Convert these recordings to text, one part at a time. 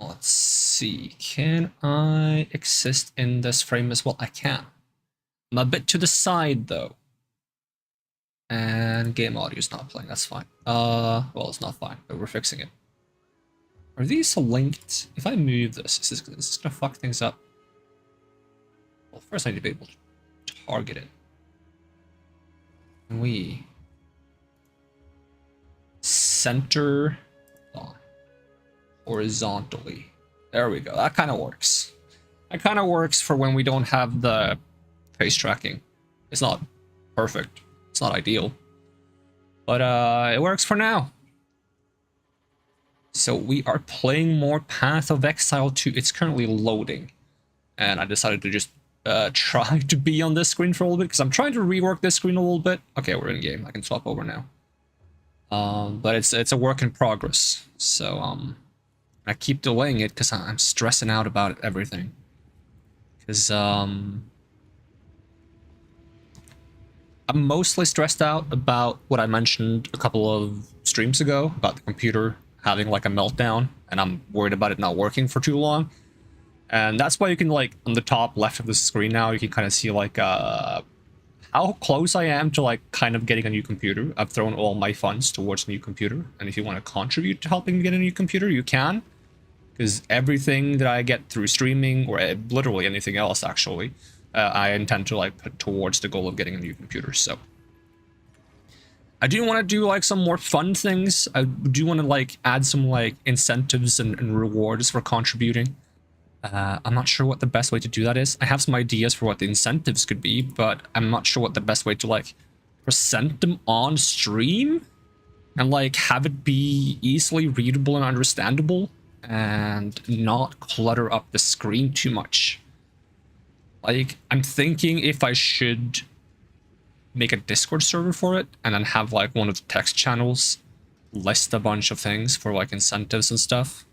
Let's see. Can I exist in this frame as well? I can. I'm a bit to the side though. And game audio is not playing. That's fine. Well, it's not fine, but we're fixing it. Are these linked? If I move this, is this gonna fuck things up? Well, first I need to be able to target it. Can we center horizontally? There we go. That kind of works. That kind of works for when we don't have the face tracking. It's not perfect. It's not ideal. But it works for now. So we are playing more Path of Exile 2. It's currently loading. And I decided to just try to be on this screen for a little bit, because I'm trying to rework this screen a little bit. Okay, we're in game. I can swap over now. But it's a work in progress. So I keep delaying it because I'm stressing out about everything. Because I'm mostly stressed out about what I mentioned a couple of streams ago about the computer having like a meltdown, and I'm worried about it not working for too long. And that's why you can, like, on the top left of the screen now, you can kind of see like how close I am to like kind of getting a new computer. I've thrown all my funds towards a new computer, and if you want to contribute to helping me get a new computer, you can, because everything that I get through streaming, or literally anything else actually, I intend to like put towards the goal of getting a new computer. So I do want to do like some more fun things. I do want to like add some like incentives and rewards for contributing. I'm not sure what the best way to do that is. I have some ideas for what the incentives could be, but I'm not sure what the best way to like present them on stream and like have it be easily readable and understandable and not clutter up the screen too much. Like, I'm thinking if I should make a Discord server for it and then have like one of the text channels list a bunch of things for like incentives and stuff.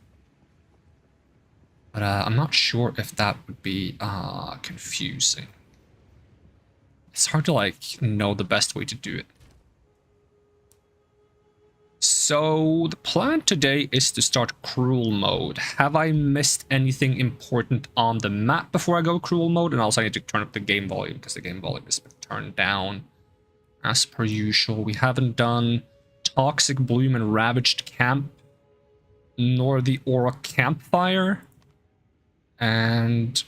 But I'm not sure if that would be confusing. It's hard to like know the best way to do it. So the plan today is to start cruel mode. Have I missed anything important on the map before I go cruel mode? And also I need to turn up the game volume because the game volume has been turned down as per usual. We haven't done Toxic Bloom and Ravaged Camp, nor the Aura Campfire. And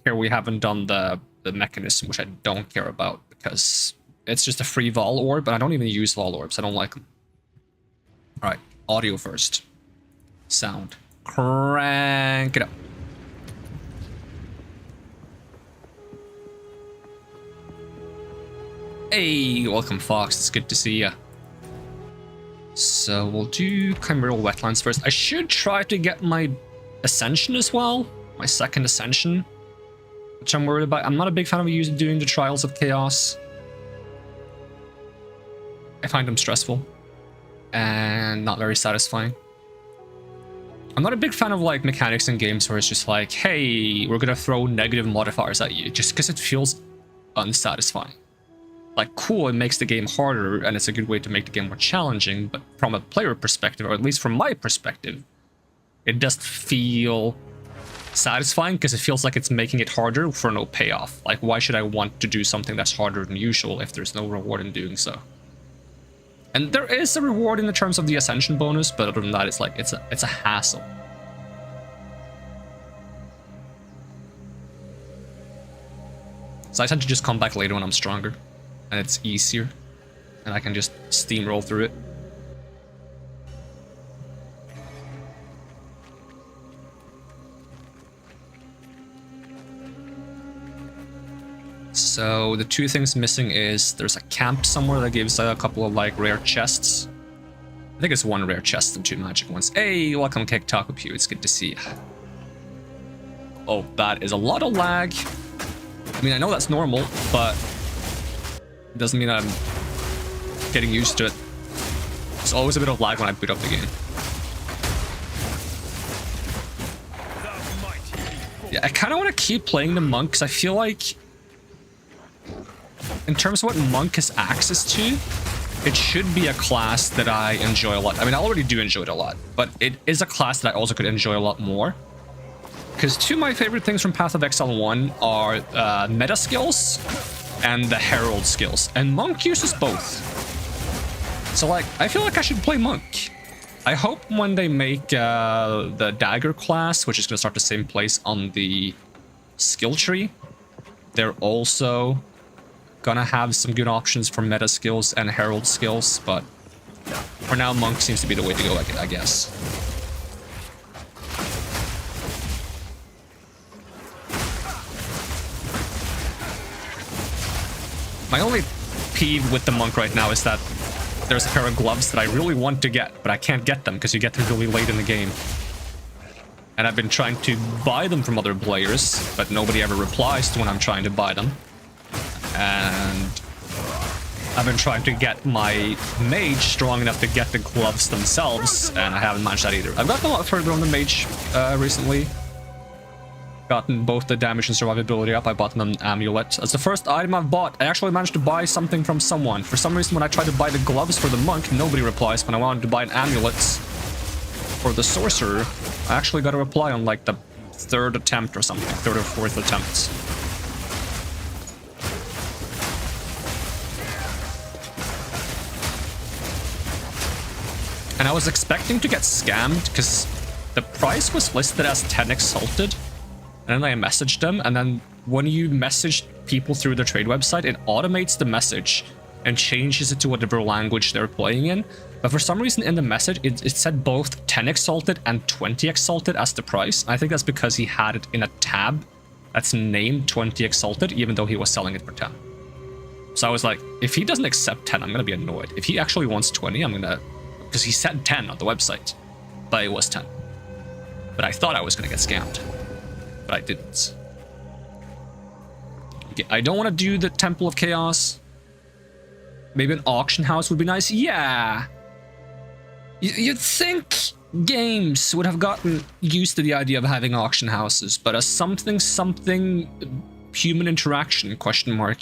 here we haven't done the mechanism, which I don't care about because it's just a free vol orb, but I don't even use vol orbs. I don't like them. All right, audio first. Sound. Crank it up. Hey, welcome Fox, it's good to see ya. So we'll do Chimeral Wetlands first. I should try to get my Ascension as well. My second Ascension, which I'm worried about. I'm not a big fan of doing the Trials of Chaos. I find them stressful and not very satisfying. I'm not a big fan of like mechanics in games where it's just like, hey, we're gonna throw negative modifiers at you, just because it feels unsatisfying. Like, cool, it makes the game harder and it's a good way to make the game more challenging, but from a player perspective, or at least from my perspective, it doesn't feel satisfying because it feels like it's making it harder for no payoff. Like, why should I want to do something that's harder than usual if there's no reward in doing so? And there is a reward in the terms of the Ascension bonus, but other than that, it's like it's a hassle. So I tend to just come back later when I'm stronger and it's easier and I can just steamroll through it. So the two things missing is there's a camp somewhere that gives a couple of like rare chests. I think it's one rare chest and two magic ones. Hey, welcome Cake Taco Pew, it's good to see you. Oh, that is a lot of lag. I mean, I know that's normal, but it doesn't mean I'm getting used to it. There's always a bit of lag when I boot up the game. Yeah, I kind of want to keep playing the monk because I feel like in terms of what monk has access to, it should be a class that I enjoy a lot. I mean, I already do enjoy it a lot, but it is a class that I also could enjoy a lot more. Because two of my favorite things from Path of Exile 1 are meta skills and the herald skills, and Monk uses both. So like, I feel like I should play Monk. I hope when they make the Dagger class, which is going to start the same place on the skill tree, they're also gonna have some good options for meta skills and herald skills, but for now, Monk seems to be the way to go, I guess. My only peeve with the Monk right now is that there's a pair of gloves that I really want to get, but I can't get them because you get them really late in the game. And I've been trying to buy them from other players, but nobody ever replies to when I'm trying to buy them. And I've been trying to get my mage strong enough to get the gloves themselves, and I haven't managed that either. I've gotten a lot further on the mage recently. Gotten both the damage and survivability up. I bought an amulet. That's the first item I've bought. I actually managed to buy something from someone. For some reason, when I tried to buy the gloves for the monk, nobody replies. When I wanted to buy an amulet for the sorcerer, I actually got a reply on like the third attempt or something. Third or fourth attempt. And I was expecting to get scammed because the price was listed as 10 exalted. And then I messaged them, and then when you message people through the trade website, it automates the message and changes it to whatever language they're playing in. But for some reason in the message, it said both 10 exalted and 20 exalted as the price. I think that's because he had it in a tab that's named 20 exalted, even though he was selling it for 10. So I was like, if he doesn't accept 10, I'm going to be annoyed. If he actually wants 20, I'm going to... Because he said 10 on the website, but it was 10. But I thought I was going to get scammed. But I didn't. Okay, I don't want to do the Temple of Chaos. Maybe an auction house would be nice. Yeah. You'd think games would have gotten used to the idea of having auction houses, but a something human interaction question mark.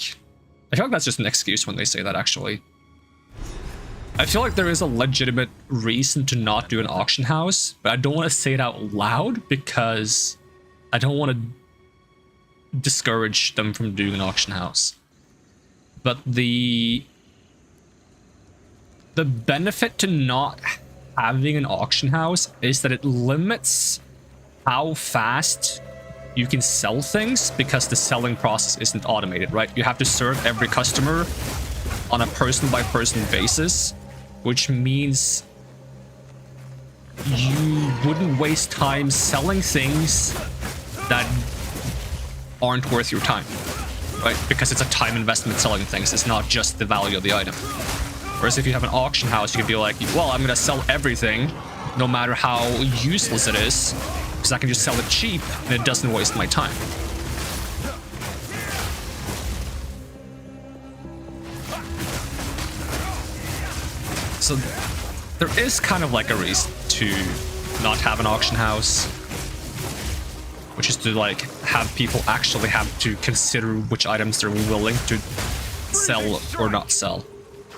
I feel like that's just an excuse when they say that, actually. I feel like there is a legitimate reason to not do an auction house, but I don't want to say it out loud because I don't want to discourage them from doing an auction house. But the benefit to not having an auction house is that it limits how fast you can sell things because the selling process isn't automated, right? You have to serve every customer on a person-by-person basis, which means you wouldn't waste time selling things that aren't worth your time, right? Because it's a time investment selling things. It's not just the value of the item. Whereas if you have an auction house, you can be like, well, I'm going to sell everything, no matter how useless it is, because I can just sell it cheap and it doesn't waste my time. So there is kind of like a reason to not have an auction house, which is to like have people actually have to consider which items they're willing to sell or not sell.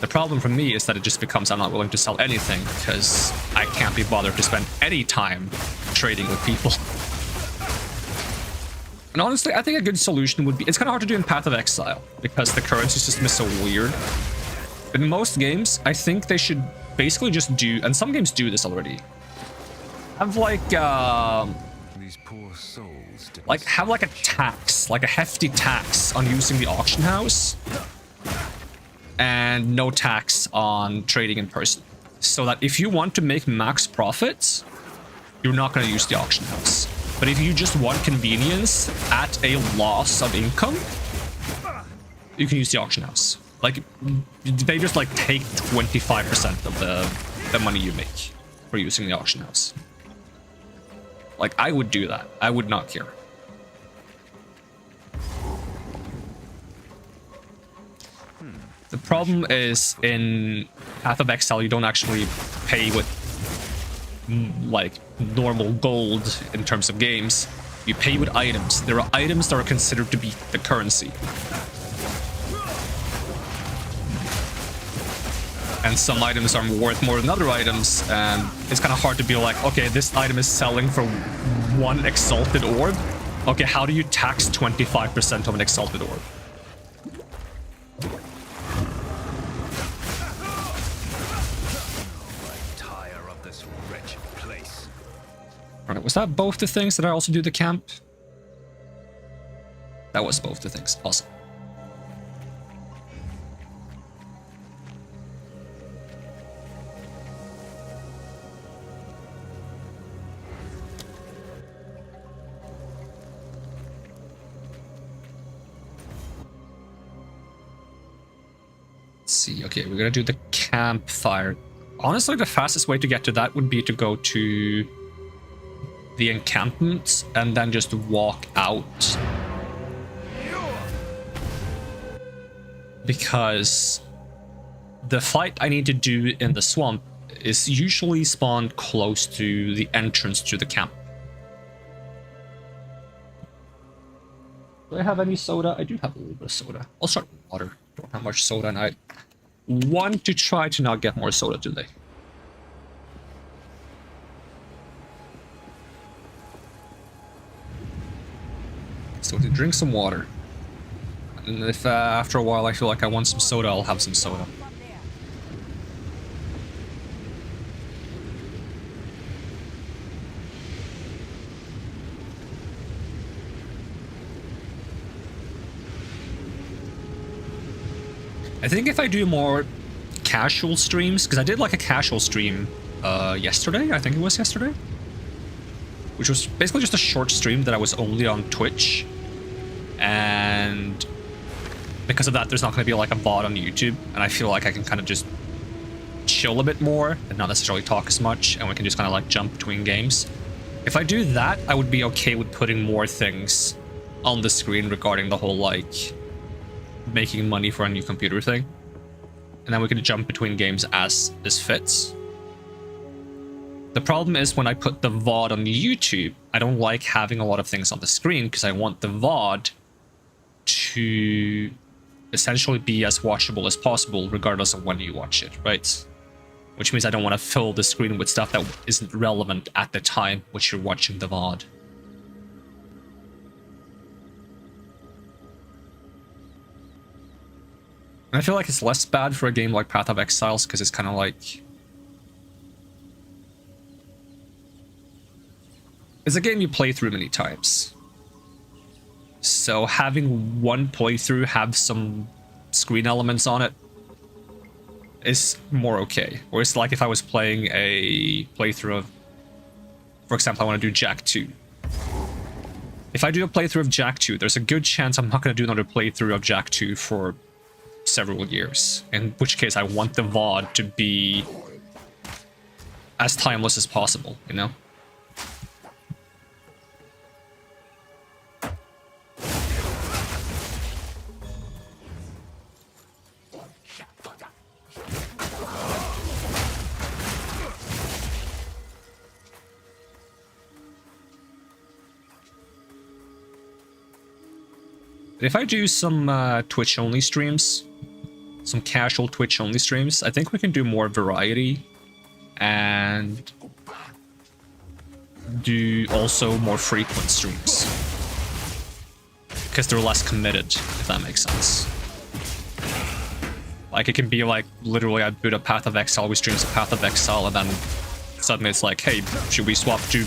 The problem for me is that it just becomes I'm not willing to sell anything because I can't be bothered to spend any time trading with people. And honestly, I think a good solution would be, it's kind of hard to do in Path of Exile because the currency system is so weird. In most games, I think they should basically just do, and some games do this already, have like These poor souls have like a tax, like a hefty tax on using the auction house, and no tax on trading in person. So that if you want to make max profits, you're not going to use the auction house. But if you just want convenience at a loss of income, you can use the auction house. Like, they just like take 25% of the money you make for using the auction house. Like, I would do that. I would not care. The problem is in Path of Exile, you don't actually pay with like normal gold in terms of games. You pay with items. There are items that are considered to be the currency. And some items are worth more than other items, and it's kind of hard to be like, okay, this item is selling for 1 exalted orb. Okay, how do you tax 25% of an exalted orb? Tire of this wretched place. Alright, was that both the things? Did I also do the camp? That was both the things. Awesome. See, okay, we're gonna do the campfire. Honestly, the fastest way to get to that would be to go to the encampment and then just walk out. Because the fight I need to do in the swamp is usually spawned close to the entrance to the camp. Do I have any soda? I do have a little bit of soda. I'll start with water. Don't have much soda, and I want to try to not get more soda today. So to drink some water. And if after a while I feel like I want some soda, I'll have some soda. I think if I do more casual streams, because I did like a casual stream yesterday, I think it was yesterday, which was basically just a short stream that I was only on Twitch, and because of that there's not going to be like a VOD on YouTube, and I feel like I can kind of just chill a bit more and not necessarily talk as much, and we can just kind of like jump between games. If I do that, I would be okay with putting more things on the screen regarding the whole like making money for a new computer thing, and then we can jump between games as this fits. The problem is when I put the VOD on YouTube, I don't like having a lot of things on the screen because I want the VOD to essentially be as watchable as possible regardless of when you watch it, right? Which means I don't want to fill the screen with stuff that isn't relevant at the time which you're watching the VOD. And I feel like it's less bad for a game like Path of Exiles because it's kind of like... it's a game you play through many times. So having one playthrough have some screen elements on it is more okay. Or it's like if I was playing a playthrough of... for example, I want to do Jack 2. If I do a playthrough of Jack 2, there's a good chance I'm not going to do another playthrough of Jack 2 for several years, in which case I want the VOD to be as timeless as possible, you know? If I do some Twitch-only streams, some casual Twitch-only streams, I think we can do more variety and do also more frequent streams. Because they're less committed, if that makes sense. Like, it can be like, literally, I boot a Path of Exile, we stream some Path of Exile, and then suddenly it's like, hey, should we swap to,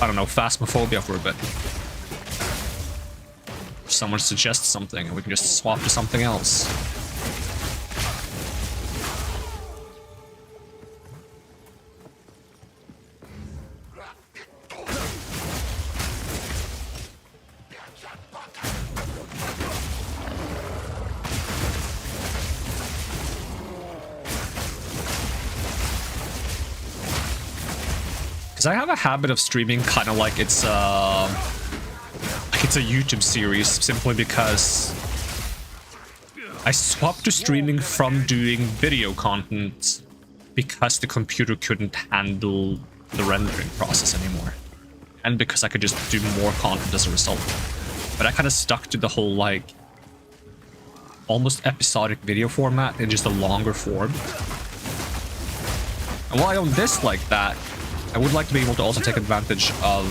I don't know, Phasmophobia for a bit? Someone suggests something, and we can just swap to something else. Because I have a habit of streaming kind of like it's a YouTube series, simply because I swapped to streaming from doing video content because the computer couldn't handle the rendering process anymore, and because I could just do more content as a result. But I kind of stuck to the whole like almost episodic video format in just a longer form, And while I don't dislike that, I would like to be able to also take advantage of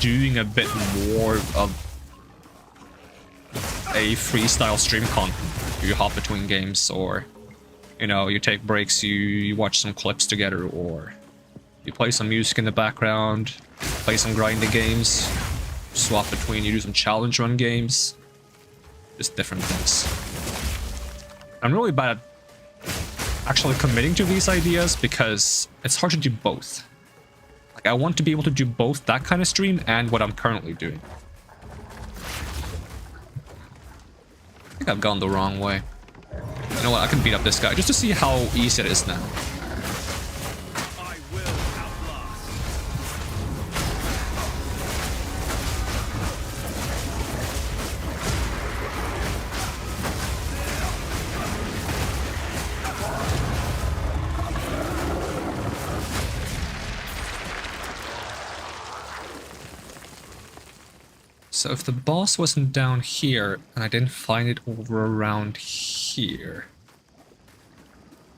doing a bit more of a freestyle stream content. You hop between games, or you know, you take breaks, you watch some clips together, or you play some music in the background, play some grinding games, swap between, you do some challenge run games, just different things. I'm really bad at actually committing to these ideas because it's hard to do both. Like, I want to be able to do both that kind of stream and what I'm currently doing. I think I've gone the wrong way. You know what, I can beat up this guy just to see how easy it is now. I will outlast. So if the boss wasn't down here, and I didn't find it over around here...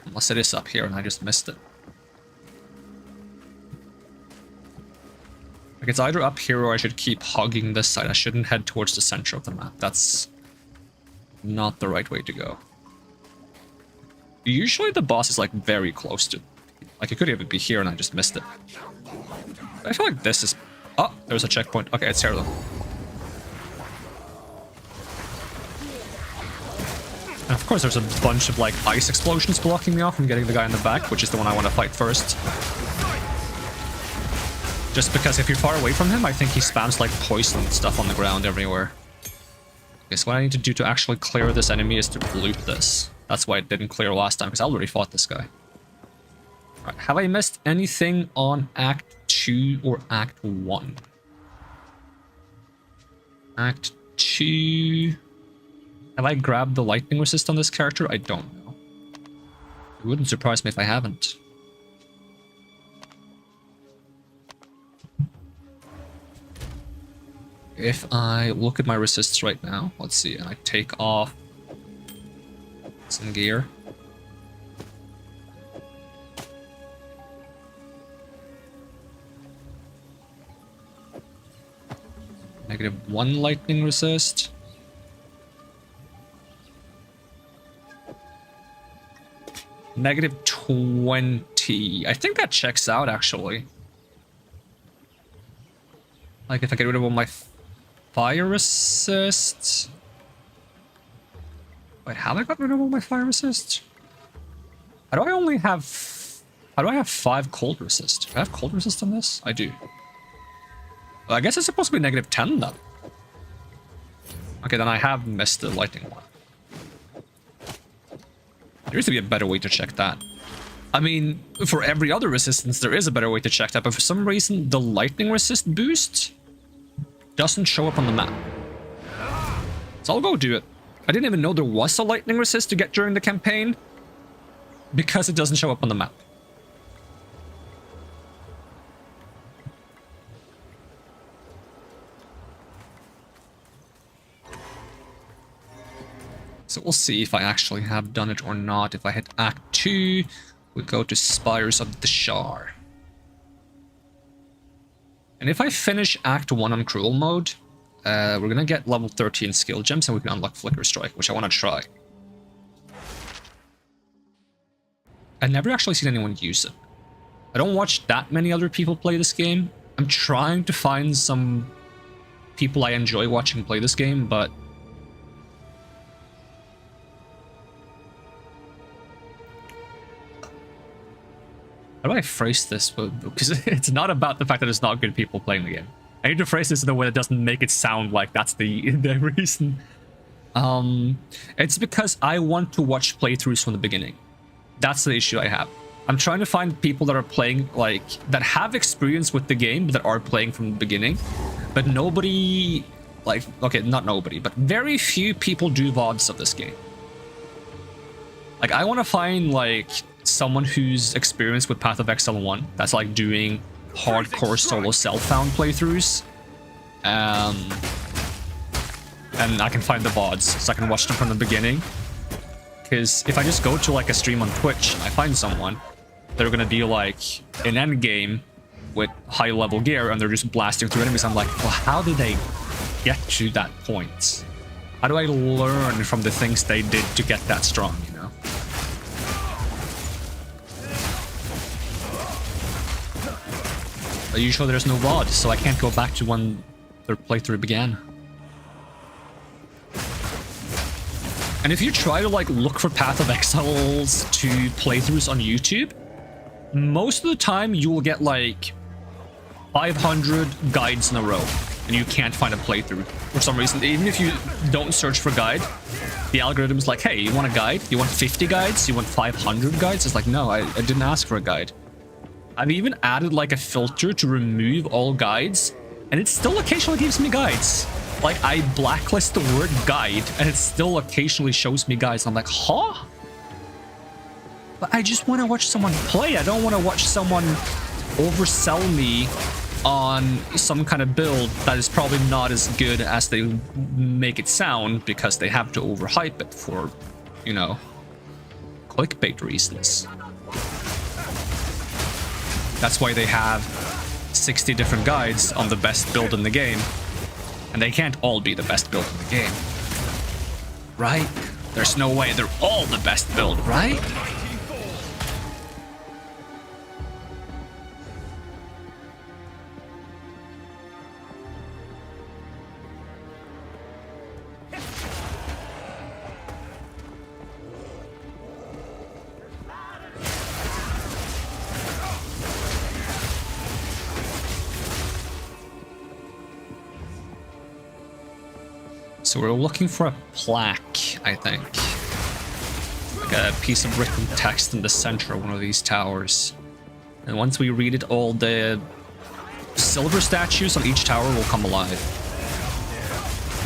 Unless it is up here and I just missed it. Like, it's either up here or I should keep hogging this side. I shouldn't head towards the center of the map. That's not the right way to go. Usually the boss is like very close to... Like, it could even be here and I just missed it. But I feel like this is... Oh, there's a checkpoint. Okay, it's here though. And of course, there's a bunch of like ice explosions blocking me off from getting the guy in the back, which is the one I want to fight first. Just because if you're far away from him, I think he spams like poison stuff on the ground everywhere. Okay, so what I need to do to actually clear this enemy is to loot this. That's why it didn't clear last time, because I already fought this guy. Alright, have I missed anything on Act 2 or Act 1? Act 2... Have I grabbed the lightning resist on this character? I don't know. It wouldn't surprise me if I haven't. If I look at my resists right now, let's see, and I take off some gear. -1 lightning resist. -20. I think that checks out, actually. Like, if I get rid of all my fire resists... Wait, have I got rid of all my fire resists? How do I only have... How do I have 5 cold resist? Do I have cold resist on this? I do. Well, I guess it's supposed to be -10, then. Okay, then I have missed the lightning one. There used to be a better way to check that. I mean, for every other resistance, there is a better way to check that, but for some reason, the lightning resist boost doesn't show up on the map. So I'll go do it. I didn't even know there was a lightning resist to get during the campaign, because it doesn't show up on the map. So we'll see if I actually have done it or not. If I hit Act 2, we go to Spires of the Shar. And if I finish Act 1 on Cruel mode, we're gonna get level 13 skill gems and we can unlock Flicker Strike, which I want to try. I've never actually seen anyone use it. I don't watch that many other people play this game. I'm trying to find some people I enjoy watching play this game, but how do I phrase this? Because it's not about the fact that there's not good people playing the game. I need to phrase this in a way that doesn't make it sound like that's the reason. It's because I want to watch playthroughs from the beginning. That's the issue I have. I'm trying to find people that are playing, like, that have experience with the game, that are playing from the beginning. But nobody, like, okay, not nobody, but very few people do VODs of this game. Like, I want to find, like, someone who's experienced with Path of Exile 1, that's like doing hardcore solo self-found playthroughs. And I can find the VODs, so I can watch them from the beginning. Because if I just go to like a stream on Twitch and I find someone, they're gonna be like in end game with high level gear and they're just blasting through enemies. I'm like, well, how did they get to that point? How do I learn from the things they did to get that strong, you know? But usually there's no VOD, so I can't go back to when their playthrough began. And if you try to like look for Path of Exile's to playthroughs on YouTube, most of the time you will get like 500 guides in a row and you can't find a playthrough for some reason. Even if you don't search for guide, the algorithm's like, hey, you want a guide? You want 50 guides? You want 500 guides? It's like, no, I didn't ask for a guide. I've even added like a filter to remove all guides, and it still occasionally gives me guides. Like, I blacklist the word guide, and it still occasionally shows me guides. I'm like, huh? But I just want to watch someone play. I don't want to watch someone oversell me on some kind of build that is probably not as good as they make it sound because they have to overhype it for, you know, clickbait reasons. That's why they have 60 different guides on the best build in the game. And they can't all be the best build in the game. Right? There's no way they're all the best build, right? So we're looking for a plaque, I think. Like a piece of written text in the center of one of these towers. And once we read it, all the silver statues on each tower will come alive.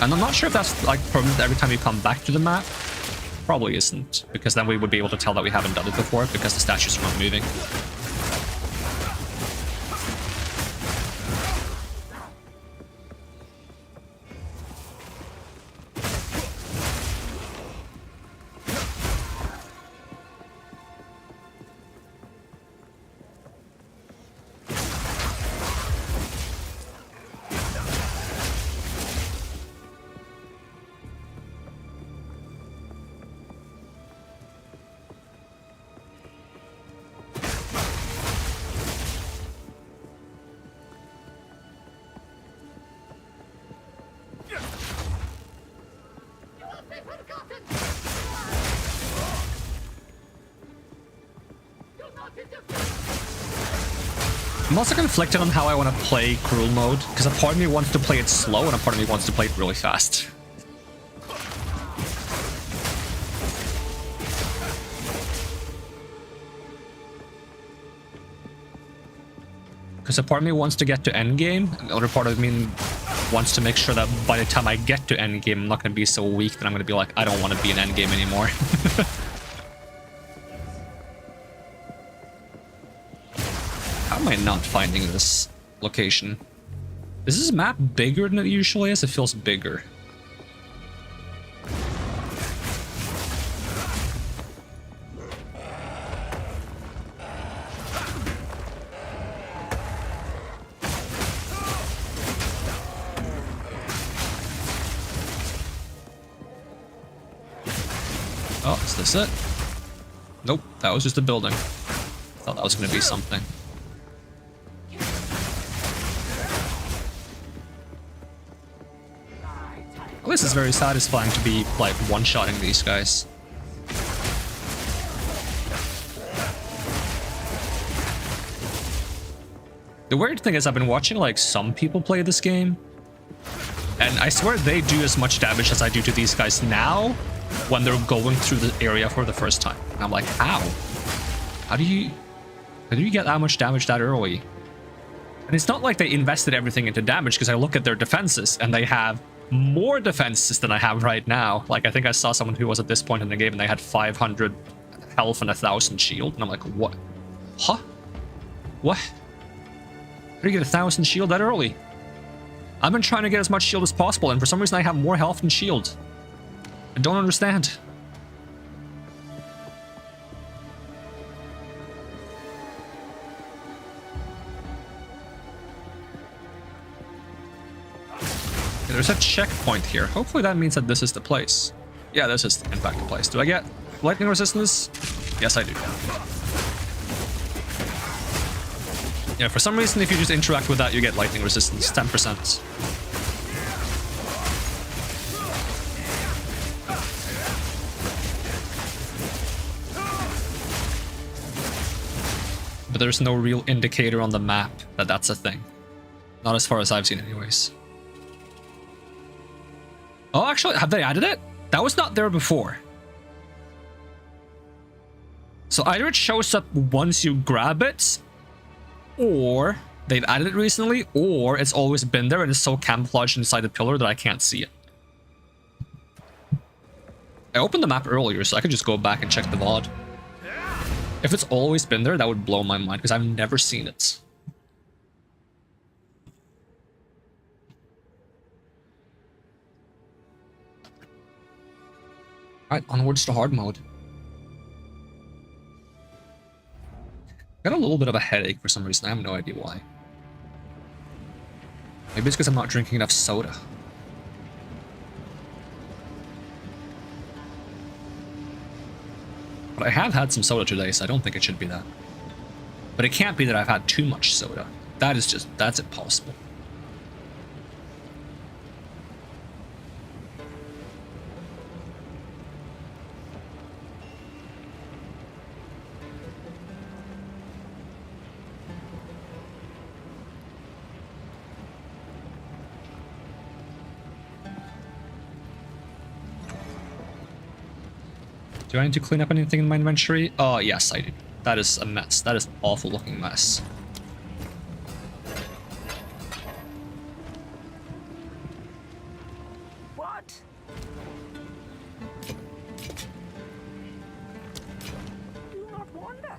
And I'm not sure if that's like permanent every time you come back to the map. Probably isn't, because then we would be able to tell that we haven't done it before because the statues are not moving. I'm also conflicted on how I want to play cruel mode, because a part of me wants to play it slow and a part of me wants to play it really fast. Because a part of me wants to get to endgame, and the other part of me wants to make sure that by the time I get to endgame, I'm not going to be so weak that I'm going to be like, I don't want to be in endgame anymore. How am I not finding this location? Is this map bigger than it usually is? It feels bigger. Oh, is this it? Nope, that was just a building. Thought that was going to be something. This is very satisfying to be, like, one-shotting these guys. The weird thing is I've been watching, like, some people play this game, and I swear they do as much damage as I do to these guys now when they're going through the area for the first time. And I'm like, how? How do you get that much damage that early? And it's not like they invested everything into damage, because I look at their defenses, and they have more defenses than I have right now. Like, I think I saw someone who was at this point in the game and they had 500 health and 1,000 shield, and I'm like, what? Huh? What? How do you get 1,000 shield that early? I've been trying to get as much shield as possible, and for some reason I have more health and shield. I don't understand. There's a checkpoint here. Hopefully that means that this is the place. Yeah, this is in fact the place. Do I get lightning resistance? Yes, I do. Yeah, for some reason, if you just interact with that, you get lightning resistance, 10%. But there's no real indicator on the map that that's a thing. Not as far as I've seen anyways. Oh, actually, have they added it? That was not there before. So either it shows up once you grab it, or they've added it recently, or it's always been there and it's so camouflaged inside the pillar that I can't see it. I opened the map earlier, so I could just go back and check the VOD. If it's always been there, that would blow my mind, because I've never seen it. Alright, onwards to hard mode. Got a little bit of a headache for some reason. I have no idea why. Maybe it's because I'm not drinking enough soda. But I have had some soda today, so I don't think it should be that. But it can't be that I've had too much soda. That is just, that's impossible. Do I need to clean up anything in my inventory? Oh, yes, I do. That is a mess. That is an awful looking mess. What? Do not wonder.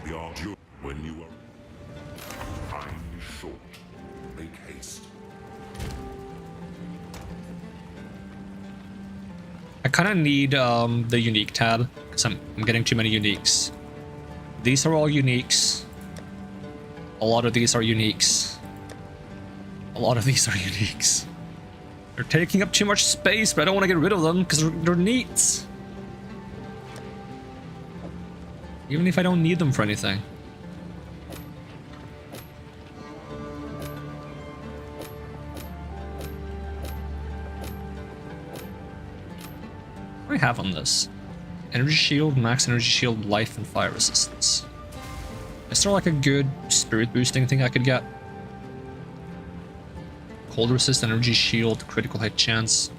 The arduous when you are time is short. Make haste. I kind of need the unique tab, because I'm getting too many uniques. These are all uniques. A lot of these are uniques. A lot of these are uniques. They're taking up too much space, but I don't want to get rid of them, because they're neat. Even if I don't need them for anything. What do I have on this? Energy shield, max energy shield, life, and fire resistance. Is there like a good spirit boosting thing I could get? Cold resist, energy shield, critical hit chance.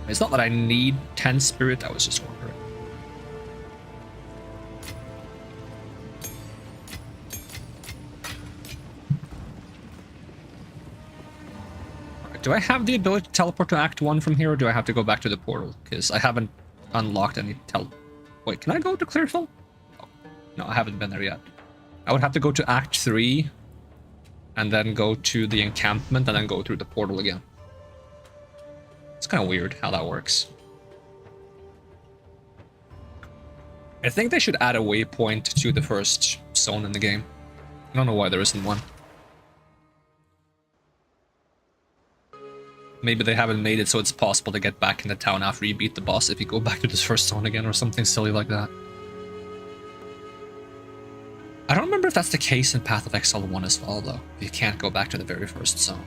It's not that I need 10 spirit, I was just wondering. Do I have the ability to teleport to Act 1 from here, or do I have to go back to the portal? Because I haven't unlocked any Wait, can I go to Clearfield? Oh, no, I haven't been there yet. I would have to go to Act 3, and then go to the encampment, and then go through the portal again. It's kind of weird how that works. I think they should add a waypoint to the first zone in the game. I don't know why there isn't one. Maybe they haven't made it so it's possible to get back in the town after you beat the boss if you go back to this first zone again or something silly like that. I don't remember if that's the case in Path of Exile 1 as well, though. You can't go back to the very first zone.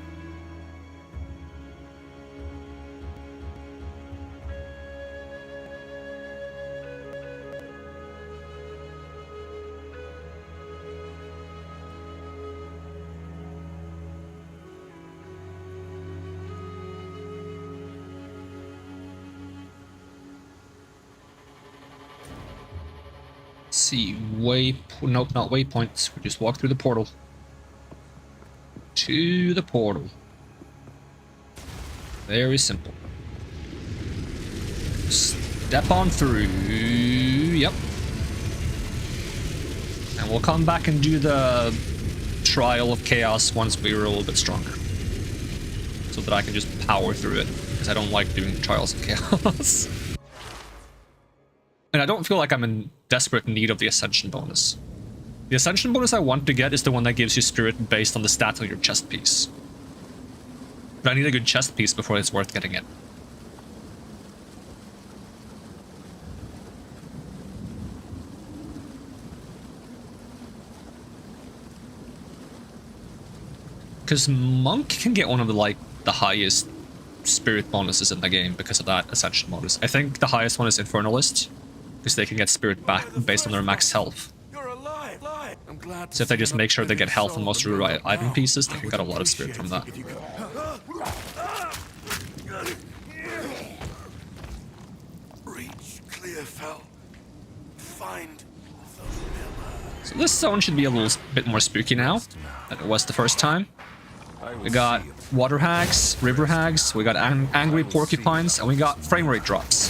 See, nope, not waypoints. We just walk through the portal. To the portal. Very simple. Step on through. Yep. And we'll come back and do the Trial of Chaos once we're a little bit stronger. So that I can just power through it. Because I don't like doing Trials of Chaos. And I don't feel like I'm in desperate need of the Ascension bonus. The Ascension bonus I want to get is the one that gives you spirit based on the stats of your chest piece. But I need a good chest piece before it's worth getting it. Because Monk can get one of the highest spirit bonuses in the game because of that Ascension bonus. I think the highest one is Infernalist, because they can get spirit back based on their max health. You're alive. I'm glad. So if they just make sure they get health on most rare item pieces, they can get a lot of spirit from that. Reach Clearfell. Find. So this zone should be a little bit more spooky now than it was the first time. We got water hags, river hags, we got angry porcupines, and we got frame rate drops.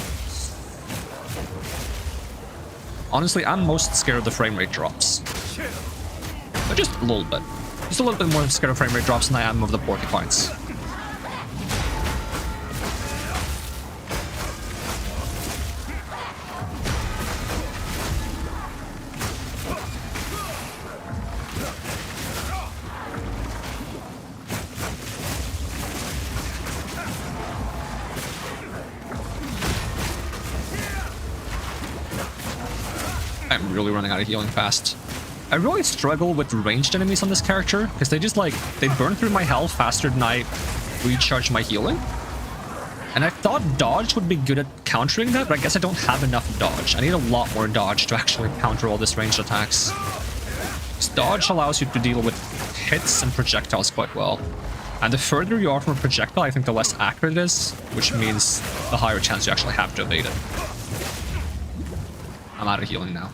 Honestly, I'm most scared of the frame rate drops. But just a little bit. Just a little bit more scared of frame rate drops than I am of the porcupines. I'm really running out of healing fast. I really struggle with ranged enemies on this character, because they just they burn through my health faster than I recharge my healing. And I thought dodge would be good at countering that, but I guess I don't have enough dodge. I need a lot more dodge to actually counter all this ranged attacks. Because dodge allows you to deal with hits and projectiles quite well. And the further you are from a projectile, I think the less accurate it is, which means the higher chance you actually have to evade it. I'm out of healing now.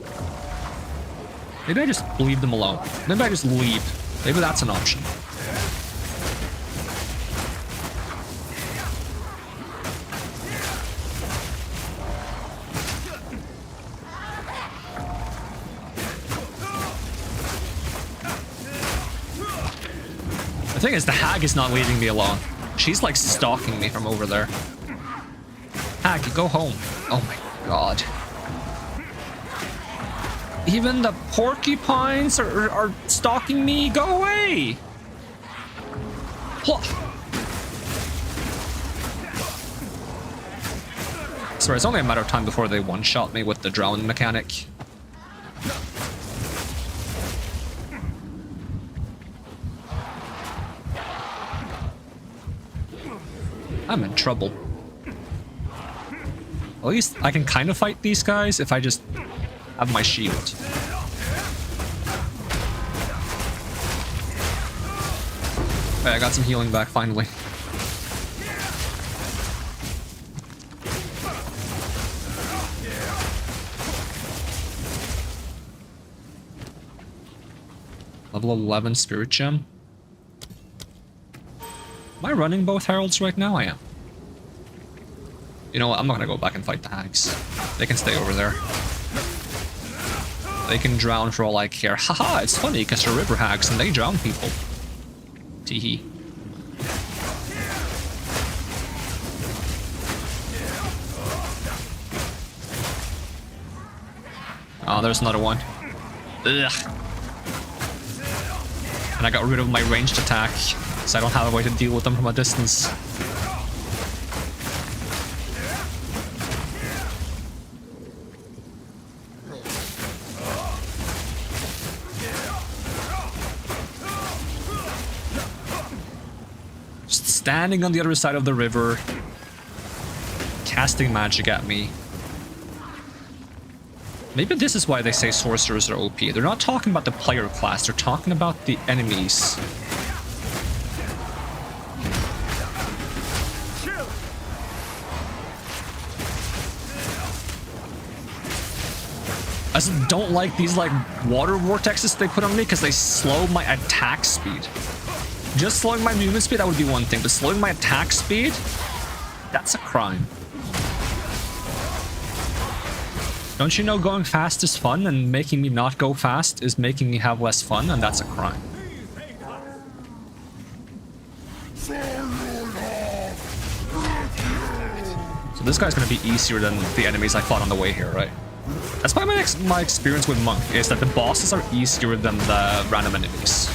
Maybe I just leave them alone. Maybe I just leave. Maybe that's an option. The thing is, the hag is not leaving me alone. She's like stalking me from over there. Hag, go home. Oh my god. Even the porcupines are stalking me. Go away! Sorry, it's only a matter of time before they one-shot me with the drone mechanic. I'm in trouble. At least I can kind of fight these guys if I just have my shield. Okay, I got some healing back finally. Level 11 Spirit Gem. Am I running both heralds right now? I am. You know what? I'm not gonna go back and fight the hags. They can stay over there. They can drown for all I care. Haha, it's funny because they're river hags and they drown people. Teehee. Oh, there's another one. Ugh. And I got rid of my ranged attack, so I don't have a way to deal with them from a distance. Just standing on the other side of the river, casting magic at me. Maybe this is why they say sorcerers are OP. They're not talking about the player class, they're talking about the enemies. I just don't like these water vortexes they put on me because they slow my attack speed. Just slowing my movement speed, that would be one thing, but slowing my attack speed, that's a crime. Don't you know going fast is fun, and making me not go fast is making me have less fun, and that's a crime. So this guy's gonna be easier than the enemies I fought on the way here, right? That's why my experience with Monk is that the bosses are easier than the random enemies.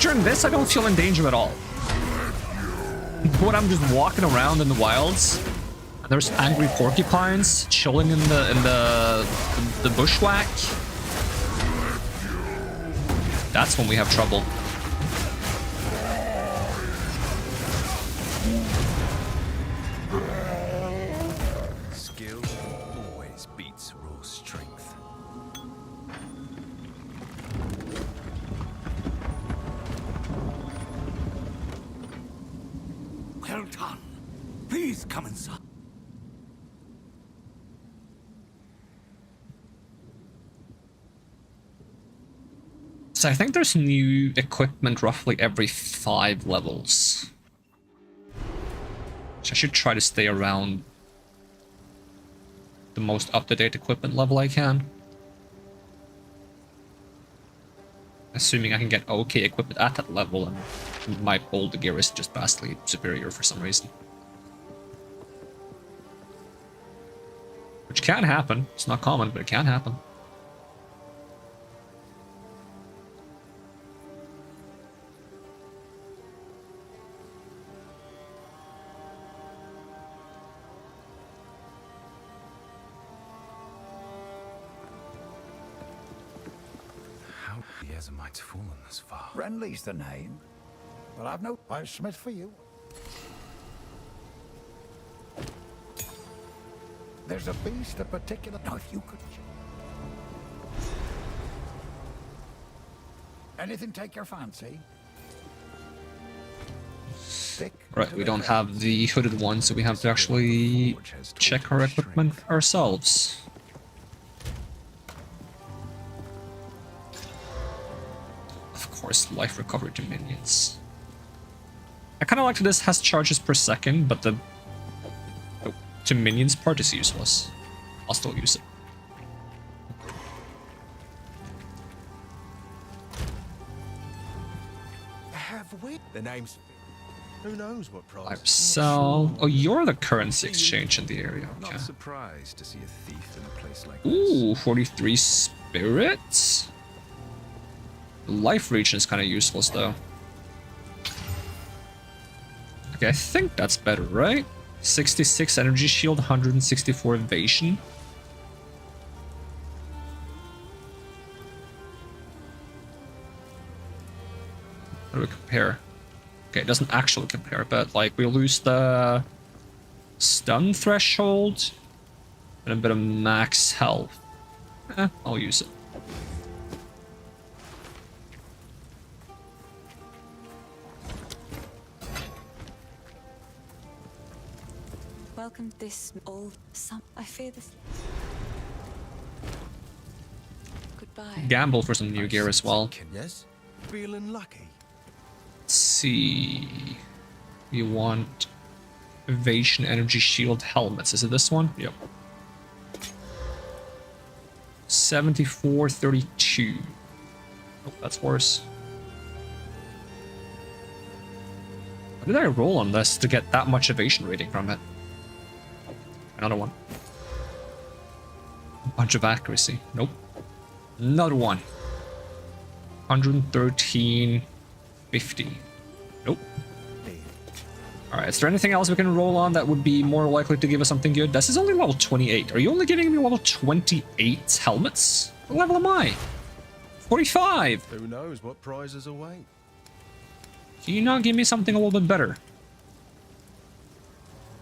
During this, I don't feel in danger at all. But I'm just walking around in the wilds, and there's angry porcupines chilling in the bushwhack. That's when we have trouble. Skill always beats raw strength. Well done. Please come inside. So I think there's new equipment roughly every 5 levels. So I should try to stay around the most up-to-date equipment level I can. Assuming I can get okay equipment at that level, and my old gear is just vastly superior for some reason. Which can happen. It's not common, but it can happen. How the Ezamites fallen this far? Renly's the name. But I've no smith for you. There's a beast of particular. Now, if you could. Anything take your fancy? Stick. Right, we don't have the hooded one, so we have to actually check our equipment ourselves. Of course, life recovery to minions. I kind of like that this has charges per second, but the to minions part is useless. I'll still use it. Have we? The names. Who knows what price? Sell. Oh, you're the currency exchange in the area. Okay. Not surprised to see a thief in a place like Ooh, 43 spirits. The life region is kind of useless though. Okay, I think that's better, right? 66 energy shield, 164 evasion. How do we compare? Okay, it doesn't actually compare, but like we lose the stun threshold and a bit of max health. I'll use it. Welcome this old some. I fear this. Goodbye. Gamble for some new gear as well. Yes, feeling lucky. Let's see. You want evasion, energy shield, helmets. Is it this one? Yep. 74-32. Oh, that's worse. What did I roll on this to get that much evasion rating from it? Another one. A bunch of accuracy. Nope. Another one. 113, 50. Nope. Alright, is there anything else we can roll on that would be more likely to give us something good? This is only level 28. Are you only giving me level 28 helmets? What level am I? 45! Who knows what prizes await? Can you not give me something a little bit better?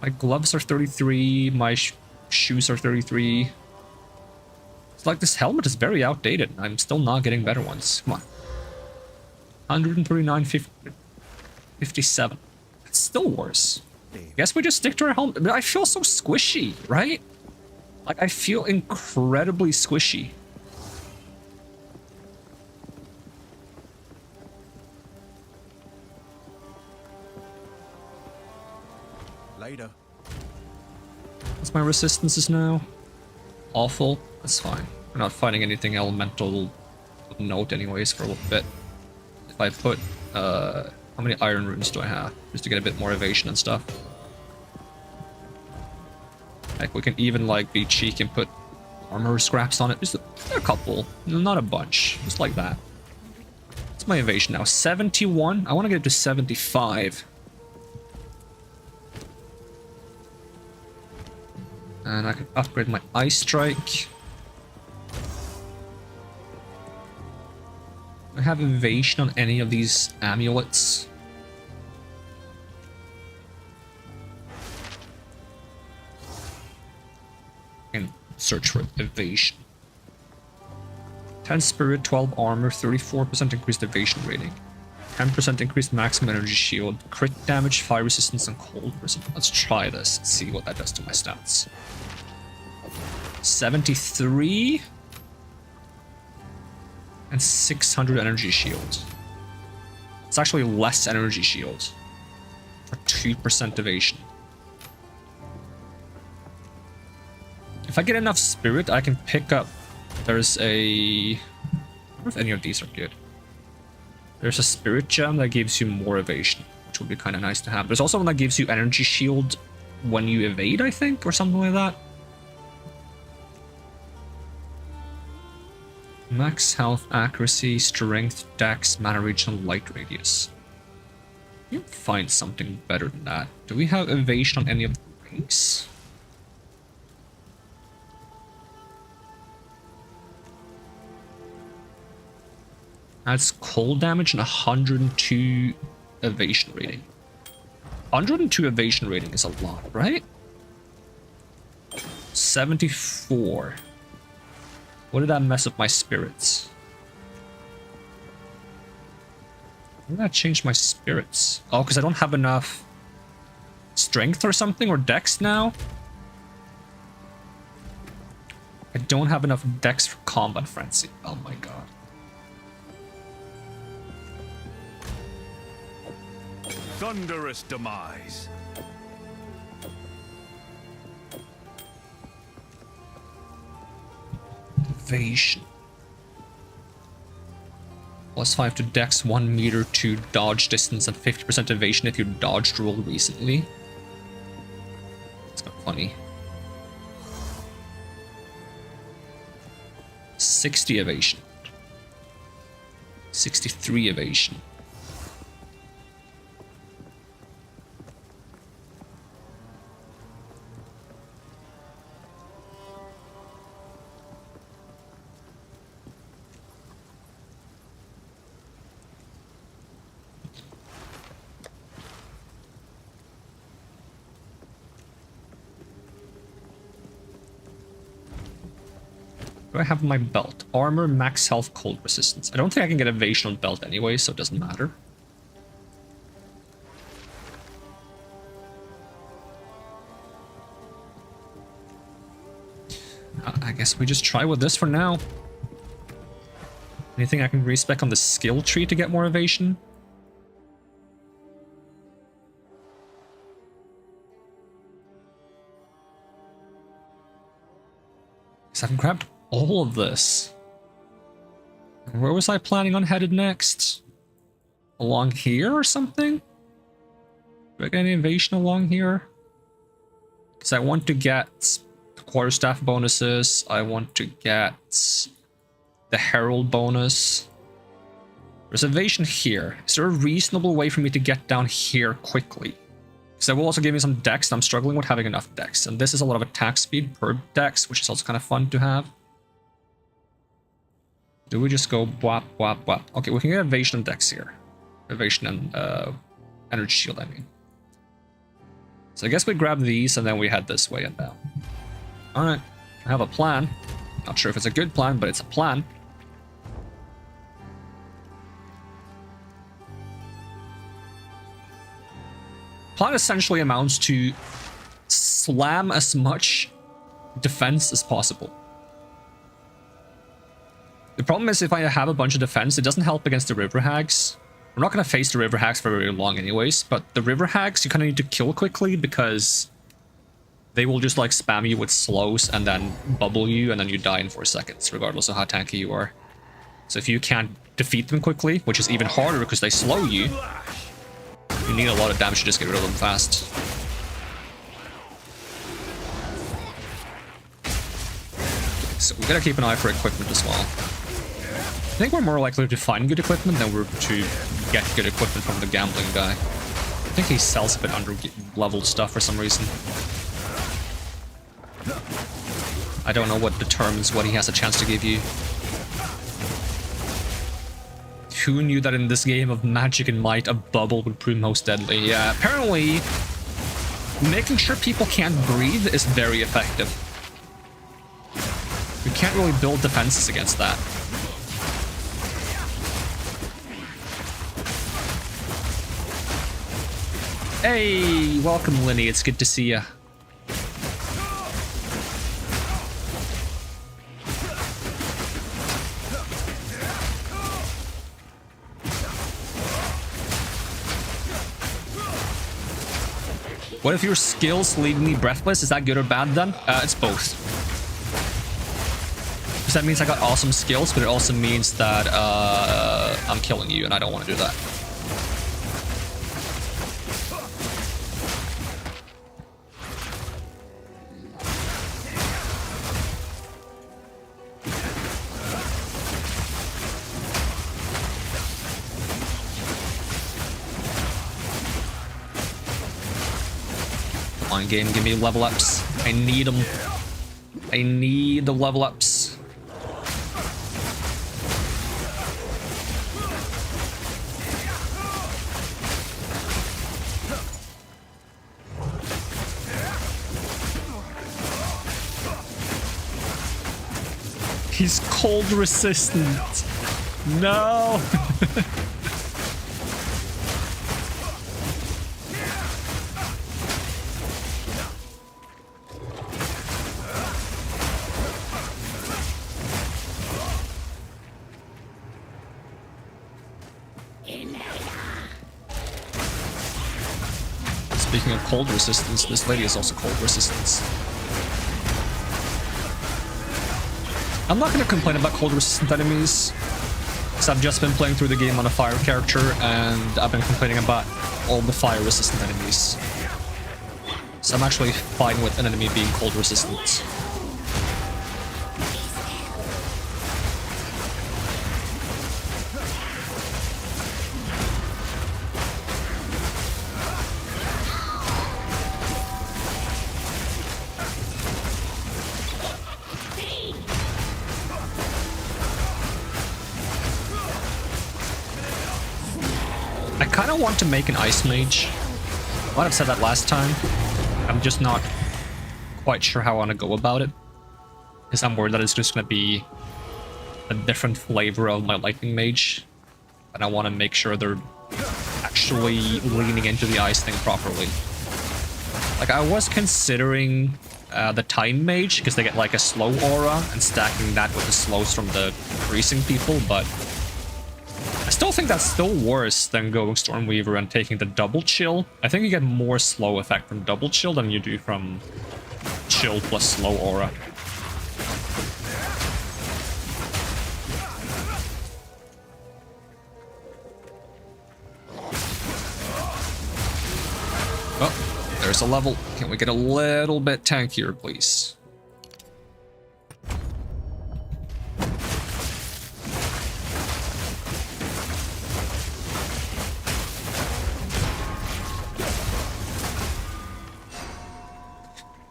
My gloves are 33, my shoes are 33. It's like this helmet is very outdated. I'm still not getting better ones. Come on. 139, 57. It's still worse. Guess we just stick to our helmet. I feel so squishy, right? Like, I feel incredibly squishy. Later. What's my resistances now? Awful. That's fine. We're not fighting anything elemental of note anyways for a little bit. If I put, how many iron runes do I have? Just to get a bit more evasion and stuff. Like, we can even, like, be cheeky and put armor scraps on it. Just a couple. Not a bunch. Just like that. What's my evasion now? 71? I want to get it to 75. And I can upgrade my Ice Strike. Do I have evasion on any of these amulets? I can search for evasion. 10 spirit, 12 armor, 34% increased evasion rating. 10% increased maximum energy shield, crit damage, fire resistance, and cold resistance. Let's try this and see what that does to my stats. 73 and 600 energy shield. It's actually less energy shield for 2% evasion. If I get enough spirit, I can pick up. There's a. I wonder if any of these are good. There's a spirit gem that gives you more evasion, which would be kind of nice to have. There's also one that gives you energy shield when you evade, I think, or something like that. Max health, accuracy, strength, dex, mana reach, and light radius. You find something better than that. Do we have evasion on any of the rings? That's cold damage and 102 evasion rating. 102 evasion rating is a lot, right? 74. What did that mess up my spirits? Why did that change my spirits? Oh, because I don't have enough strength or something, or dex now? I don't have enough dex for combat frenzy. Oh my god. Thunderous demise. Evasion. +5 to dex, 1 meter to dodge distance, and 50% evasion if you dodged roll recently. It's kind of funny. 60 evasion. 63 evasion. Do I have my belt? Armor, max health, cold resistance. I don't think I can get evasion on belt anyway, so it doesn't matter. I guess we just try with this for now. Anything I can respec on the skill tree to get more evasion? Because I've grabbed all of this. Where was I planning on headed next? Along here or something? Do I get any evasion along here? Because I want to get the quarterstaff bonuses. I want to get the herald bonus. There's evasion here. Is there a reasonable way for me to get down here quickly? Because that will also give me some dex, and I'm struggling with having enough dex. And this is a lot of attack speed per dex, which is also kind of fun to have. Do we just go whap, whap, whap? Okay, we can get evasion and dex here. Evasion and energy shield, I mean. So I guess we grab these and then we head this way and down. Alright, I have a plan. Not sure if it's a good plan, but it's a plan. Plan essentially amounts to slam as much defense as possible. The problem is if I have a bunch of defense, it doesn't help against the river hags. We're not going to face the river hags for very long anyways, but the river hags you kind of need to kill quickly because they will just like spam you with slows and then bubble you and then you die in 4 seconds regardless of how tanky you are. So if you can't defeat them quickly, which is even harder because they slow you, you need a lot of damage to just get rid of them fast. So we gotta keep an eye for equipment as well. I think we're more likely to find good equipment than we're to get good equipment from the gambling guy. I think he sells a bit under-leveled stuff for some reason. I don't know what determines what he has a chance to give you. Who knew that in this game of magic and might, a bubble would prove most deadly? Yeah, apparently making sure people can't breathe is very effective. You can't really build defenses against that. Hey, welcome Linny, it's good to see ya. What if your skills leave me breathless? Is that good or bad then? It's both. Because that means I got awesome skills, but it also means that I'm killing you and I don't want to do that. Come on, game, give me level ups. I need them. I need the level ups. He's cold resistant. No. Speaking of cold resistance, this lady is also cold resistance. I'm not going to complain about cold resistant enemies, because I've just been playing through the game on a fire character, and I've been complaining about all the fire resistant enemies. So I'm actually fine with an enemy being cold resistant. I kind of want to make an ice mage. I might have said that last time. I'm just not quite sure how I want to go about it, because I'm worried that it's just going to be a different flavor of my lightning mage, and I want to make sure they're actually leaning into the ice thing properly. Like, I was considering the time mage, because they get like a slow aura, and stacking that with the slows from the freezing people, but I still think that's still worse than going Stormweaver and taking the double chill. I think you get more slow effect from double chill than you do from chill plus slow aura. Oh, there's a level. Can we get a little bit tankier, please?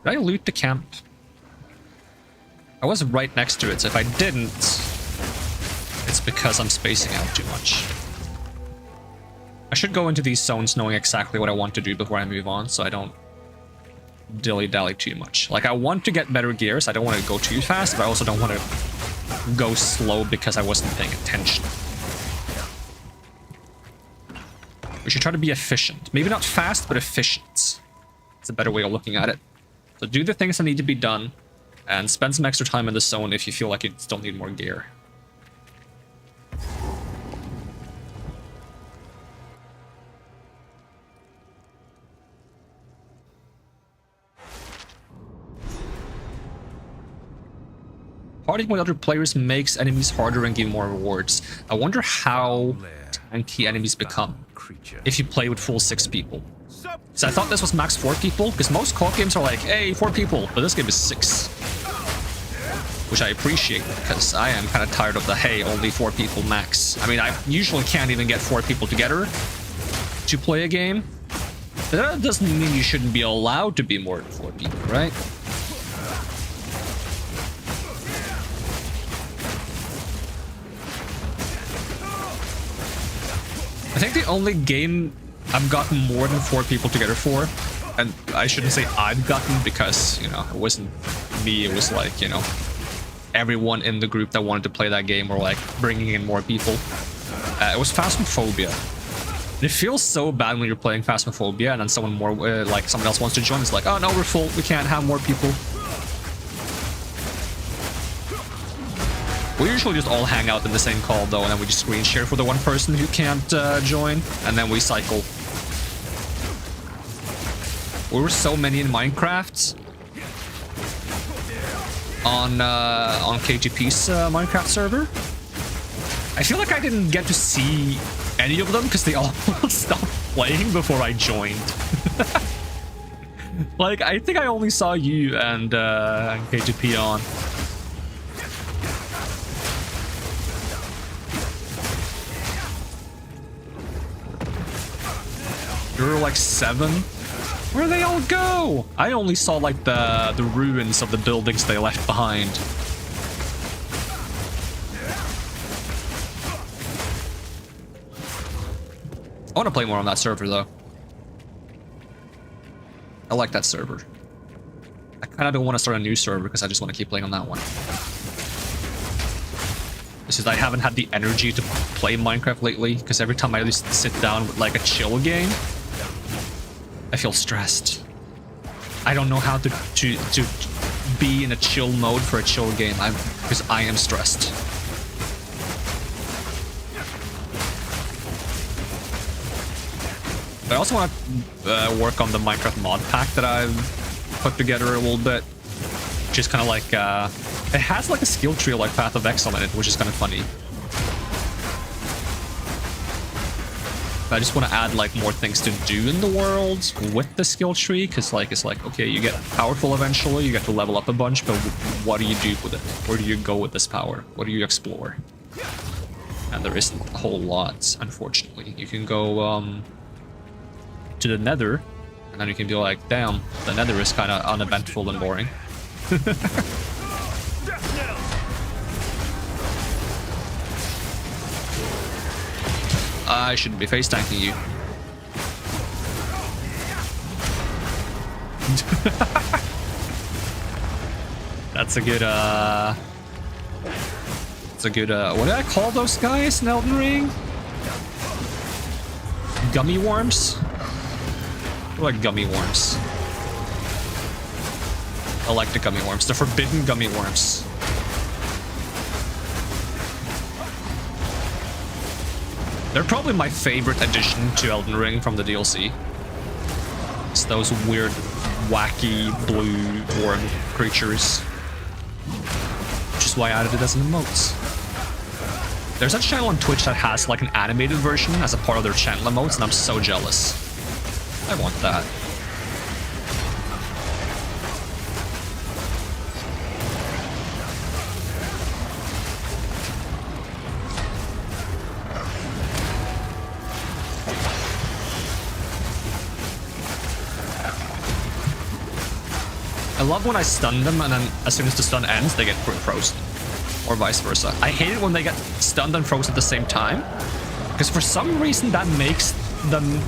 Did I loot the camp? I was right next to it, so if I didn't, it's because I'm spacing out too much. I should go into these zones knowing exactly what I want to do before I move on, so I don't dilly-dally too much. Like, I want to get better gears. I don't want to go too fast, but I also don't want to go slow because I wasn't paying attention. We should try to be efficient. Maybe not fast, but efficient. It's a better way of looking at it. So do the things that need to be done, and spend some extra time in the zone if you feel like you still need more gear. Partying with other players makes enemies harder and give more rewards. I wonder how tanky enemies become if you play with full 6 people. So I thought this was max 4 people, because most co-op games are like, hey, 4 people, but this game is 6. Which I appreciate, because I am kind of tired of the, hey, only 4 people max. I mean, I usually can't even get 4 people together to play a game. But that doesn't mean you shouldn't be allowed to be more than 4 people, right? I think the only game I've gotten more than 4 people together for, and I shouldn't say I've gotten because, you know, it wasn't me, it was like, you know, everyone in the group that wanted to play that game were like bringing in more people. It was Phasmophobia. It feels so bad when you're playing Phasmophobia and then someone more, like someone else wants to join. It's like, oh no, we're full, we can't have more people. We usually just all hang out in the same call though, and then we just screen share for the one person who can't join, and then we cycle. We were so many in Minecraft on KGP's Minecraft server. I feel like I didn't get to see any of them because they all stopped playing before I joined. Like, I think I only saw you and KGP on. There were like 7. Where'd they all go? I only saw like the ruins of the buildings they left behind. I want to play more on that server though. I like that server. I kind of don't want to start a new server because I just want to keep playing on that one. It's just I haven't had the energy to play Minecraft lately because every time I just sit down with like a chill game, I feel stressed. I don't know how to be in a chill mode for a chill game because I am stressed. But I also want to work on the Minecraft mod pack that I've put together a little bit, which is kind of like it has like a skill tree like Path of Exile in it, which is kind of funny. But I just want to add like more things to do in the world with the skill tree, because like it's like, okay, you get powerful eventually, you get to level up a bunch, but what do you do with it? Where do you go with this power? What do you explore? And there isn't a whole lot, unfortunately. You can go to the Nether, and then you can be like, damn, the Nether is kind of uneventful and boring. I shouldn't be face tanking you. That's a good, That's a good, what did I call those guys in Elden Ring? Gummy worms? They're like gummy worms. I like the gummy worms. The forbidden gummy worms. They're probably my favorite addition to Elden Ring from the DLC. It's those weird, wacky, blue worm creatures. Which is why I added it as an emote. There's a channel on Twitch that has like an animated version as a part of their channel emotes, and I'm so jealous. I want that. I love when I stun them and then as soon as the stun ends, they get frozen. Or vice versa. I hate it when they get stunned and frozen at the same time, because for some reason that makes them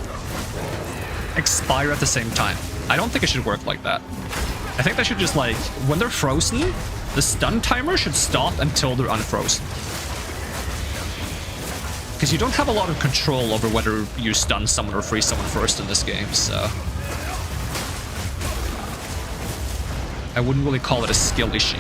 expire at the same time. I don't think it should work like that. I think they should just like, when they're frozen, the stun timer should stop until they're unfrozen. Because you don't have a lot of control over whether you stun someone or freeze someone first in this game, so... I wouldn't really call it a skill issue.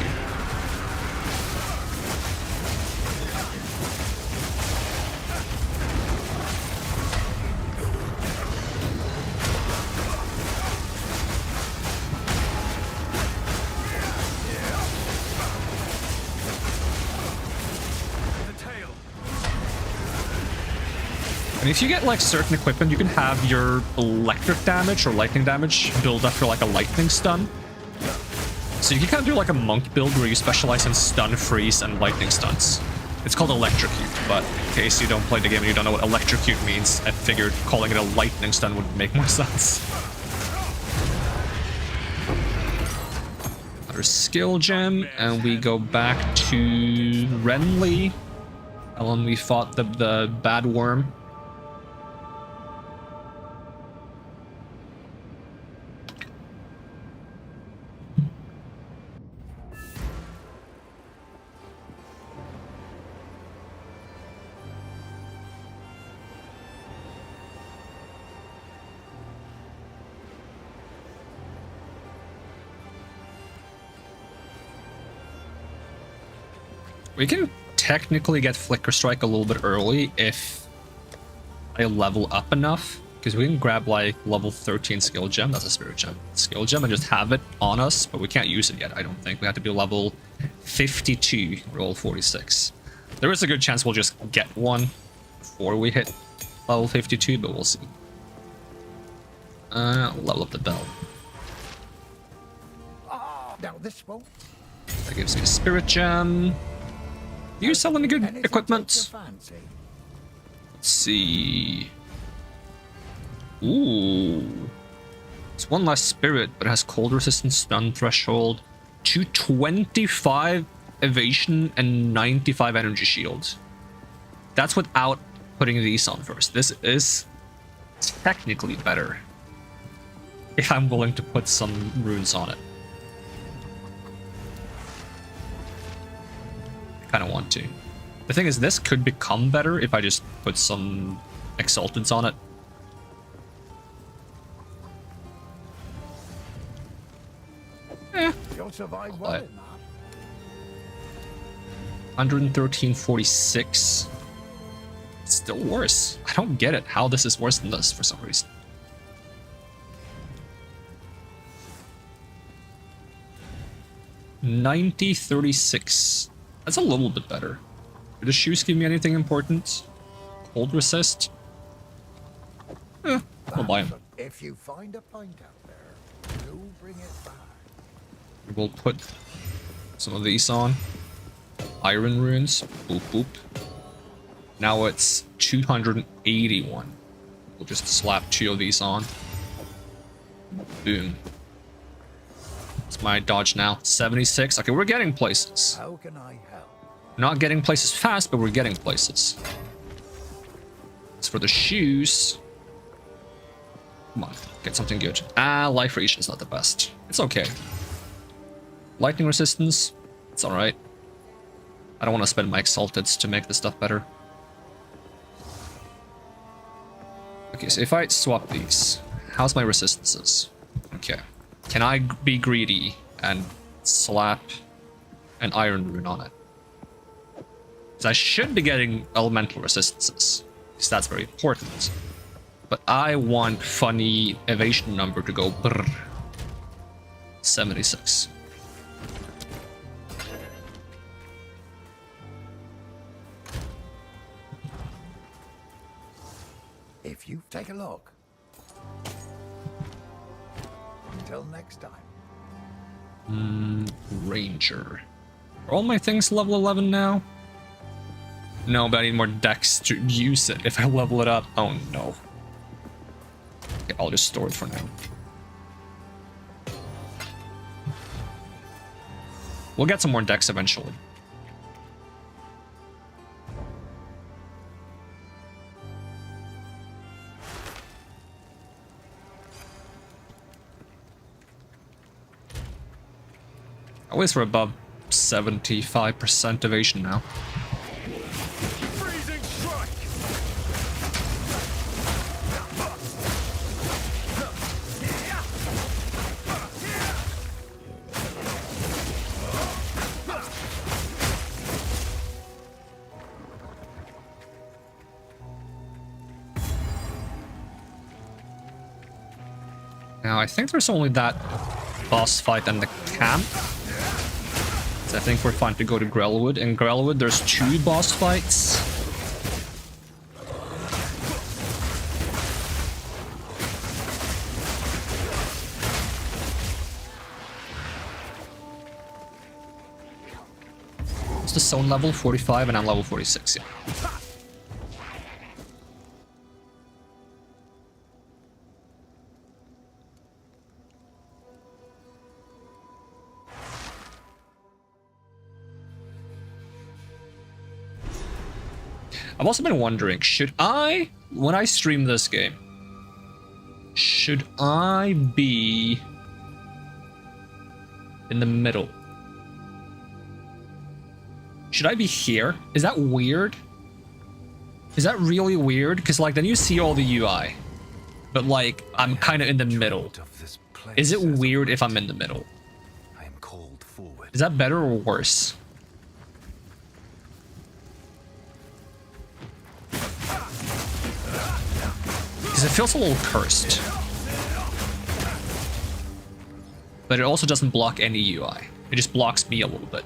And if you get like certain equipment, you can have your electric damage or lightning damage build up for like a lightning stun. So you can kind of do like a monk build where you specialize in stun, freeze, and lightning stunts. It's called electrocute, but in case you don't play the game and you don't know what electrocute means, I figured calling it a lightning stun would make more sense. Another skill gem, and we go back to Renly. And when we fought the bad worm. We can technically get Flicker Strike a little bit early if I level up enough, because we can grab like level 13 skill gem, that's a spirit gem, skill gem, and just have it on us, but we can't use it yet, I don't think. We have to be level 52, roll 46. There is a good chance we'll just get one before we hit level 52, but we'll see. Level up the bell. Now this won't. That gives me a spirit gem. Do you sell any good equipment? Let's see. Ooh. It's one less spirit, but it has cold resistance, stun threshold, 225 evasion, and 95 energy shield. That's without putting these on first. This is technically better if I'm willing to put some runes on it. Kind of want to. The thing is, this could become better if I just put some exaltants on it. You'll survive well in that. 113.46. Still worse. I don't get it how this is worse than this for some reason. $90.36. That's a little bit better. Do the shoes give me anything important? Cold resist? I'll buy them. If you find a pint out there, do bring it back. We'll put some of these on. Iron runes. Boop boop. Now it's 281. We'll just slap 2 of these on. Boom. It's my dodge now. 76. Okay, we're getting places. How can I help? Not getting places fast, but we're getting places. As for the shoes... Come on, get something good. Life regen is not the best. It's okay. Lightning resistance, it's alright. I don't want to spend my exalteds to make this stuff better. Okay, so if I swap these, how's my resistances? Okay. Can I be greedy and slap an iron rune on it? Because I should be getting elemental resistances, because that's very important. But I want funny evasion number to go brrr. 76. If you take a look. Until next time. Ranger. Are all my things level 11 now? No, but I need more dex to use it if I level it up. Oh no. Okay, I'll just store it for now. We'll get some more dex eventually. At least we're above 75% evasion now. Freezing strike. Now, I think there's only that boss fight in the camp. So I think we're fine to go to Grelwood. In Grelwood, there's 2 boss fights. It's the zone level 45 and I'm level 46, yeah. I've also been wondering, should I, when I stream this game, should I be in the middle? Should I be here? Is that weird? Is that really weird? Because like then you see all the UI, but like I'm kind of in the middle. Is it weird if I'm in the middle? I am called forward. Is that better or worse? Because it feels a little cursed. But it also doesn't block any UI. It just blocks me a little bit.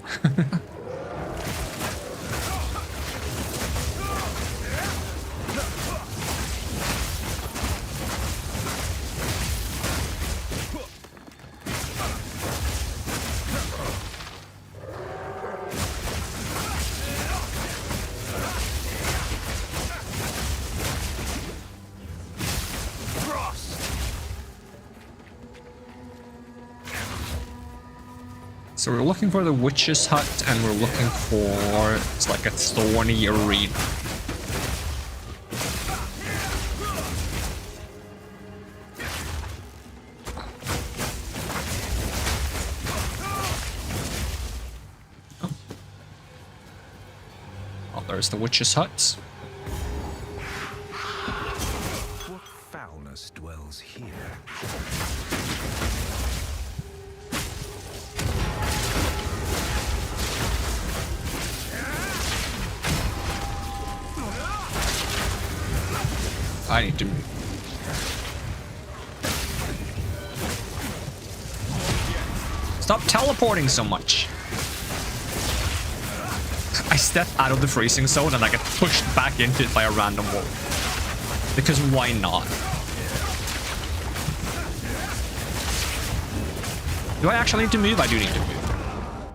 So we're looking for the witch's hut, and we're looking for, it's like a thorny arena. Oh, there's the witch's hut. What foulness dwells here? I need to move. Stop teleporting so much. I step out of the freezing zone and I get pushed back into it by a random wall. Because why not? Do I actually need to move? I do need to move.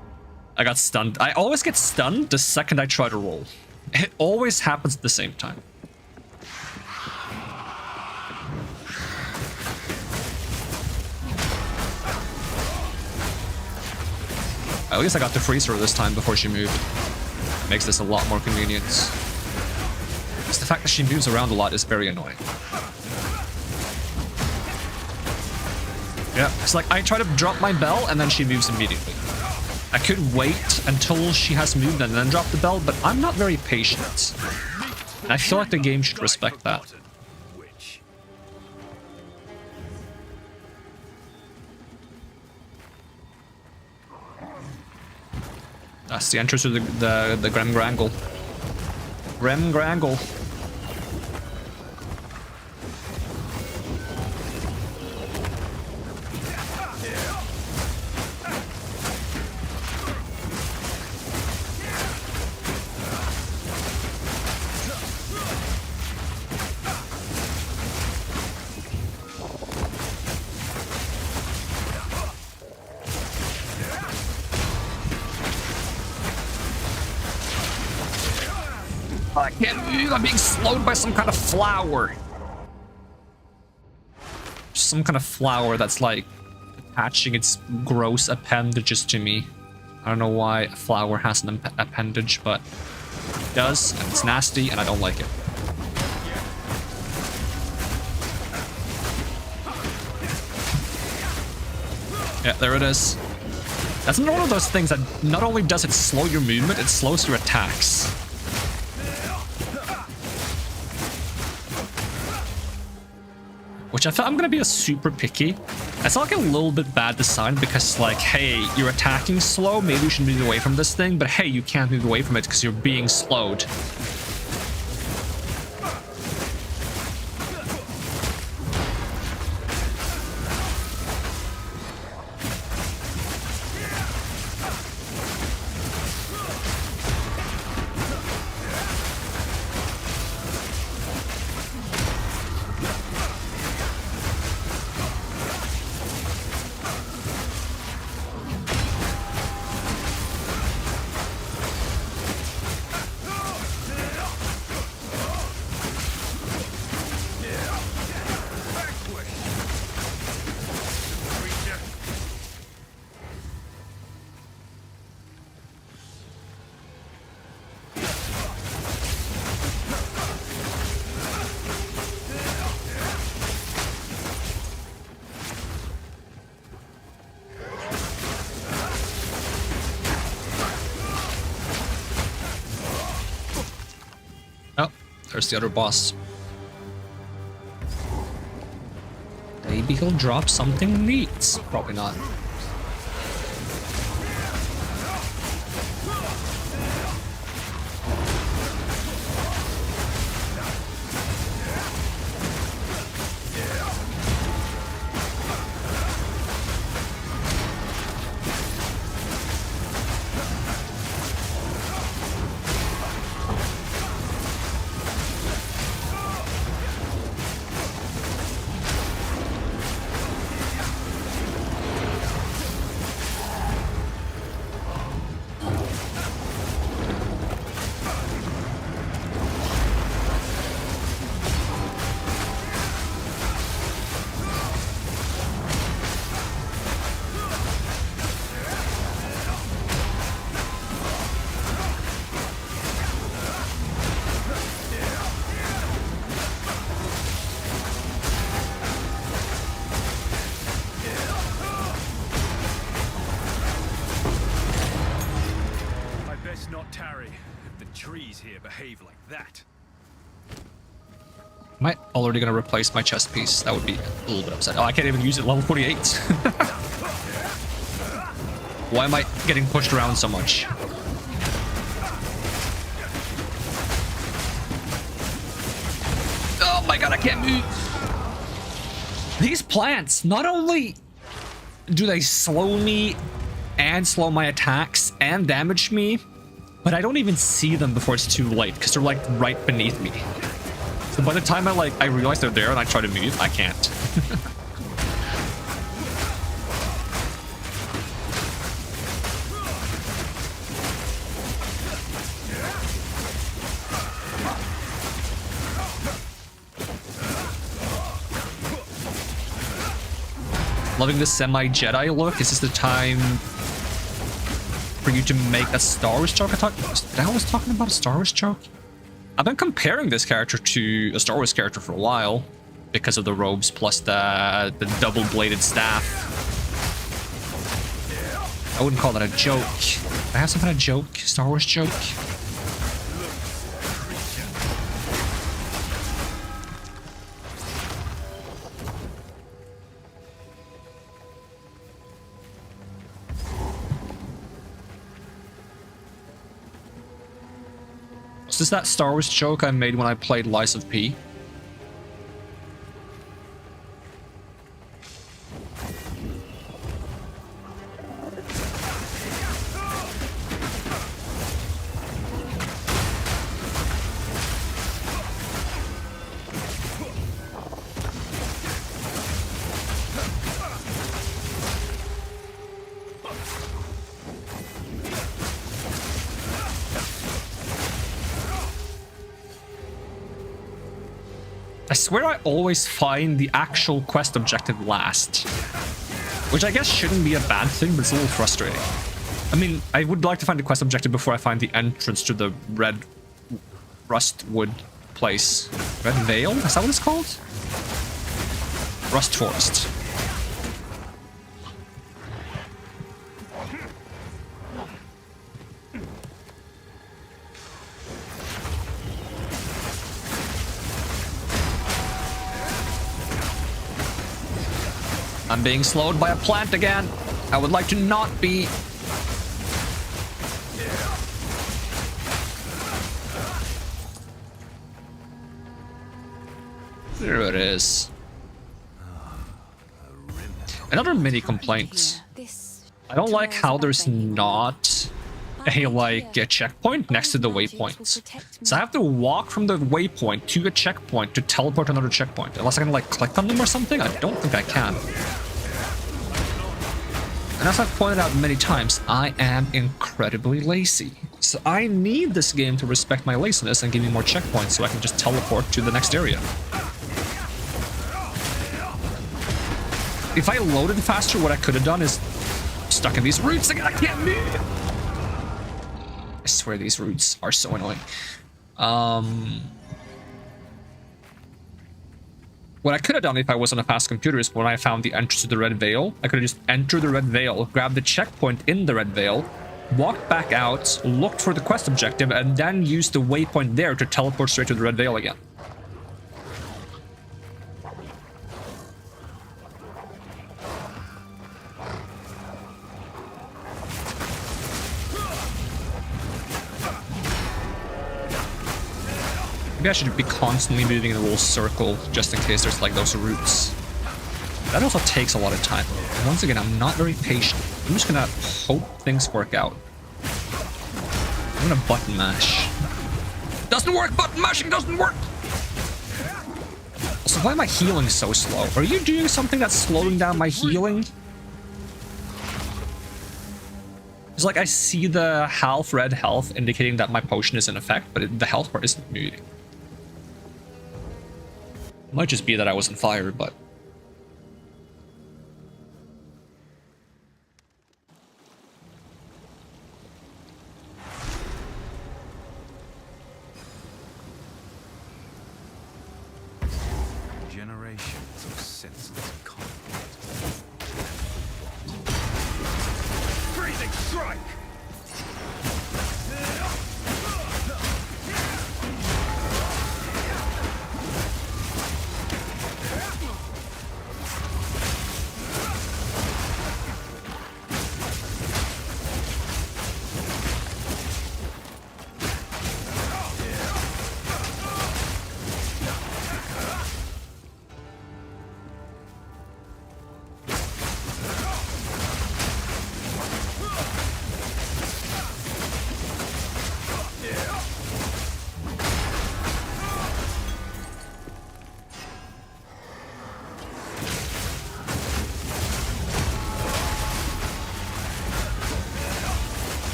I got stunned. I always get stunned the second I try to roll. It always happens at the same time. At least I got to freeze her this time before she moved. Makes this a lot more convenient. Just the fact that she moves around a lot is very annoying. Yeah, it's like I try to drop my bell and then she moves immediately. I could wait until she has moved and then drop the bell, but I'm not very patient. And I feel like the game should respect that. That's the entrance to the Grem Grangle. Grem Grangle. I can't move, I'm being slowed by some kind of flower. Some kind of flower that's like attaching its gross appendages to me. I don't know why a flower has an appendage, but it does, and it's nasty, and I don't like it. Yeah, there it is. That's one of those things that not only does it slow your movement, it slows your attacks. Which I thought I'm gonna be a super picky. It's like a little bit bad design because like, hey, you're attacking slow, maybe you should move away from this thing, but hey, you can't move away from it because you're being slowed. Oh, there's the other boss. Maybe he'll drop something neat. Probably not. Behave like that. Am I already gonna replace my chest piece? That would be a little bit upsetting. Oh, I can't even use it level 48. Why am I getting pushed around so much? Oh my god, I can't move. These plants, not only do they slow me and slow my attacks and damage me, but I don't even see them before it's too late because they're like right beneath me. So by the time I realize they're there and I try to move, I can't. Loving this semi-Jedi look. Is this the time for you to make a Star Wars joke? I was talking about a Star Wars joke? I've been comparing this character to a Star Wars character for a while because of the robes plus the double-bladed staff. I wouldn't call that a joke. I have some kind of joke, Star Wars joke. Was this that Star Wars joke I made when I played Lies of P? I swear I always find the actual quest objective last. Which I guess shouldn't be a bad thing, but it's a little frustrating. I mean, I would like to find the quest objective before I find the entrance to the red rustwood place. Red Vale? Is that what it's called? Rust Forest. I'm being slowed by a plant again. I would like to not be. There it is. Another mini complaint. I don't like how there's not a checkpoint next to the waypoint. So I have to walk from the waypoint to a checkpoint to teleport to another checkpoint. Unless I can like click on them or something, I don't think I can. And as I've pointed out many times, I am incredibly lazy. So I need this game to respect my laziness and give me more checkpoints so I can just teleport to the next area. If I loaded faster, what I could have done is stuck in these roots again. I can't move. I swear these roots are so annoying. What I could have done if I was on a fast computer is when I found the entrance to the Red Veil, I could have just entered the Red Veil, grabbed the checkpoint in the Red Veil, walked back out, looked for the quest objective, and then used the waypoint there to teleport straight to the Red Veil again. Maybe I should be constantly moving in a little circle just in case there's like those roots. That also takes a lot of time. And once again, I'm not very patient. I'm just gonna hope things work out. I'm gonna button mash. Doesn't work! Button mashing doesn't work! Also, why am I healing so slow? Are you doing something that's slowing down my healing? It's like I see the half red health indicating that my potion is in effect, but the health bar isn't moving. Might just be that I was on fire, but... Generations of senseless conflict. Freezing strike!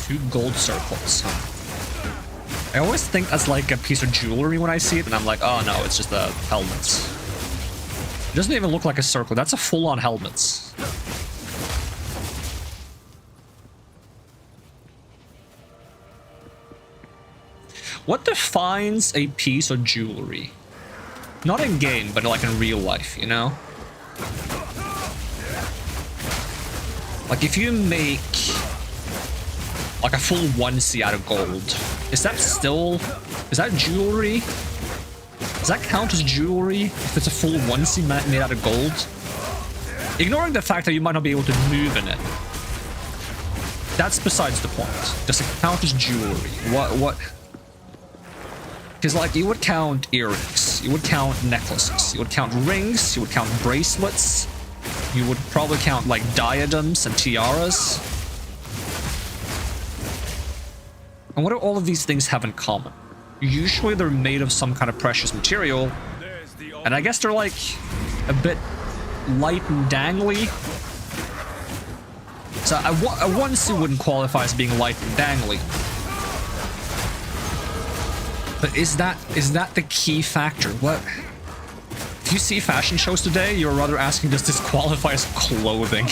Two gold circles. I always think that's like a piece of jewelry when I see it, and I'm like, oh no, it's just the helmets. It doesn't even look like a circle. That's a full-on helmets. What defines a piece of jewelry? Not in game, but like in real life, you know? Like if you make like a full onesie out of gold, is that jewelry? Does that count as jewelry if it's a full onesie made out of gold? Ignoring the fact that you might not be able to move in it. That's besides the point. Does it count as jewelry? What? Because like you would count earrings, you would count necklaces, you would count rings, you would count bracelets, you would probably count like diadems and tiaras. And what do all of these things have in common? Usually they're made of some kind of precious material, and I guess they're like a bit light and dangly. So a onesie wouldn't qualify as being light and dangly. But is that the key factor? What? If you see fashion shows today, you're rather asking, does this qualify as clothing?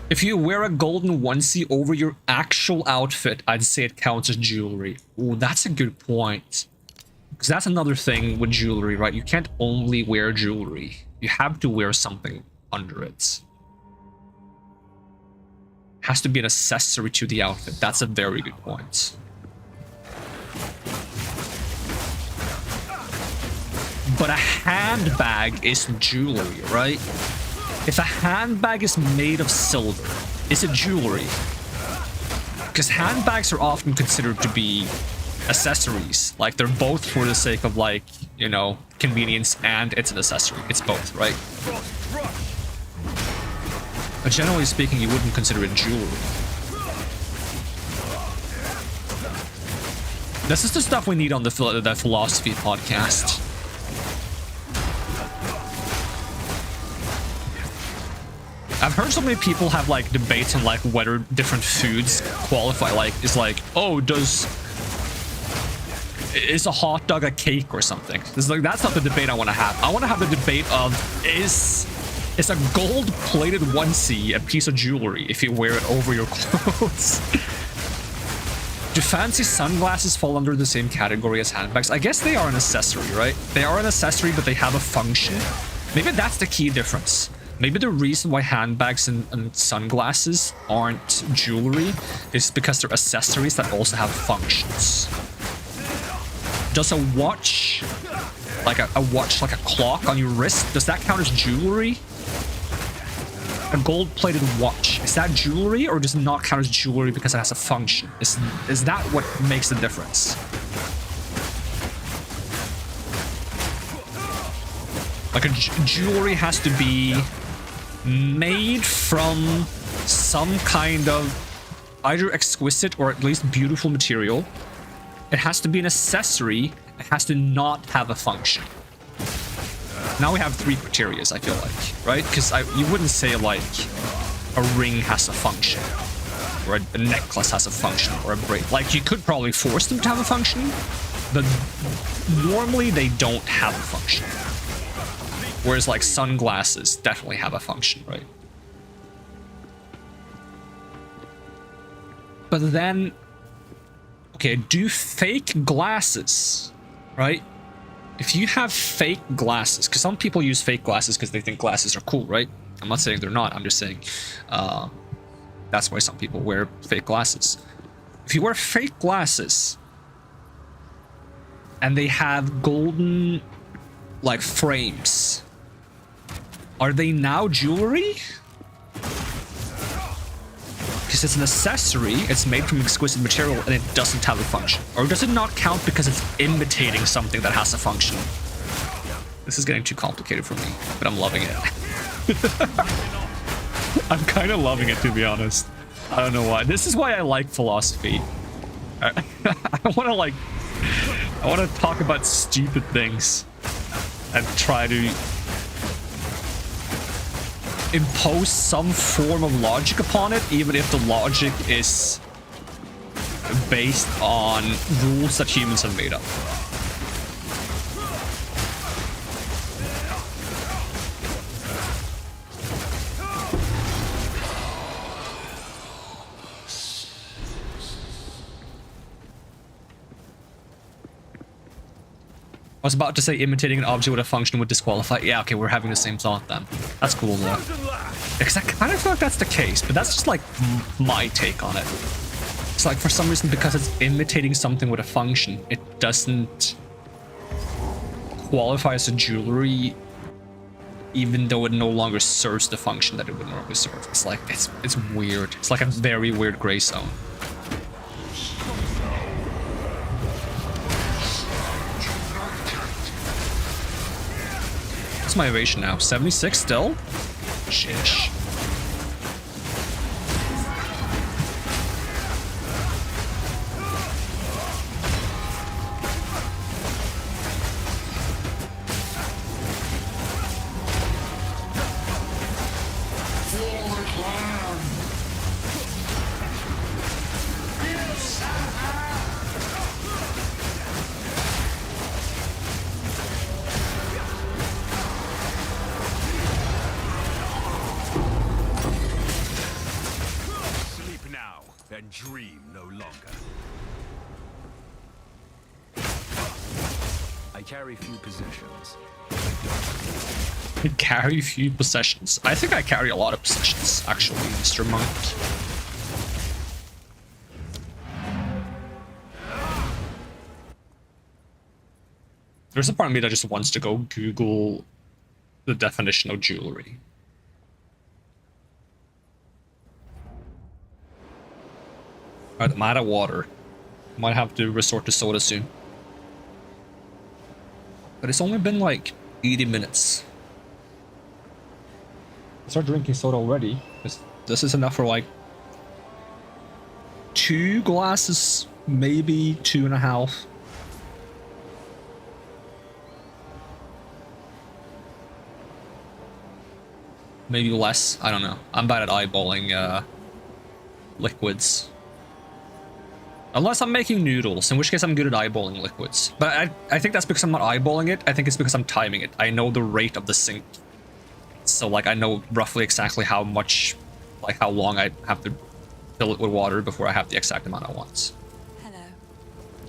If you wear a golden onesie over your actual outfit, I'd say it counts as jewelry. Ooh, that's a good point. Because that's another thing with jewelry, right? You can't only wear jewelry. You have to wear something under it. Has to be an accessory to the outfit. That's a very good point. But a handbag isn't jewelry, right? If a handbag is made of silver, is it jewelry? Because handbags are often considered to be accessories. Like, they're both for the sake of, like, you know, convenience, and it's an accessory. It's both, right? But generally speaking, you wouldn't consider it jewelry. This is the stuff we need on the philosophy podcast. I've heard so many people have like debates on like whether different foods qualify. Like, is like, oh, is a hot dog a cake or something? It's like, that's not the debate I want to have. I want to have the debate of is a gold-plated onesie a piece of jewelry if you wear it over your clothes? Do fancy sunglasses fall under the same category as handbags? I guess they are an accessory, right? They are an accessory, but they have a function. Maybe that's the key difference. Maybe the reason why handbags and sunglasses aren't jewelry is because they're accessories that also have functions. Does a watch, like a watch, like a clock on your wrist, does that count as jewelry? A gold-plated watch, is that jewelry, or does it not count as jewelry because it has a function? Is that what makes the difference? Like, a jewelry has to be made from some kind of either exquisite or at least beautiful material. It has to be an accessory. It has to not have a function. Now we have 3 criteria, I feel like, right? Because you wouldn't say like a ring has a function, or a necklace has a function, or a bracelet. Like, you could probably force them to have a function, but normally they don't have a function. Whereas like sunglasses definitely have a function, right? But then, okay, do fake glasses, right? If you have fake glasses, because some people use fake glasses because they think glasses are cool, right? I'm not saying they're not, I'm just saying that's why some people wear fake glasses. If you wear fake glasses and they have golden, like, frames, are they now jewelry? Because it's an accessory, it's made from exquisite material, and it doesn't have a function. Or does it not count because it's imitating something that has a function? This is getting too complicated for me, but I'm loving it. I'm kind of loving it, to be honest. I don't know why. This is why I like philosophy. I want to talk about stupid things and try to impose some form of logic upon it, even if the logic is based on rules that humans have made up. I was about to say imitating an object with a function would disqualify. Yeah, okay, we're having the same thought then. That's cool though. Because I kind of feel like that's the case, but that's just like my take on it. It's like, for some reason, because it's imitating something with a function, it doesn't qualify as a jewelry, even though it no longer serves the function that it would normally serve. It's like, it's weird. It's like a very weird gray zone. What's my evasion now? 76 still? Sheesh. carry few possessions. Carry few possessions. I think I carry a lot of possessions, actually, Mr. Monk. There's a part of me that just wants to go Google the definition of jewelry. Alright, I'm out of water. Might have to resort to soda soon. But it's only been like 80 minutes. I start drinking soda already. This is enough for like 2 glasses, maybe 2.5. Maybe less. I don't know. I'm bad at eyeballing liquids. Unless I'm making noodles, in which case I'm good at eyeballing liquids. But I think that's because I'm not eyeballing it. I think it's because I'm timing it. I know the rate of the sink. So like I know roughly exactly how much, like how long I have to fill it with water before I have the exact amount I want. Hello.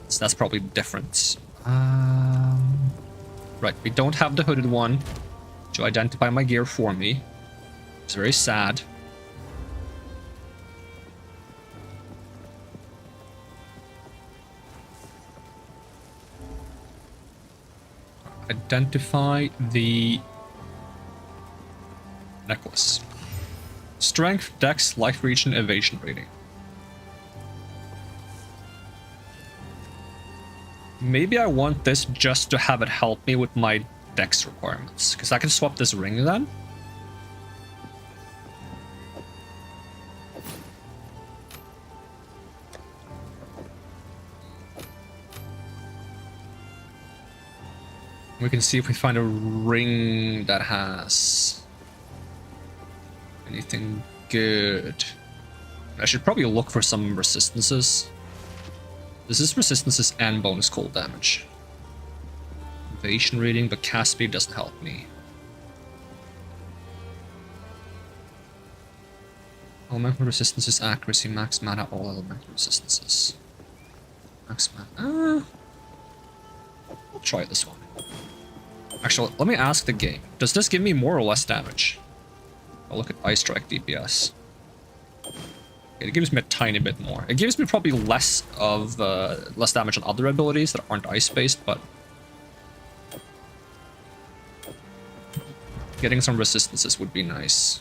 So that's probably different. Right, we don't have the hooded one to identify my gear for me. It's very sad. Identify the necklace. Strength, dex, life region, evasion rating. Maybe I want this just to have it help me with my dex requirements, because I can swap this ring then. We can see if we find a ring that has anything good. I should probably look for some resistances. This is resistances and bonus cold damage. Evasion rating, but cast speed doesn't help me. Elemental resistances, accuracy, max mana, all elemental resistances. Max mana. We'll try this one. Actually, let me ask the game. Does this give me more or less damage? I'll look at Ice Strike DPS. It gives me a tiny bit more. It gives me probably less damage on other abilities that aren't ice-based, but getting some resistances would be nice.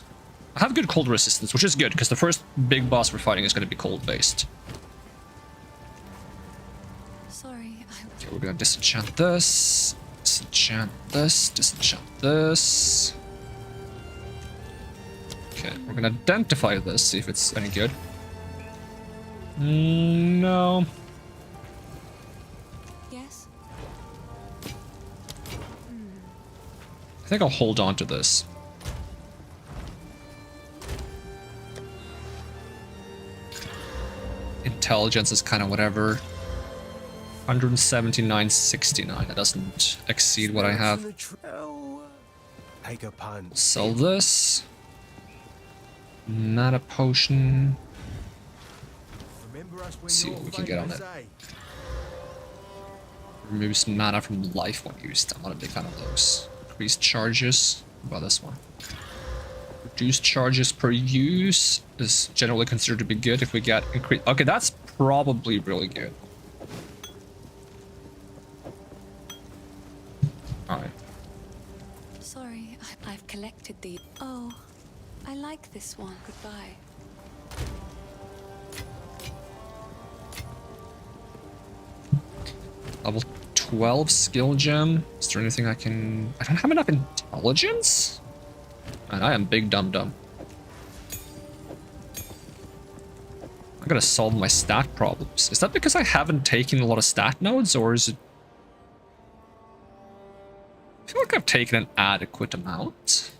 I have good cold resistance, which is good, because the first big boss we're fighting is going to be cold-based. Sorry, Okay, we're going to disenchant this. Disenchant this, disenchant this. Okay, we're gonna identify this, see if it's any good. No. Yes? I think I'll hold on to this. Intelligence is kind of whatever. 179.69. That doesn't exceed what I have. Take a punt. Sell this. Not a potion. Remember us when See you're what we can get on famous, it. eh? Remove some mana from life when used. I'm not a big fan of those. Increased charges. What about this one? Reduced charges per use is generally considered to be good if we get increased. Okay, that's probably really good. Alright. Sorry, I've collected the... Oh, I like this one. Goodbye. Level 12 skill gem. Is there anything I can... I don't have enough intelligence? Man, I am big dum-dum. I gotta solve my stat problems. Is that because I haven't taken a lot of stat nodes, or is it... I feel like I've taken an adequate amount.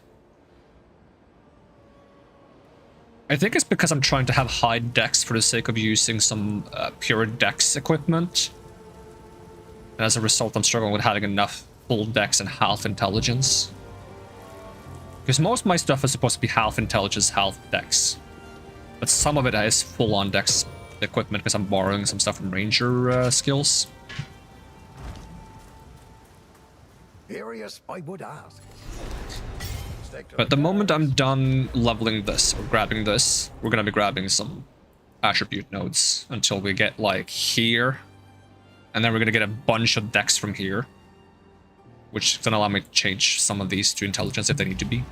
I think it's because I'm trying to have high dex for the sake of using some pure dex equipment. And as a result, I'm struggling with having enough full dex and half intelligence. Because most of my stuff is supposed to be half intelligence, half dex. But some of it is full-on dex equipment because I'm borrowing some stuff from ranger skills. Curious, I would ask. But the moment I'm done leveling this or grabbing this, we're gonna be grabbing some attribute nodes until we get like here, and then we're gonna get a bunch of decks from here, which is gonna allow me to change some of these to intelligence if they need to be.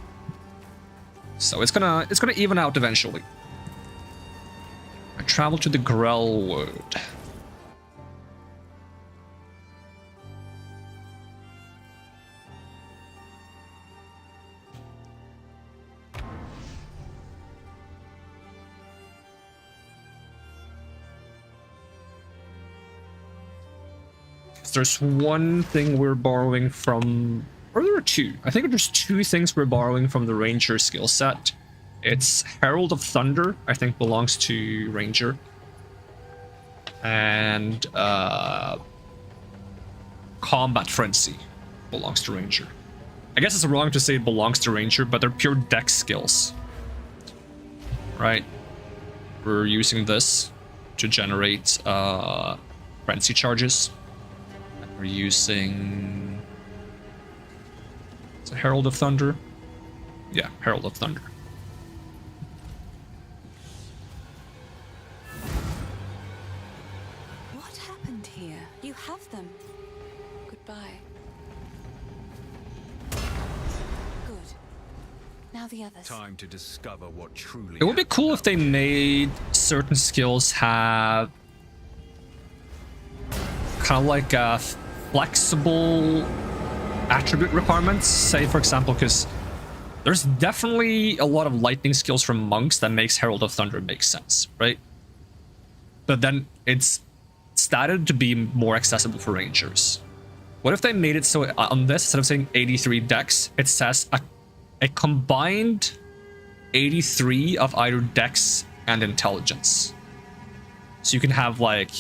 So it's gonna even out eventually. I travel to the Grell Wood. There's one thing we're borrowing from, or there are two. I think there's two things we're borrowing from the Ranger skill set. It's Herald of Thunder, I think belongs to Ranger. And Combat Frenzy belongs to Ranger. I guess it's wrong to say it belongs to Ranger, but they're pure dex skills. Right? We're using this to generate Frenzy charges. We're using... Is it Herald of Thunder? Yeah, Herald of Thunder. What happened here? You have them. Goodbye. Good. Now the others. Time to discover what truly. It would be cool if they made certain skills have kind of like flexible attribute requirements. Say, for example, because there's definitely a lot of lightning skills from monks that makes Herald of Thunder make sense, right? But then it's started to be more accessible for rangers. What if they made it so on this, instead of saying 83 dex, it says a combined 83 of either dex and intelligence? So you can have like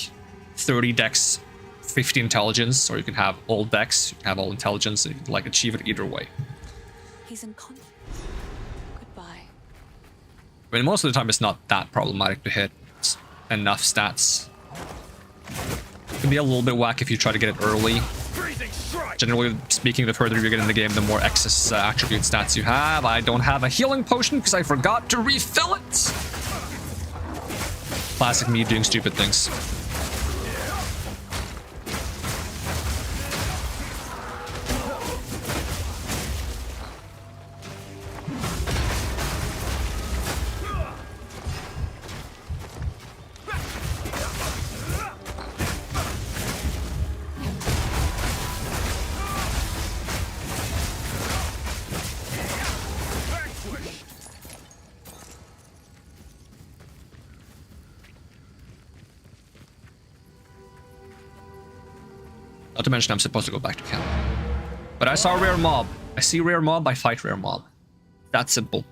30 dex, 50 intelligence, or you can have all dex, you can have all intelligence, and you can like achieve it either way. He's in conflict. Goodbye. I mean, most of the time it's not that problematic to hit enough stats. It can be a little bit whack if you try to get it early. Generally speaking, the further you get in the game, the more excess attribute stats you have. I don't have a healing potion because I forgot to refill it. Classic me doing stupid things. Not to mention I'm supposed to go back to camp. But I saw a rare mob. I see rare mob, I fight rare mob. That's simple.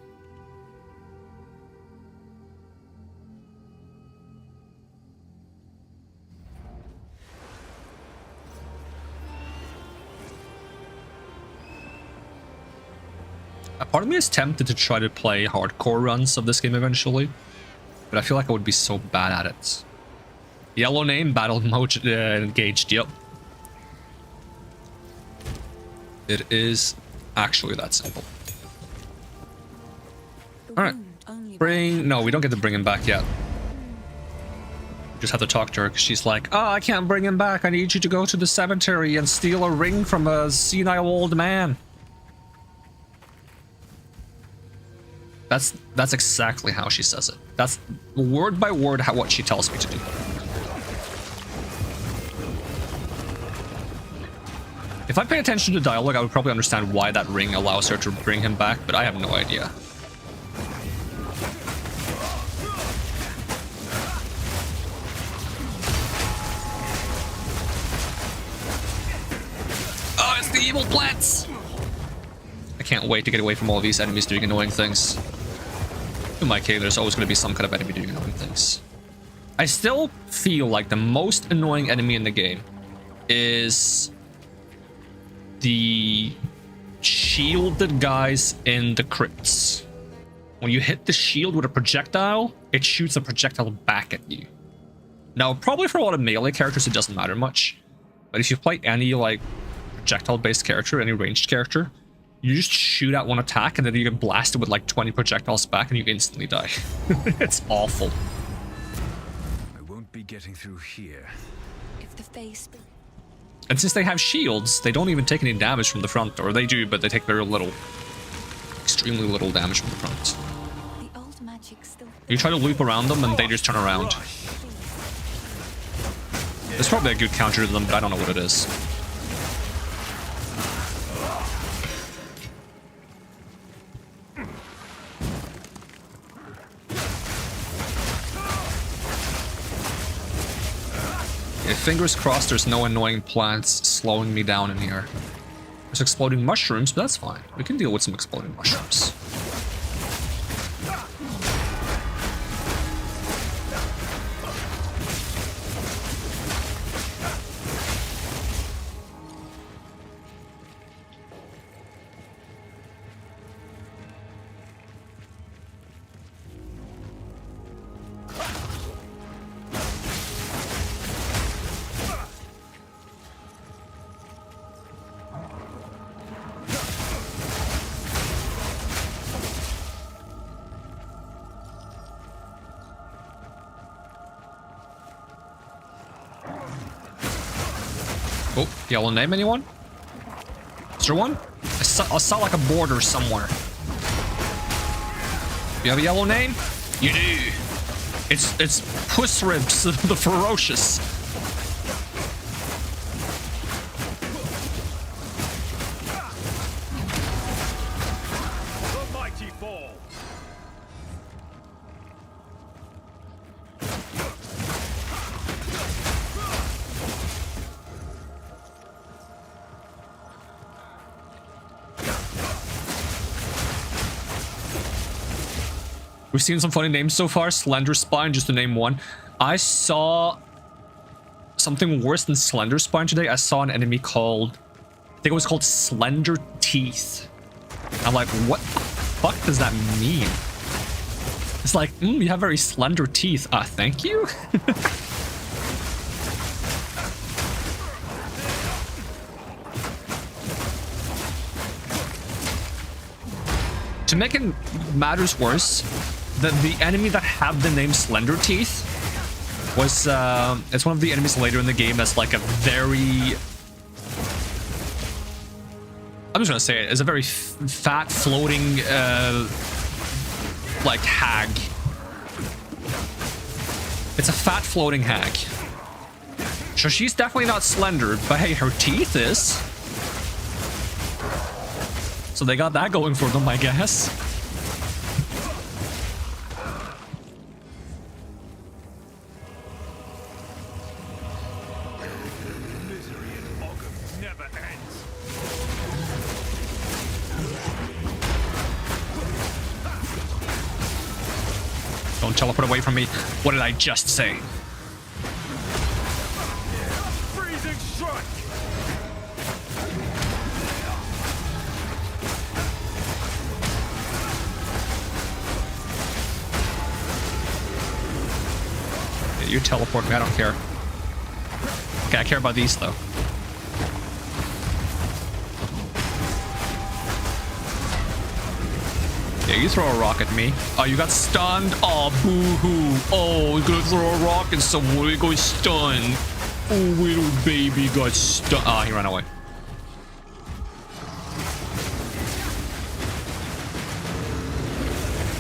A part of me is tempted to try to play hardcore runs of this game eventually, but I feel like I would be so bad at it. Yellow name, battle mode engaged, yep. It is actually that simple. Alright. Bring... No, we don't get to bring him back yet. We just have to talk to her because she's like, oh, I can't bring him back. I need you to go to the cemetery and steal a ring from a senile old man. That's exactly how she says it. That's word by word what she tells me to do. If I pay attention to dialogue, I would probably understand why that ring allows her to bring him back, but I have no idea. Oh, it's the evil plants! I can't wait to get away from all these enemies doing annoying things. In my case, there's always going to be some kind of enemy doing annoying things. I still feel like the most annoying enemy in the game is the shielded guys in the crypts. When you hit the shield with a projectile, it shoots a projectile back at you. Now, probably for a lot of melee characters, it doesn't matter much. But if you play any, like, projectile-based character, any ranged character, you just shoot out one attack and then you get blasted with like 20 projectiles back and you instantly die. It's awful. I won't be getting through here. If the face... And since they have shields, they don't even take any damage from the front, or they do, but they take very little. Extremely little damage from the front. The old magic still... You try to loop around them and they just turn around. There's probably a good counter to them, but I don't know what it is. Yeah, fingers crossed there's no annoying plants slowing me down in here. There's exploding mushrooms, but that's fine. We can deal with some exploding mushrooms. Oh, yellow name, anyone? Is there one? I saw like a border somewhere. You have a yellow name? You do. It's Puss Ribs, the Ferocious. The mighty fall. We've seen some funny names so far. Slender Spine, just to name one. I saw something worse than Slender Spine today. I saw an enemy called... I think it was called Slender Teeth. I'm like, what the fuck does that mean? It's like, you have very slender teeth. Thank you? To make it matters worse, the enemy that had the name Slender Teeth was it's one of the enemies later in the game that's like a very, I'm just gonna say it, is a very fat floating like hag. It's a fat floating hag. So she's definitely not slender, but hey, her teeth is. So they got that going for them, I guess. Misery in Ogham never ends. Don't teleport away from me. What did I just say? Freezing strike. Yeah, you teleport me, I don't care. Okay, I care about these though. Yeah, you throw a rock at me. Oh, you got stunned? Oh, boo-hoo. Oh, you're gonna throw a rock at someone. You got stunned. Oh, little baby got stunned. Ah, he ran away.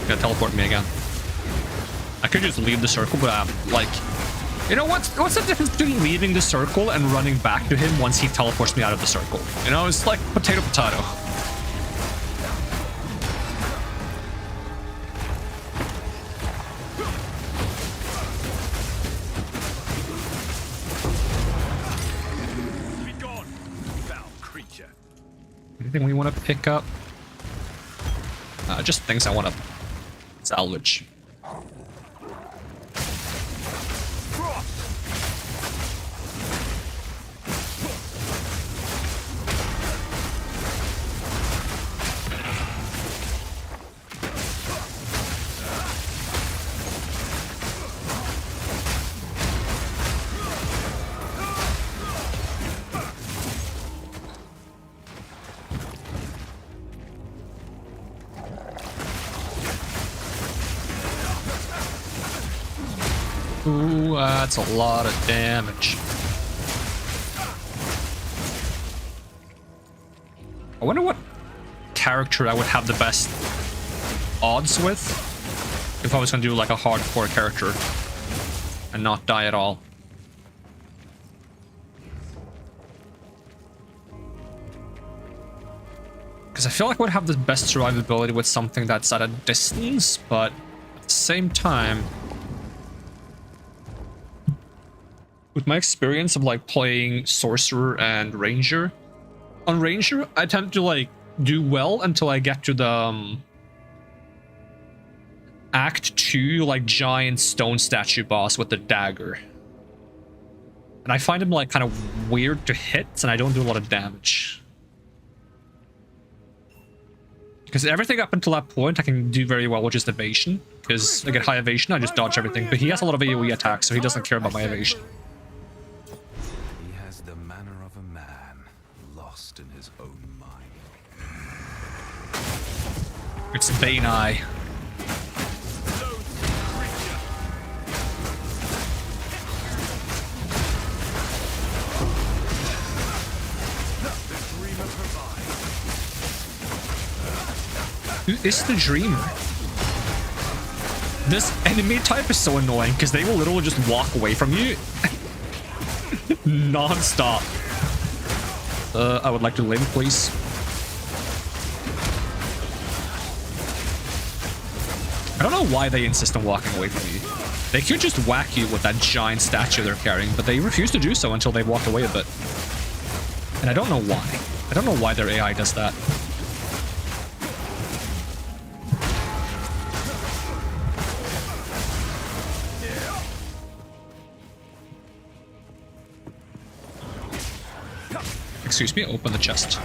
Gonna teleport me again. I could just leave the circle, but like, you know what's the difference between leaving the circle and running back to him once he teleports me out of the circle? You know, it's like potato potato. Be gone, foul creature. Anything we want to pick up? Just things I want to salvage. Ooh, that's a lot of damage. I wonder what character I would have the best odds with if I was gonna do like a hardcore character and not die at all. Because I feel like I would have the best survivability with something that's at a distance, but at the same time, with my experience of like playing Sorcerer and Ranger, on Ranger, I tend to like do well until I get to the Act 2 like giant stone statue boss with the dagger. And I find him like kind of weird to hit, and I don't do a lot of damage. Because everything up until that point I can do very well with just evasion. Because I get high evasion, I just dodge everything. But he has a lot of AoE attacks, so he doesn't care about my evasion. He has the manner of a man lost in his own mind. It's Bane Eye. Who is the Dreamer? This enemy type is so annoying because they will literally just walk away from you non-stop. I would like to live, please. I don't know why they insist on walking away from you. They could just whack you with that giant statue they're carrying, but they refuse to do so until they walk away a bit. And I don't know why. I don't know why their AI does that. Excuse me, open the chest.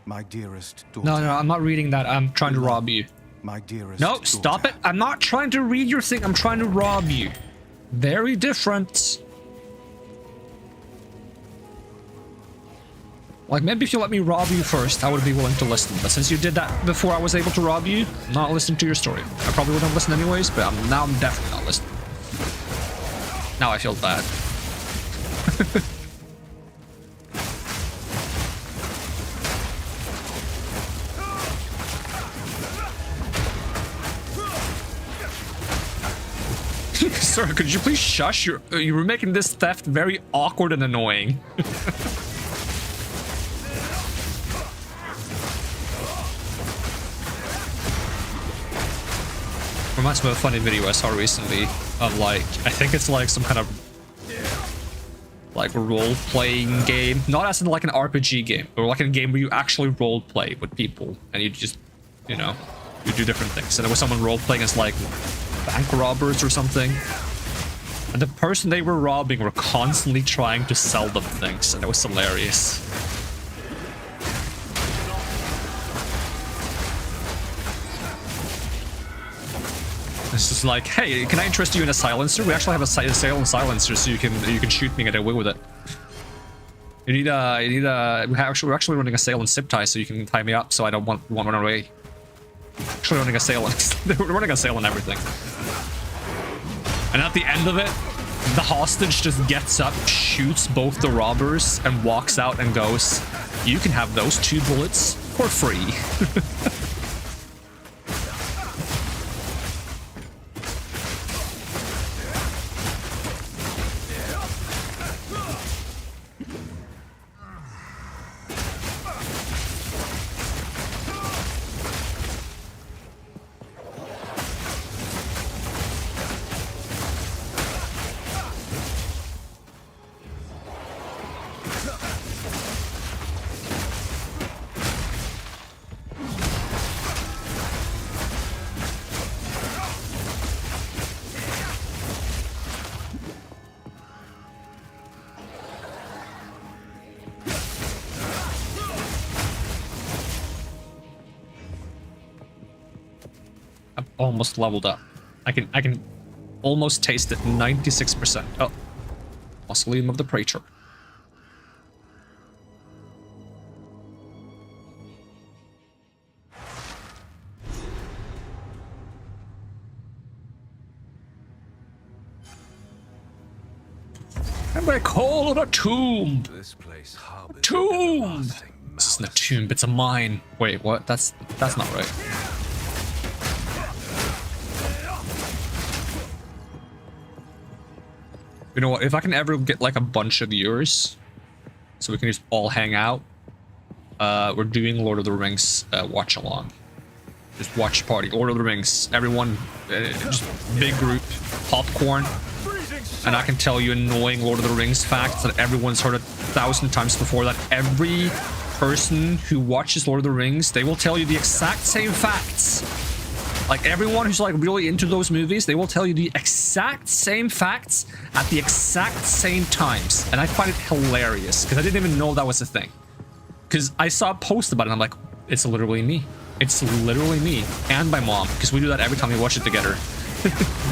My dearest daughter. No, I'm not reading that. I'm trying to rob you. My dearest No, stop daughter. it. I'm not trying to read your thing. I'm trying to rob you. Very different. Like, maybe if you let me rob you first, I would be willing to listen. But since you did that before I was able to rob you, I'm not listening to your story. I probably wouldn't listen anyways, but now I'm definitely not listening. Now I feel bad. Sir, could you please shush? You were making this theft very awkward and annoying. Reminds me of a funny video I saw recently of like, I think it's like some kind of like role-playing game. Not as in like an RPG game, but like a game where you actually role-play with people and you just, you know, you do different things. And there was someone role-playing as like bank robbers or something. And the person they were robbing were constantly trying to sell them things, and it was hilarious. It's just like, hey, can I interest you in a silencer? We actually have a sale on silencer, so you can shoot me and get away with it. We're actually running a sale on zip ties, so you can tie me up, so I don't want to run away. Actually running a sale on, we're running a sale on everything. And at the end of it, the hostage just gets up, shoots both the robbers, and walks out and goes, "You can have those 2 bullets for free." almost leveled up. I can almost taste it. 96%. Oh, Mausoleum of the Praetor. And they call it a tomb. This place harbors Tomb. everlasting This isn't a malice. tomb. It's a mine. Wait, what? That's not right. You know what? If I can ever get like a bunch of viewers, so we can just all hang out, we're doing Lord of the Rings watch along. Just watch party. Lord of the Rings. Everyone, just big group, popcorn. And I can tell you annoying Lord of the Rings facts that everyone's heard 1,000 times before. That every person who watches Lord of the Rings, they will tell you the exact same facts. Like everyone who's like really into those movies, they will tell you the exact same facts at the exact same times. And I find it hilarious because I didn't even know that was a thing. Because I saw a post about it and I'm like, it's literally me. It's literally me and my mom, because we do that every time we watch it together.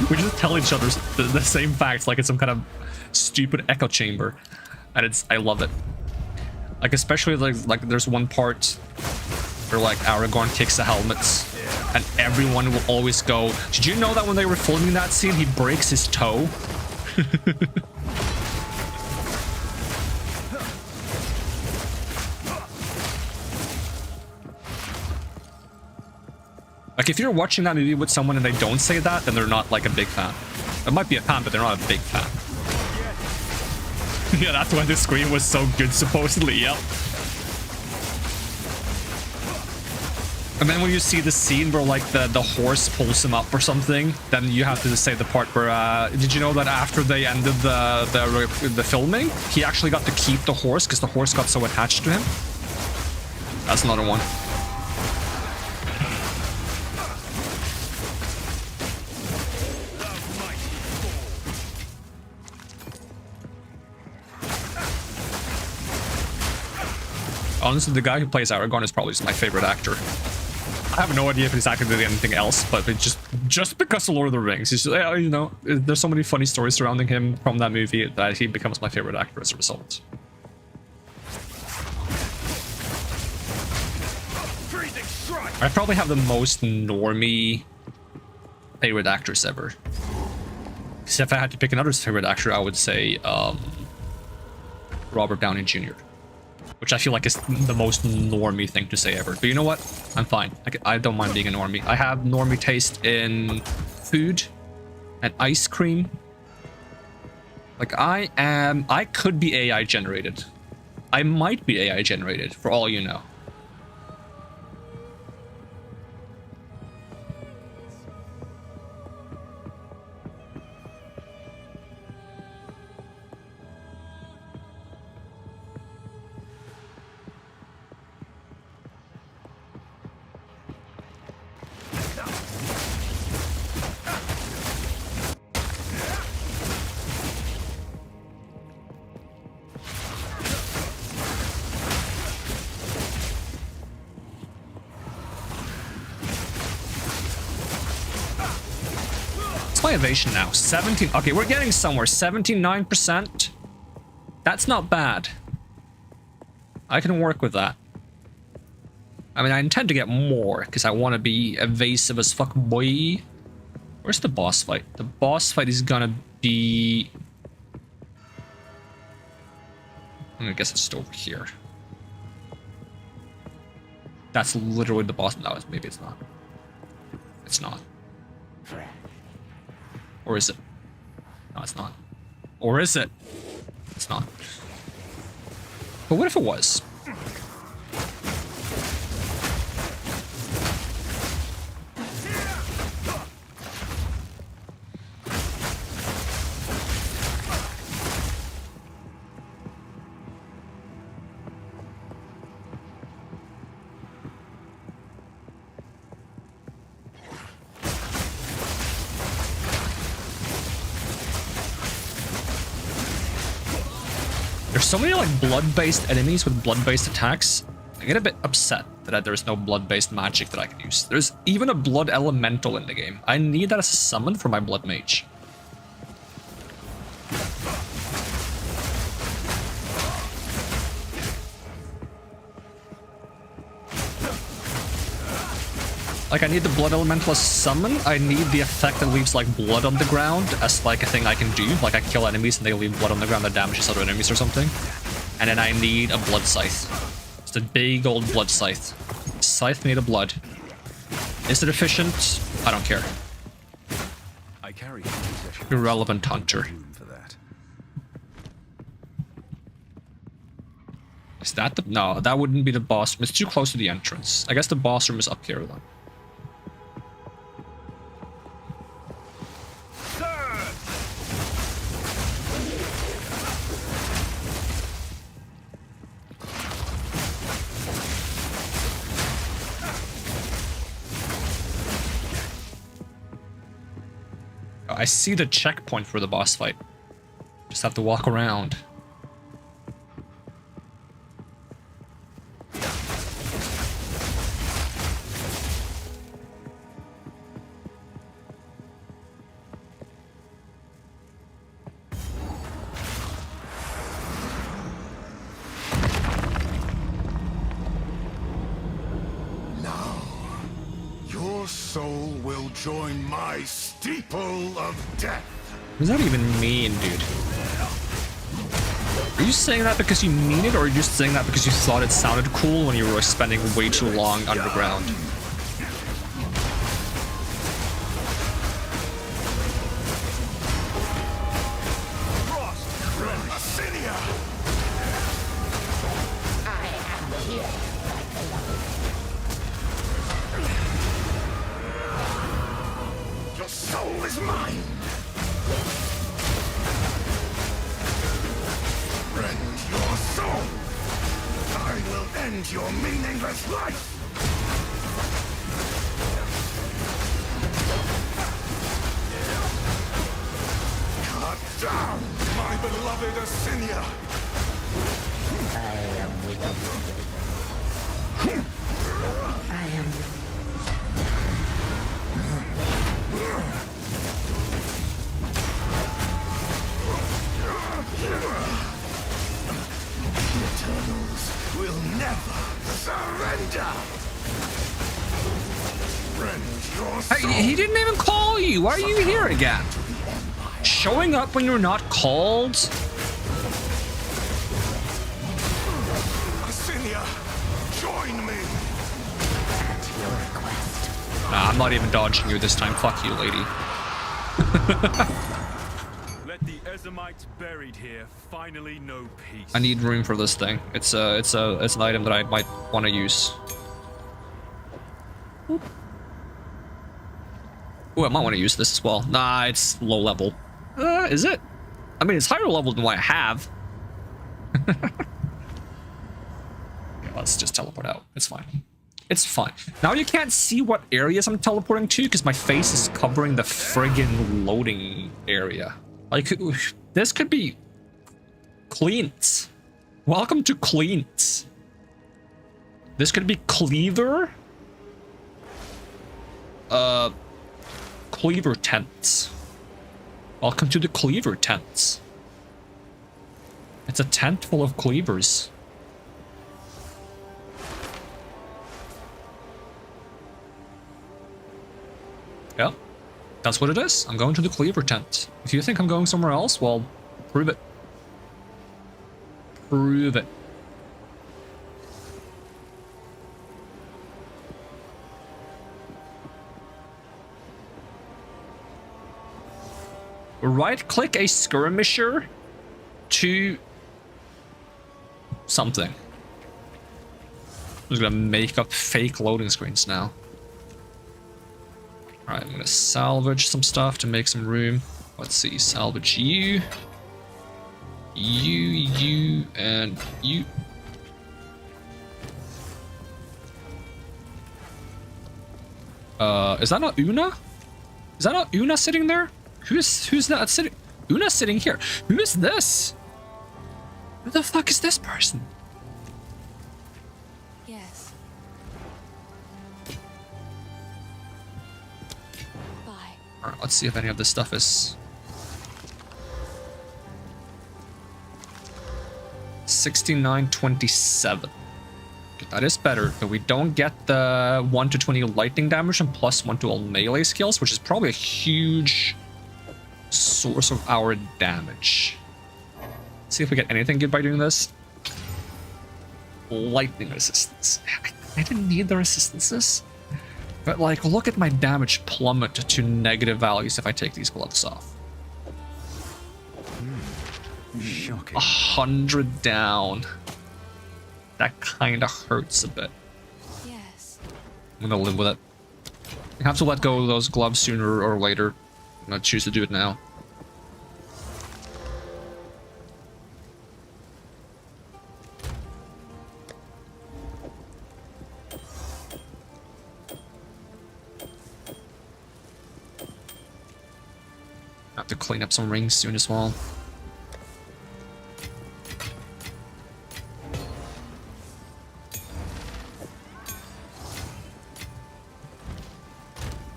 We just tell each other the same facts like it's some kind of stupid echo chamber. And I love it. Like especially like there's one part where like Aragorn kicks the helmets and everyone will always go, did you know that when they were filming that scene he breaks his toe? Like if you're watching that movie with someone and they don't say that, then they're not like a big fan. It might be a fan, but they're not a big fan. Yeah, that's why the screen was so good, supposedly, yep. And then when you see the scene where like the horse pulls him up or something, then you have to say the part where, did you know that after they ended the filming, he actually got to keep the horse because the horse got so attached to him? That's another one. Honestly, the guy who plays Aragorn is probably just my favorite actor. I have no idea if he's acted in anything else, but it's just because of Lord of the Rings. He's just, you know, there's so many funny stories surrounding him from that movie that he becomes my favorite actor as a result. I probably have the most normie favorite actors ever. Because if I had to pick another favorite actor, I would say Robert Downey Jr., which I feel like is the most normie thing to say ever. But you know what? I'm fine. I don't mind being a normie. I have normie taste in food and ice cream. Like I could be AI generated. I might be AI generated for all you know. My evasion now 17. Okay, we're getting somewhere. 79%. That's not bad. I can work with that. I mean, I intend to get more because I want to be evasive as fuck, boy. Where's the boss fight? The boss fight is gonna be, I'm gonna guess it's just over here. That's literally the boss. No, maybe it's not. It's not. Or is it? No, it's not. Or is it? It's not. But what if it was? There's so many like blood-based enemies with blood-based attacks. I get a bit upset that there's no blood-based magic that I can use. There's even a blood elemental in the game. I need that as a summon for my blood mage. Like, I need the blood elemental as summon. I need the effect that leaves, like, blood on the ground as, like, a thing I can do. Like, I kill enemies and they leave blood on the ground that damages other enemies or something. And then I need a blood scythe. It's a big old blood scythe. Scythe made of blood. Is it efficient? I don't care. I carry Irrelevant hunter. room for that. Is that the... No, that wouldn't be the boss room. It's too close to the entrance. I guess the boss room is up here, then. I see the checkpoint for the boss fight. Just have to walk around. Your soul will join my steeple of death. What does that even mean, dude? Are you saying that because you mean it, or are you just saying that because you thought it sounded cool when you were spending way too long underground? Your soul is mine. Rend your soul. I will end your meaningless life. Cut down, my beloved Asinia. The Eternals will never surrender. Rend your soul. Hey, he didn't even call you. Why are you here again? Showing up when you're not called? Asinia, join me. Nah, I'm not even dodging you this time. Fuck you, lady. Let the Ezamites buried here finally know peace. I need room for this thing. It's an item that I might want to use. Oh, I might want to use this as well. Nah, it's low level. Is it? I mean, it's higher level than what I have. Yeah, let's just teleport out. It's fine. It's fine. Now you can't see what areas I'm teleporting to because my face is covering the friggin' loading area. Like, this could be Clint. Welcome to Clint. This could be Cleaver. Cleaver tents. Welcome to the Cleaver tents. It's a tent full of cleavers. Yeah, that's what it is. I'm going to the Cleaver tent. If you think I'm going somewhere else, well, prove it. Prove it. Right-click a skirmisher to something. I'm just gonna make up fake loading screens now. Alright, I'm gonna salvage some stuff to make some room. Let's see, salvage you. You, and you. Is that not Una? Is that not Una sitting there? Who's that sitting? Una's sitting here. Who is this? Who the fuck is this person? Yes. Bye. Alright, let's see if any of this stuff is... 6927. That is better, but we don't get the 1 to 20 lightning damage and plus 1 to all melee skills, which is probably a huge source of our damage. Let's see if we get anything good by doing this. Lightning resistance. I didn't need the resistances, but like, look at my damage plummet to negative values if I take these gloves off. Shocking. 100 down. That kind of hurts a bit. Yes. I'm gonna live with it. I have to let go of those gloves sooner or later. I'm gonna choose to do it now. I have to clean up some rings soon as well.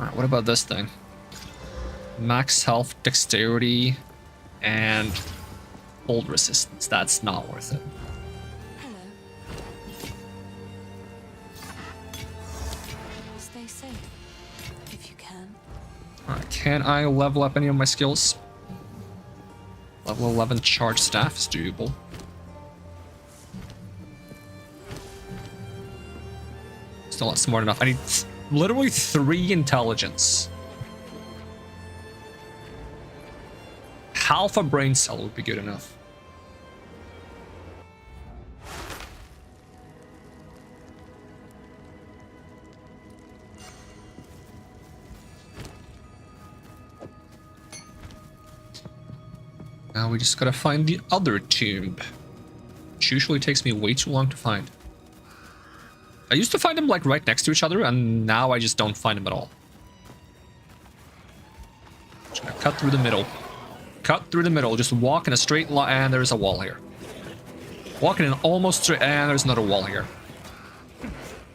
Alright, what about this thing? Max health, dexterity, and hold resistance. That's not worth it. Hello. Stay safe, if you can. Alright, can I level up any of my skills? Level 11 charge staff is doable. Still not smart enough. I need literally 3 intelligence. Half a brain cell would be good enough. Now we just gotta find the other tomb, which usually takes me way too long to find. I used to find them like right next to each other, and now I just don't find them at all. Just gonna cut through the middle. Cut through the middle, just walk in a straight line, and there's a wall here. Walking in almost straight, and there's another wall here.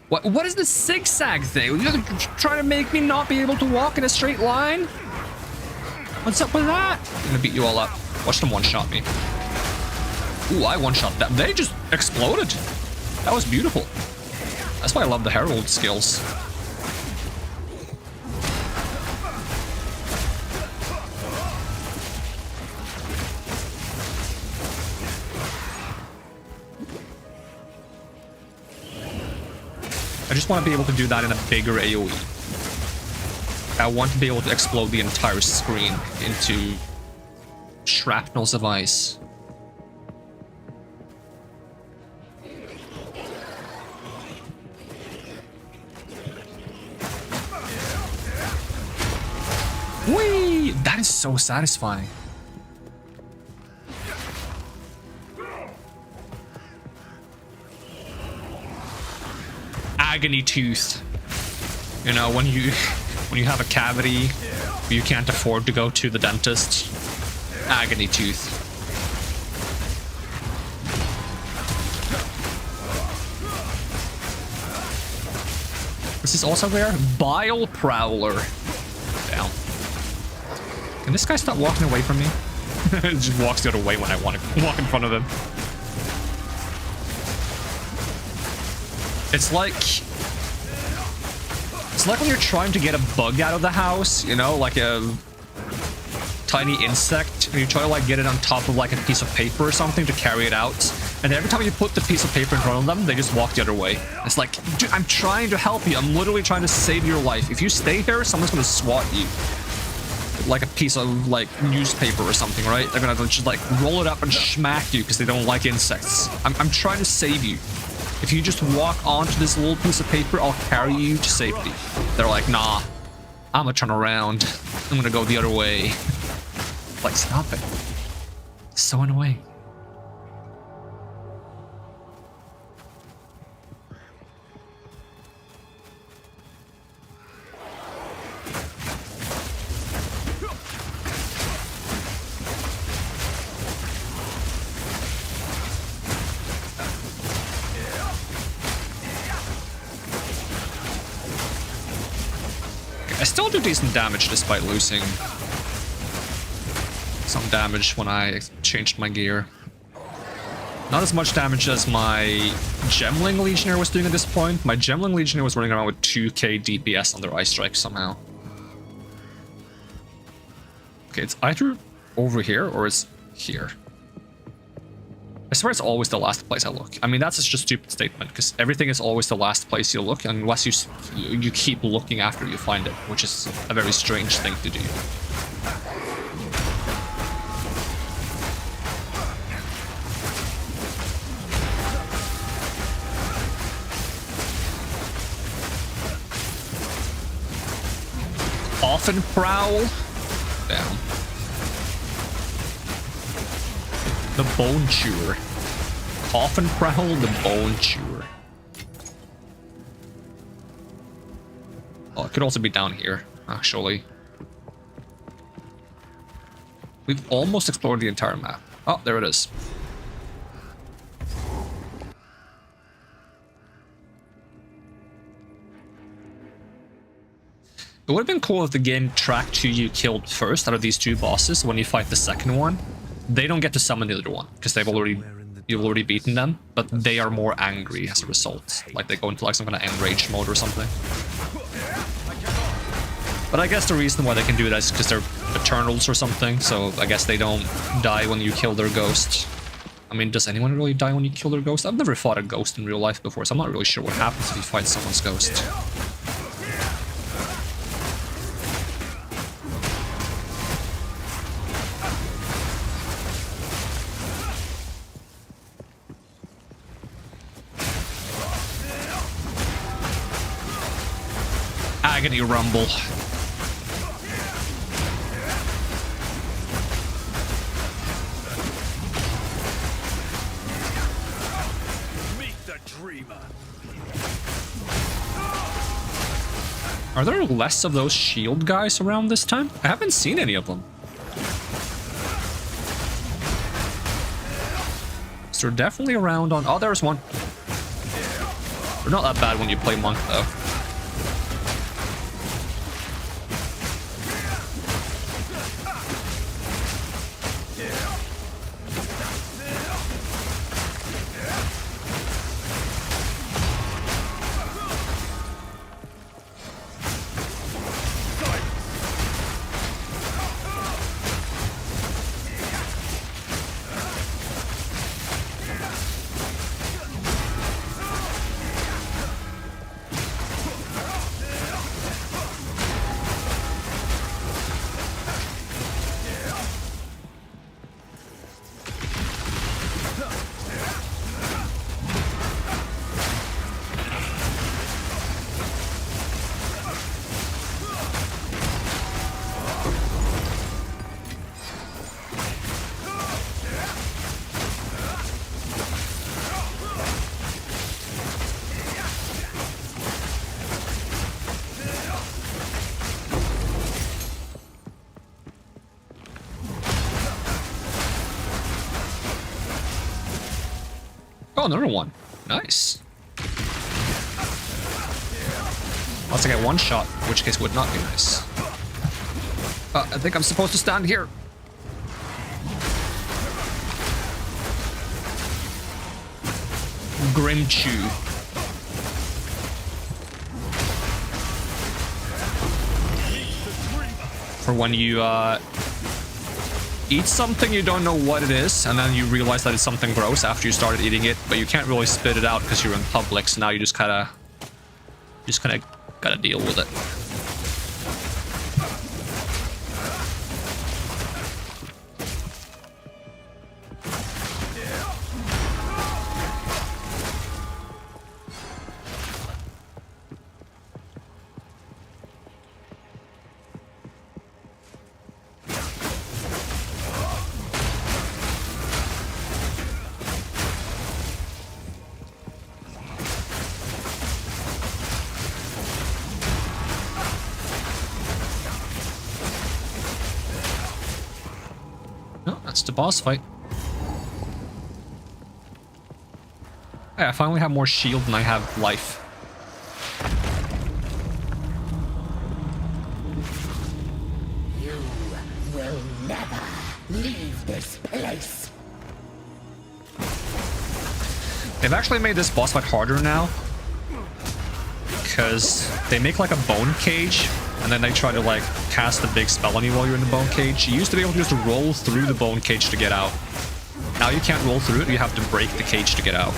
What is the zigzag thing? You're trying to make me not be able to walk in a straight line? What's up with that? I'm gonna beat you all up. Watch them one-shot me. Ooh, I one-shot them. They just exploded. That was beautiful. That's why I love the Herald skills. I just want to be able to do that in a bigger AoE. I want to be able to explode the entire screen into shrapnels of ice. Whee! That is so satisfying. Agony tooth. You know, when you have a cavity, you can't afford to go to the dentist. Agony tooth. This is also there. Bile Prowler. Down. Can this guy stop walking away from me? It just walks the other way when I want to walk in front of him. It's like when you're trying to get a bug out of the house, you know, like a tiny insect, and you try to like get it on top of like a piece of paper or something to carry it out, and every time you put the piece of paper in front of them, they just walk the other way. It's like, dude, I'm trying to help you. I'm literally trying to save your life. If you stay here, someone's gonna swat you. Like a piece of like newspaper or something, right? They're gonna just like roll it up and smack you because they don't like insects. I'm trying to save you. If you just walk onto this little piece of paper, I'll carry you to safety. They're like, nah, I'm gonna turn around. I'm gonna go the other way. Like, stop it. It's so annoying. I still do decent damage despite losing some damage when I changed my gear. Not as much damage as my Gemling Legionnaire was doing at this point. My Gemling Legionnaire was running around with 2k DPS on their Ice Strike somehow. Okay, it's either over here or it's here. I swear it's always the last place I look. I mean, that's just a stupid statement, because everything is always the last place you look, unless you keep looking after you find it, which is a very strange thing to do. Often prowl. Down. The Bone Chewer. Coffin Prowl, the Bone Chewer. Oh, it could also be down here, actually. We've almost explored the entire map. Oh, there it is. It would have been cool if the game tracked who you killed first out of these two bosses when you fight the second one. They don't get to summon the other one, because you've already beaten them, but they are more angry as a result. Like they go into like some kind of enraged mode or something. But I guess the reason why they can do that is because they're Eternals or something, so I guess they don't die when you kill their ghost. I mean, does anyone really die when you kill their ghost? I've never fought a ghost in real life before, so I'm not really sure what happens if you fight someone's ghost. Agony Rumble. Meet the dreamer. Are there less of those shield guys around this time? I haven't seen any of them. So they're definitely around on... Oh, there's one. They're not that bad when you play Monk, though. Oh, another one. Nice. Unless I get one shot, in which case would not be nice. I think I'm supposed to stand here. Grim Chew. For when you eat something you don't know what it is, and then you realize that it's something gross after you started eating it, but you can't really spit it out because you're in public, so now you just kind of gotta deal with it. That's the boss fight. Hey, I finally have more shield than I have life. Leave this place. They've actually made this boss fight harder now. Because they make like a bone cage, and then they try to like cast a big spell on you while you're in the bone cage. You used to be able to just roll through the bone cage to get out. Now you can't roll through it, you have to break the cage to get out.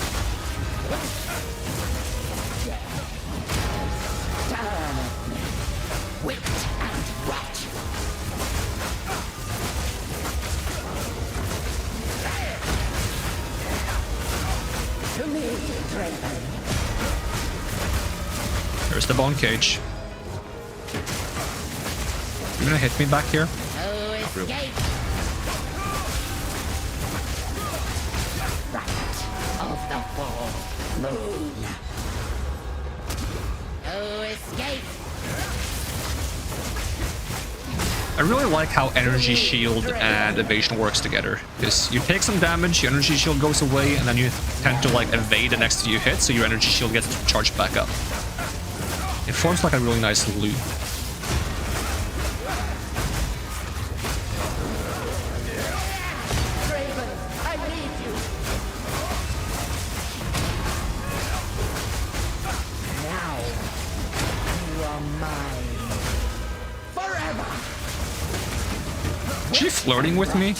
Wait and watch. To me, Draven. There's the bone cage. You gonna hit me back here? No escape. Right of the full moon. No escape. I really like how energy shield and evasion works together. Because you take some damage, your energy shield goes away, and then you tend to like evade the next few hits, so your energy shield gets charged back up. It forms like a really nice loop. Draven, I need you. Now, you are mine. Forever. Is she flirting with me?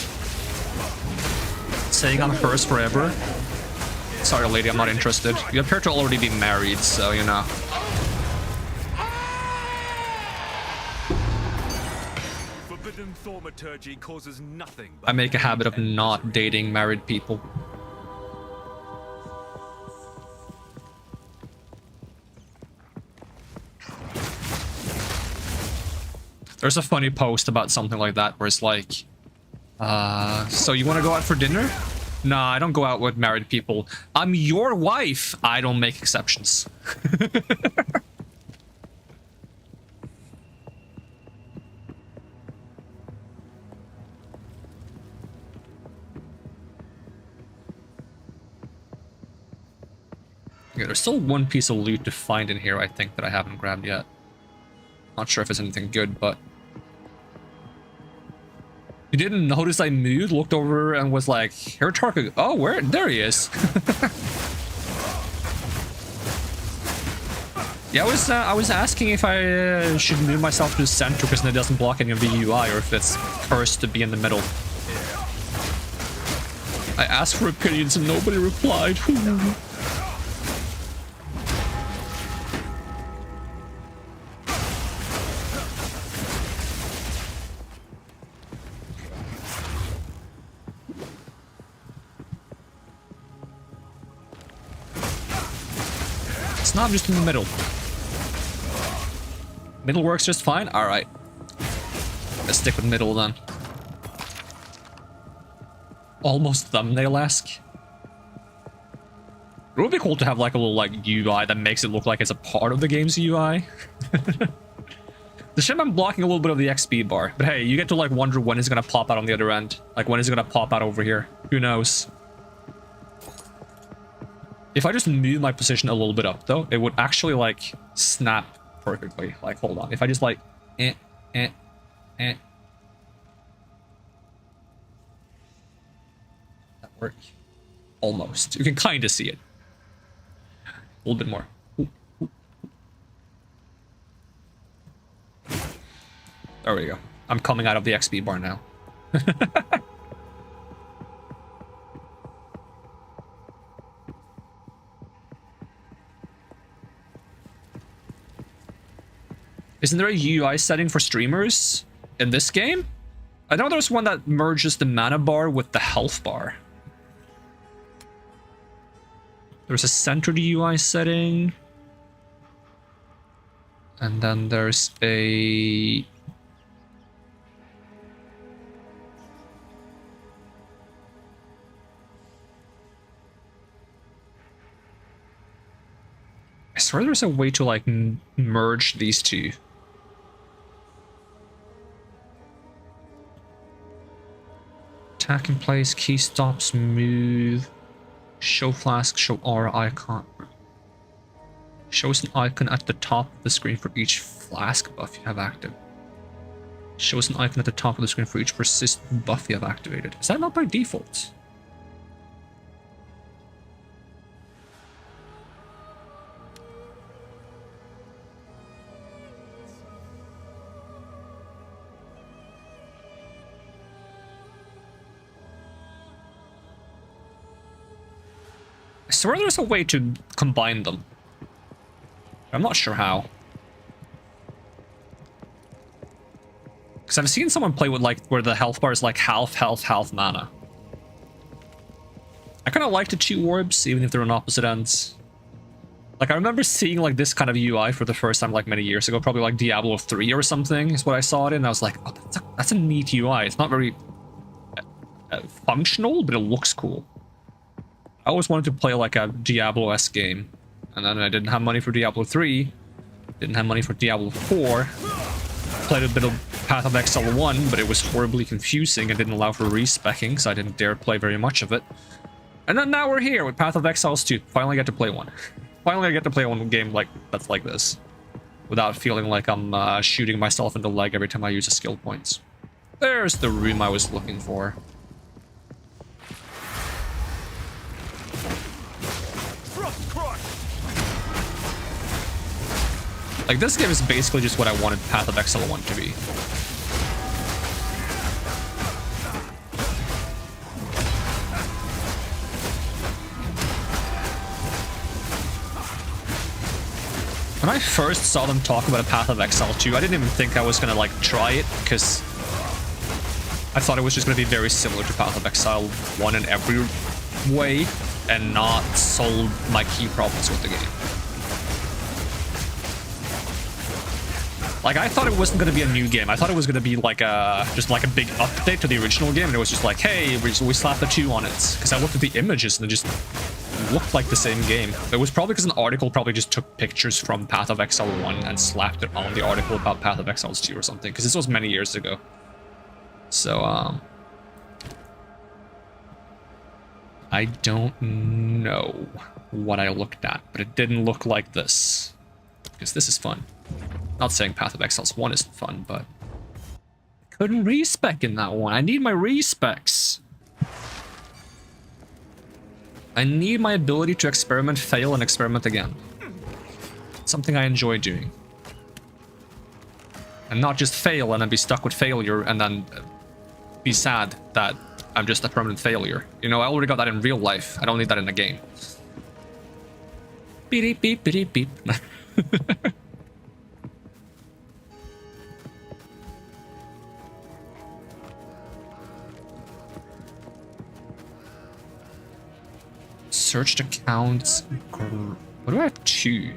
Saying I'm hers forever? Sorry, lady, I'm not interested. You appear to already be married, so you know. Forbidden thaumaturgy causes nothing but I make a habit of not dating married people. There's a funny post about something like that where it's like, so you want to go out for dinner? Nah, I don't go out with married people. I'm your wife. I don't make exceptions. Yeah, there's still one piece of loot to find in here, I think, that I haven't grabbed yet. Not sure if it's anything good, but... You didn't notice I moved, looked over, and was like, here, Tarko. Oh, where? There he is. Yeah, I was asking if I should move myself to the center because it doesn't block any of the UI, or if it's cursed to be in the middle. I asked for opinions and nobody replied. It's not just in the middle. Middle works just fine? Alright. Let's stick with middle then. Almost thumbnail-esque. It would be cool to have like a little like UI that makes it look like it's a part of the game's UI. The shame I'm blocking a little bit of the XP bar. But hey, you get to like wonder when it's gonna pop out on the other end. Like when is it gonna pop out over here? Who knows? If I just move my position a little bit up, though, it would actually, like, snap perfectly. Like, hold on. If I just, like, That work? Almost. You can kind of see it. A little bit more. There we go. I'm coming out of the XP bar now. Isn't there a UI setting for streamers in this game? I know there's one that merges the mana bar with the health bar. There's a centered UI setting. And then there's a... I swear there's a way to, like, merge these two. Attack in place, key stops, move, show flask, show aura icon. Shows an icon at the top of the screen for each flask buff you have active. Shows an icon at the top of the screen for each persistent buff you have activated. Is that not by default? I swear there's a way to combine them. I'm not sure how. Because I've seen someone play with like where the health bar is like half health, half mana. I kind of like the two orbs, even if they're on opposite ends. Like I remember seeing like this kind of UI for the first time like many years ago, probably like Diablo 3 or something is what I saw it in. And I was like, oh, that's a neat UI. It's not very functional, but it looks cool. I always wanted to play like a Diablo-esque game. And then I didn't have money for Diablo 3. Didn't have money for Diablo 4. Played a bit of Path of Exile 1, but it was horribly confusing and didn't allow for respecking, so I didn't dare play very much of it. And then now we're here with Path of Exiles 2. Finally get to play one. Finally I get to play one game like that's like this. Without feeling like I'm shooting myself in the leg every time I use a skill point. There's the room I was looking for. Like, this game is basically just what I wanted Path of Exile 1 to be. When I first saw them talk about a Path of Exile 2, I didn't even think I was gonna, like, try it, because I thought it was just gonna be very similar to Path of Exile 1 in every way, and not solve my key problems with the game. Like, I thought it wasn't going to be a new game. I thought it was going to be like a, just like a big update to the original game. And it was just like, hey, we slapped the 2 on it. Because I looked at the images and it just looked like the same game. It was probably because an article probably just took pictures from Path of Exile 1 and slapped it on the article about Path of Exiles 2 or something. Because this was many years ago. So, I don't know what I looked at. But it didn't look like this. Because this is fun. Not saying Path of Exiles 1 isn't fun, but I couldn't respec in that one. I need my respecs. I need my ability to experiment, fail, and experiment again. It's something I enjoy doing. And not just fail and then be stuck with failure and then be sad that I'm just a permanent failure. You know, I already got that in real life. I don't need that in a game. Beep, beep, beep, beep. Searched accounts. What do I have 2?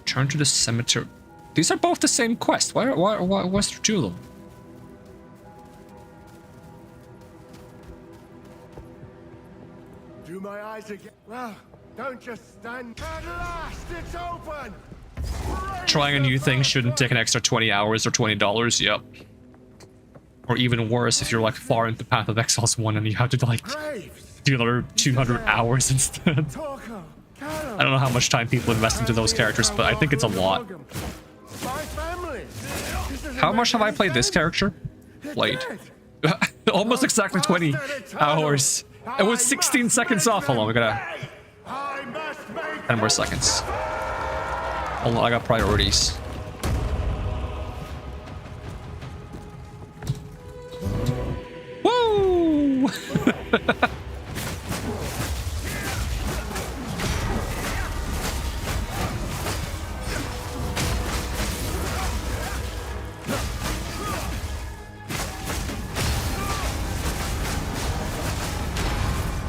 Turn to the cemetery. These are both the same quest. What's there 2 of them? Do my eyes again? Well, don't just stand. At last, it's open. Trying a new thing shouldn't take an extra 20 hours or $20. Yep. Or even worse, if you're like far into Path of Exiles 1 and you have to like do another 200 hours instead. I don't know how much time people invest into those characters, but I think it's a lot. How much have I played this character? Played. Almost exactly 20 hours. It was 16 seconds off. Hold on, we gotta... 10 more seconds. Hold on, I got priorities. Woo!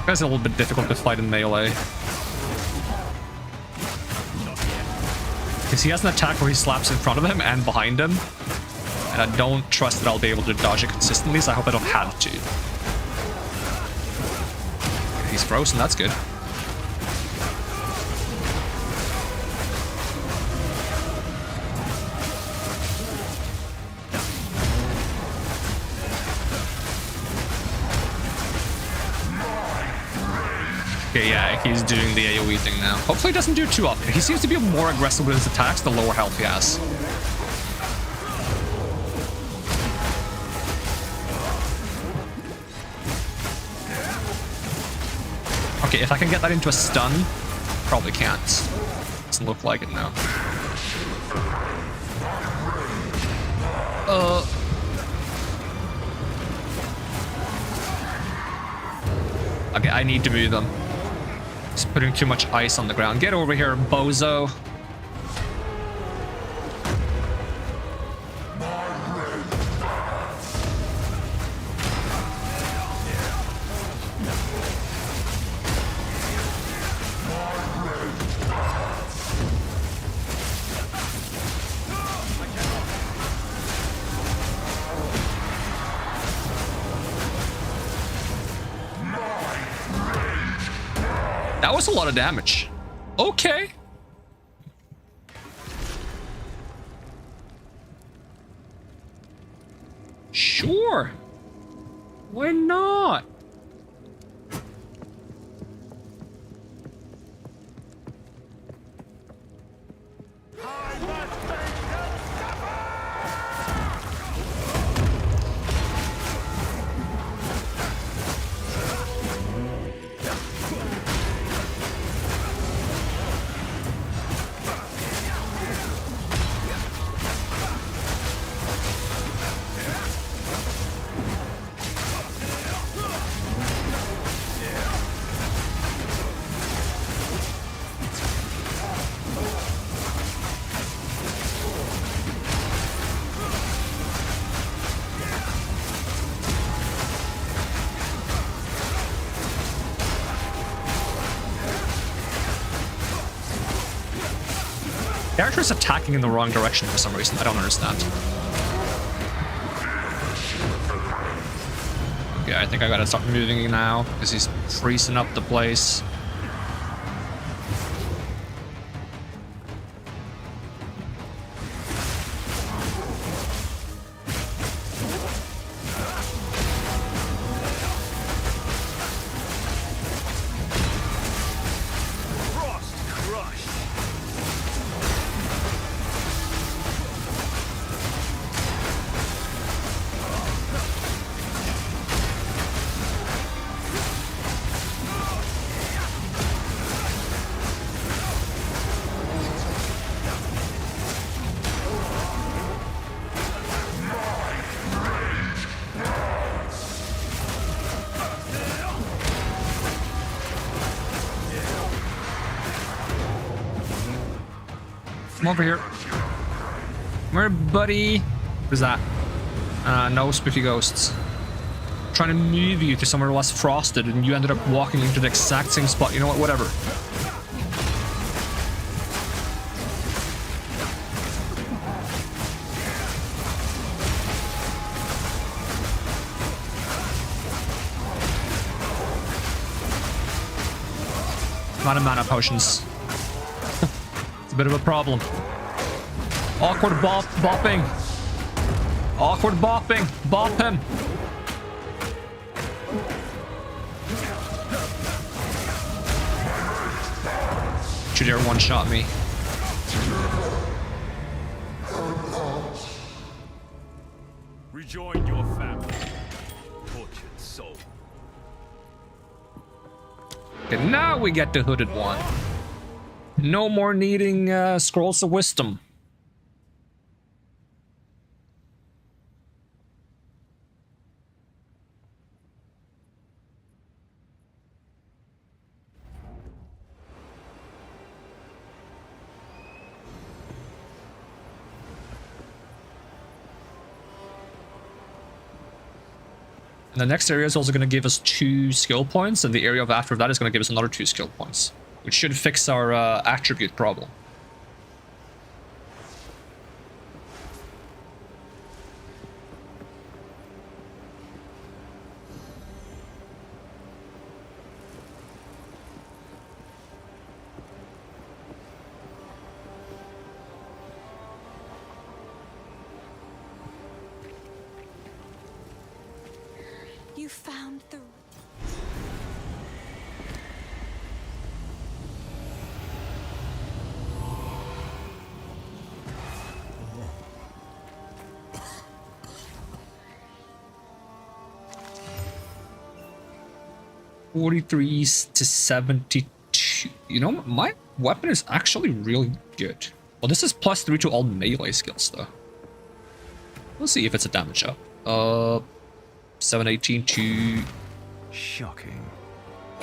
Guy's a little bit difficult to fight in melee. Because he has an attack where he slaps in front of him and behind him. And I don't trust that I'll be able to dodge it consistently, so I hope I don't have to. He's frozen, that's good. Okay, yeah, he's doing the AoE thing now. Hopefully he doesn't do it too often. He seems to be more aggressive with his attacks the lower health he has. Okay, if I can get that into a stun, probably can't. Doesn't look like it now. Okay, I need to move them. He's putting too much ice on the ground. Get over here, bozo. That was a lot of damage. Okay. Sure. Why not? Character is attacking in the wrong direction for some reason. I don't understand. Okay, I think I gotta start moving now because he's freezing up the place. Come over here. Come here, buddy. What is that? No spooky ghosts. Trying to move you to somewhere less frosted, and you ended up walking into the exact same spot. You know what? Whatever. I'm out of mana potions. It's a bit of a problem. Awkward bopping. Awkward bopping. Bop him. Should dare one-shot me. Rejoin your family. Tortured soul. Okay, now we get the hooded one. No more needing scrolls of wisdom. And the next area is also going to give us 2 skill points, and the area of after that is going to give us another 2 skill points, which should fix our attribute problem. You found the... 43 to 72. You know, my weapon is actually really good. Well, this is +3 to all melee skills, though. Let's see if it's a damage up. 718 to... Shocking.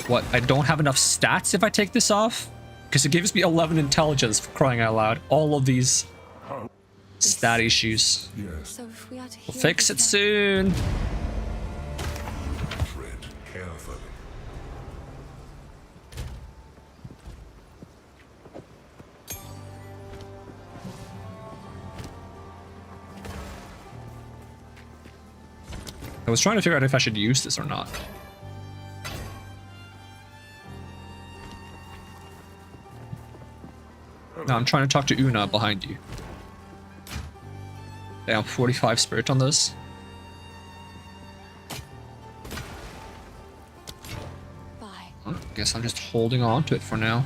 What? I don't have enough stats if I take this off? Because it gives me 11 intelligence, for crying out loud. All of these stat issues. So if we are to We'll heal fix it this soon. Tread carefully. I was trying to figure out if I should use this or not. No, I'm trying to talk to Una behind you. Damn, 45 spirit on this. Bye. Well, I guess I'm just holding on to it for now.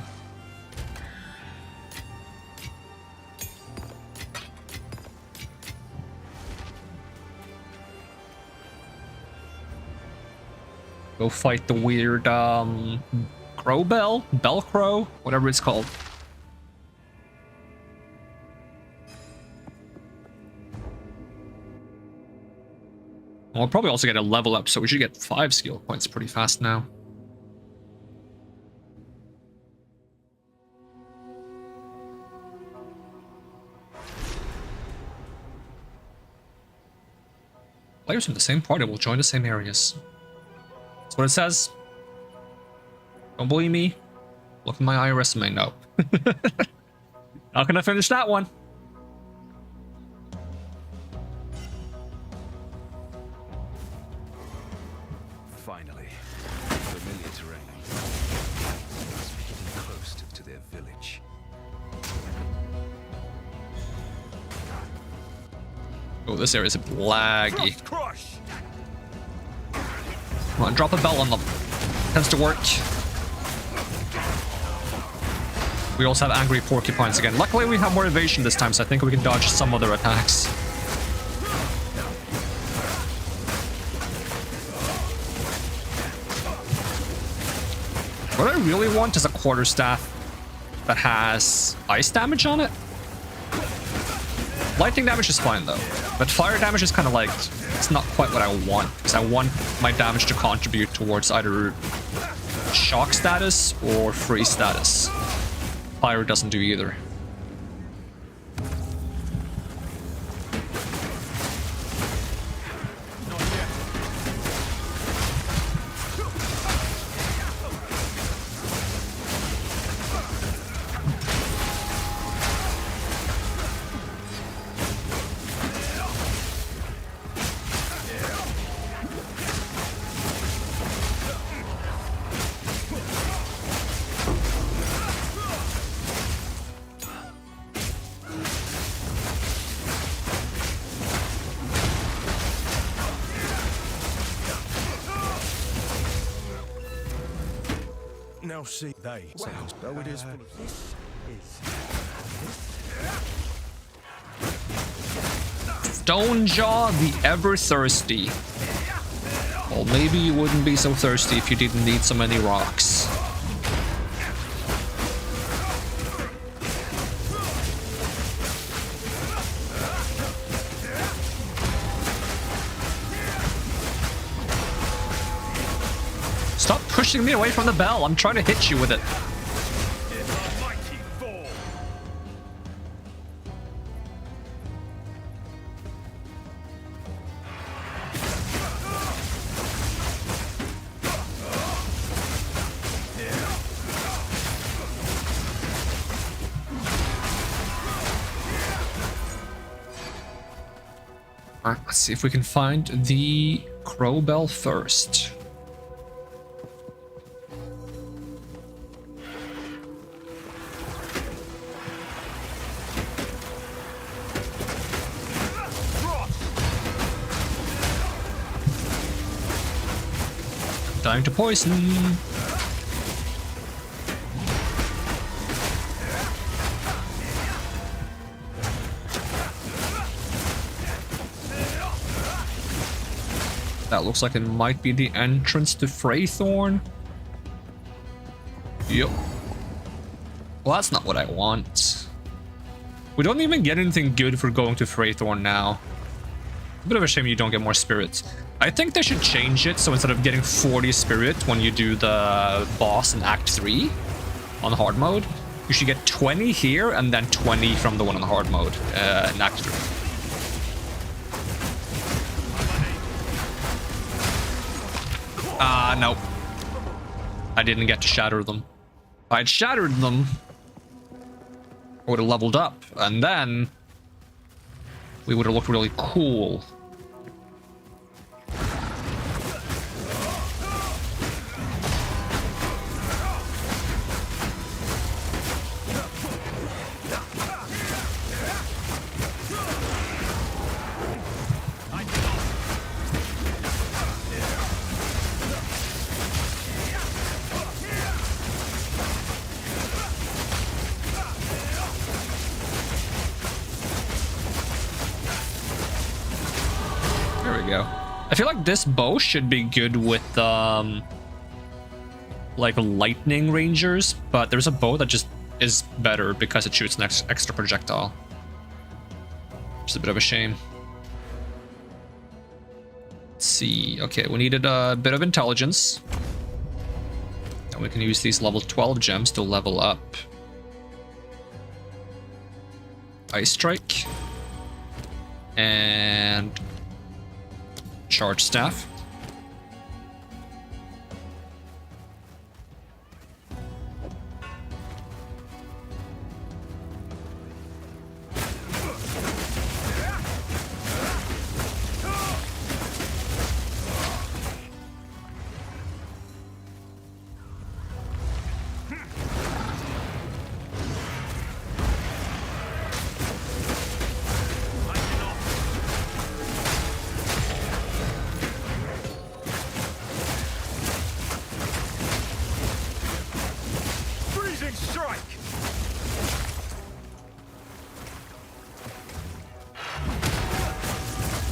Go fight the weird, crow bell? Bell crow? Whatever it's called. We'll probably also get a level up, so we should get 5 skill points pretty fast now. Players from the same party will join the same areas. That's what it says. Don't believe me? Look at my IRS resume. No. How can I finish that one? Finally, familiar terrain. Must be getting close to their village. Oh, this area is laggy. Crush! Come on, drop a bell on them. Tends to work. We also have angry porcupines again. Luckily, we have more evasion this time, so I think we can dodge some other attacks. What I really want is a quarterstaff that has ice damage on it. Lightning damage is fine though, but fire damage is kind of like, it's not quite what I want, because I want my damage to contribute towards either shock status or freeze status. Fire doesn't do either. Now see, they sounds though it is full of this is Stonejaw the Ever Thirsty. Well, maybe you wouldn't be so thirsty if you didn't need so many rocks. Stop pushing me away from the bell. I'm trying to hit you with it. It's a mighty fall. Alright, let's see if we can find the crow bell first. Dying to poison. That looks like it might be the entrance to Freythorn. Yep. Well, that's not what I want. We don't even get anything good for going to Freythorn now. A bit of a shame you don't get more spirits. I think they should change it so instead of getting 40 spirit when you do the boss in Act 3 on hard mode, you should get 20 here and then 20 from the one on the hard mode in Act 3. No. I didn't get to shatter them. If I'd shattered them, I would have leveled up, and then we would have looked really cool. I feel like this bow should be good with like lightning rangers, but there's a bow that just is better because it shoots an extra projectile. It's a bit of a shame. Let's see. Okay, we needed a bit of intelligence. And we can use these level 12 gems to level up. Ice Strike. And Charge Staff.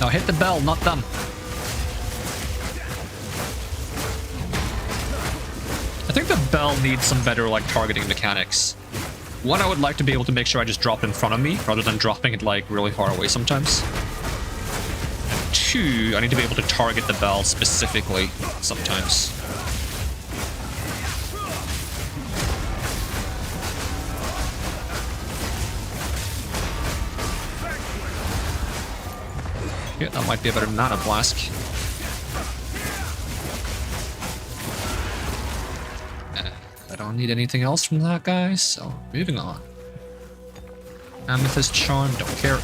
No, hit the bell, not them. I think the bell needs some better, like, targeting mechanics. One, I would like to be able to make sure I just drop it in front of me, rather than dropping it, like, really far away sometimes. And two, I need to be able to target the bell specifically sometimes. Yeah, that might be a better mana blast. I don't need anything else from that guy, so moving on. Amethyst Charm, don't care. I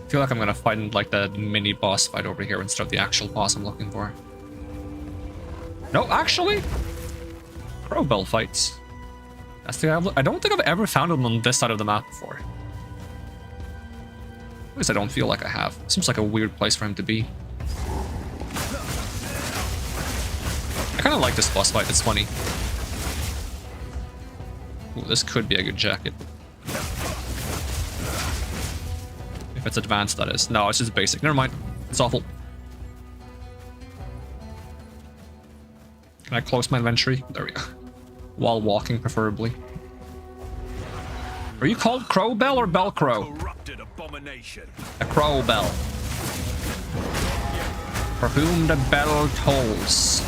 feel like I'm gonna find like the mini boss fight over here instead of the actual boss I'm looking for. No, actually, Crowbell fights. That's the, I don't think I've ever found him on this side of the map before. At least I don't feel like I have. Seems like a weird place for him to be. I kind of like this boss fight, it's funny. Ooh, this could be a good jacket. If it's advanced, that is. No, it's just basic. Never mind. It's awful. Can I close my inventory? There we go. While walking, preferably. Are you called Crowbell or Bellcrow? Corrupted abomination. A Crowbell. For whom the bell tolls.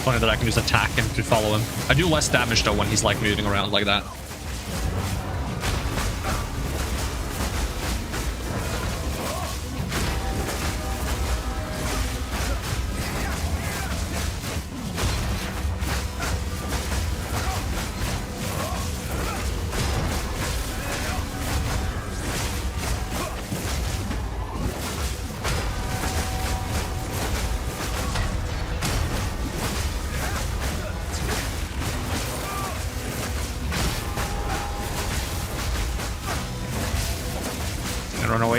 Funny that I can just attack him to follow him. I do less damage though when he's like moving around like that.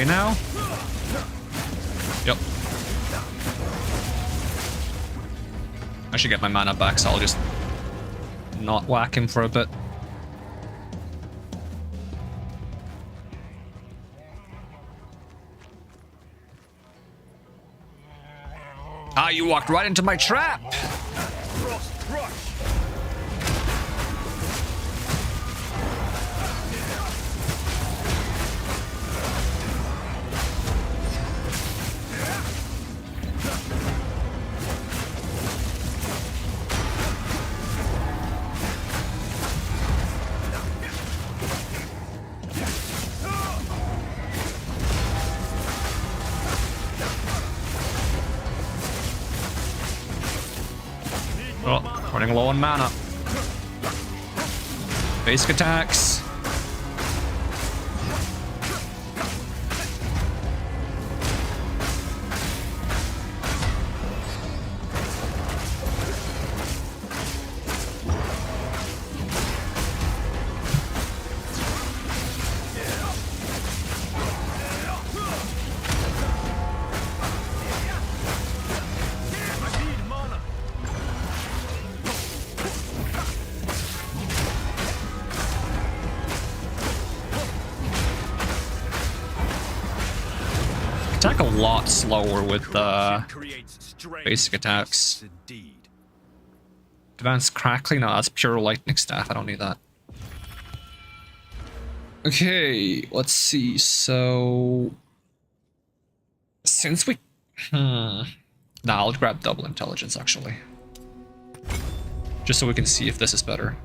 away now? Yep. I should get my mana back, so I'll just not whack him for a bit. Ah, you walked right into my trap! Frost Rush! Oh, running low on mana. Basic attacks. Attack a lot slower with basic attacks. Advanced crackling, no, that's pure lightning staff. I don't need that. Okay, let's see. So, since we, nah, I'll grab double intelligence actually, just so we can see if this is better.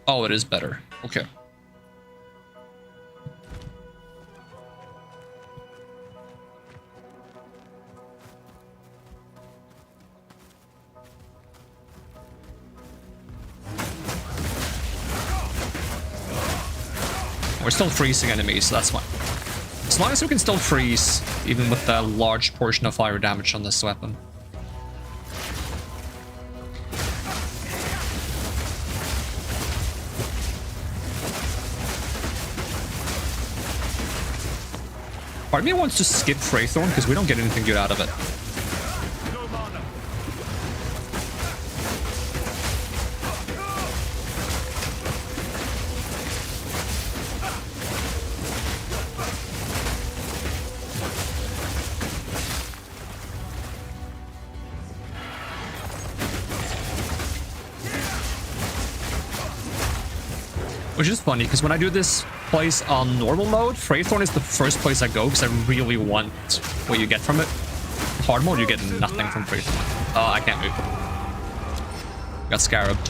Oh, it is better. Okay. We're still freezing enemies, so that's fine. As long as we can still freeze, even with the large portion of fire damage on this weapon. Part of me wants to skip Freythorn because we don't get anything good out of it. Which is funny, because when I do this place on normal mode, Freythorn is the first place I go, because I really want what you get from it. Hard mode, you get nothing from Freythorn. Oh, I can't move. Got scarabed.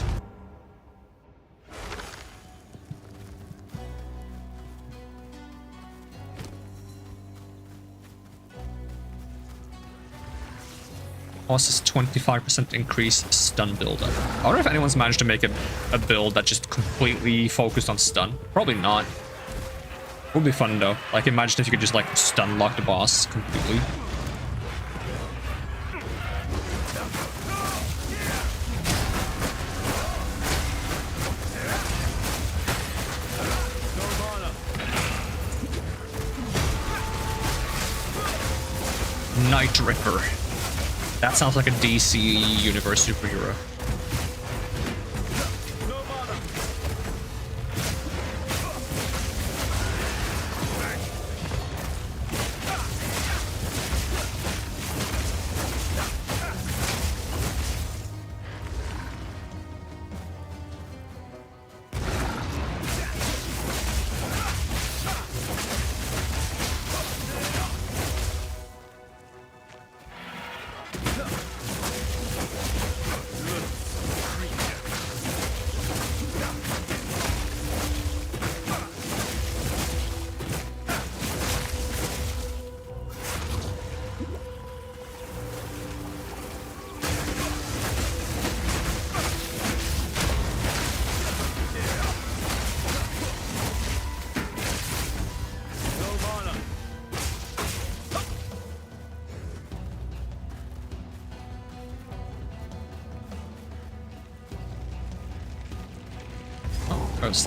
Causes 25% increase stun buildup. I wonder if anyone's managed to make a build that just completely focused on stun. Probably not. Would be fun though. Like, imagine if you could just like stun lock the boss completely. Night Ripper. That sounds like a DC Universe superhero.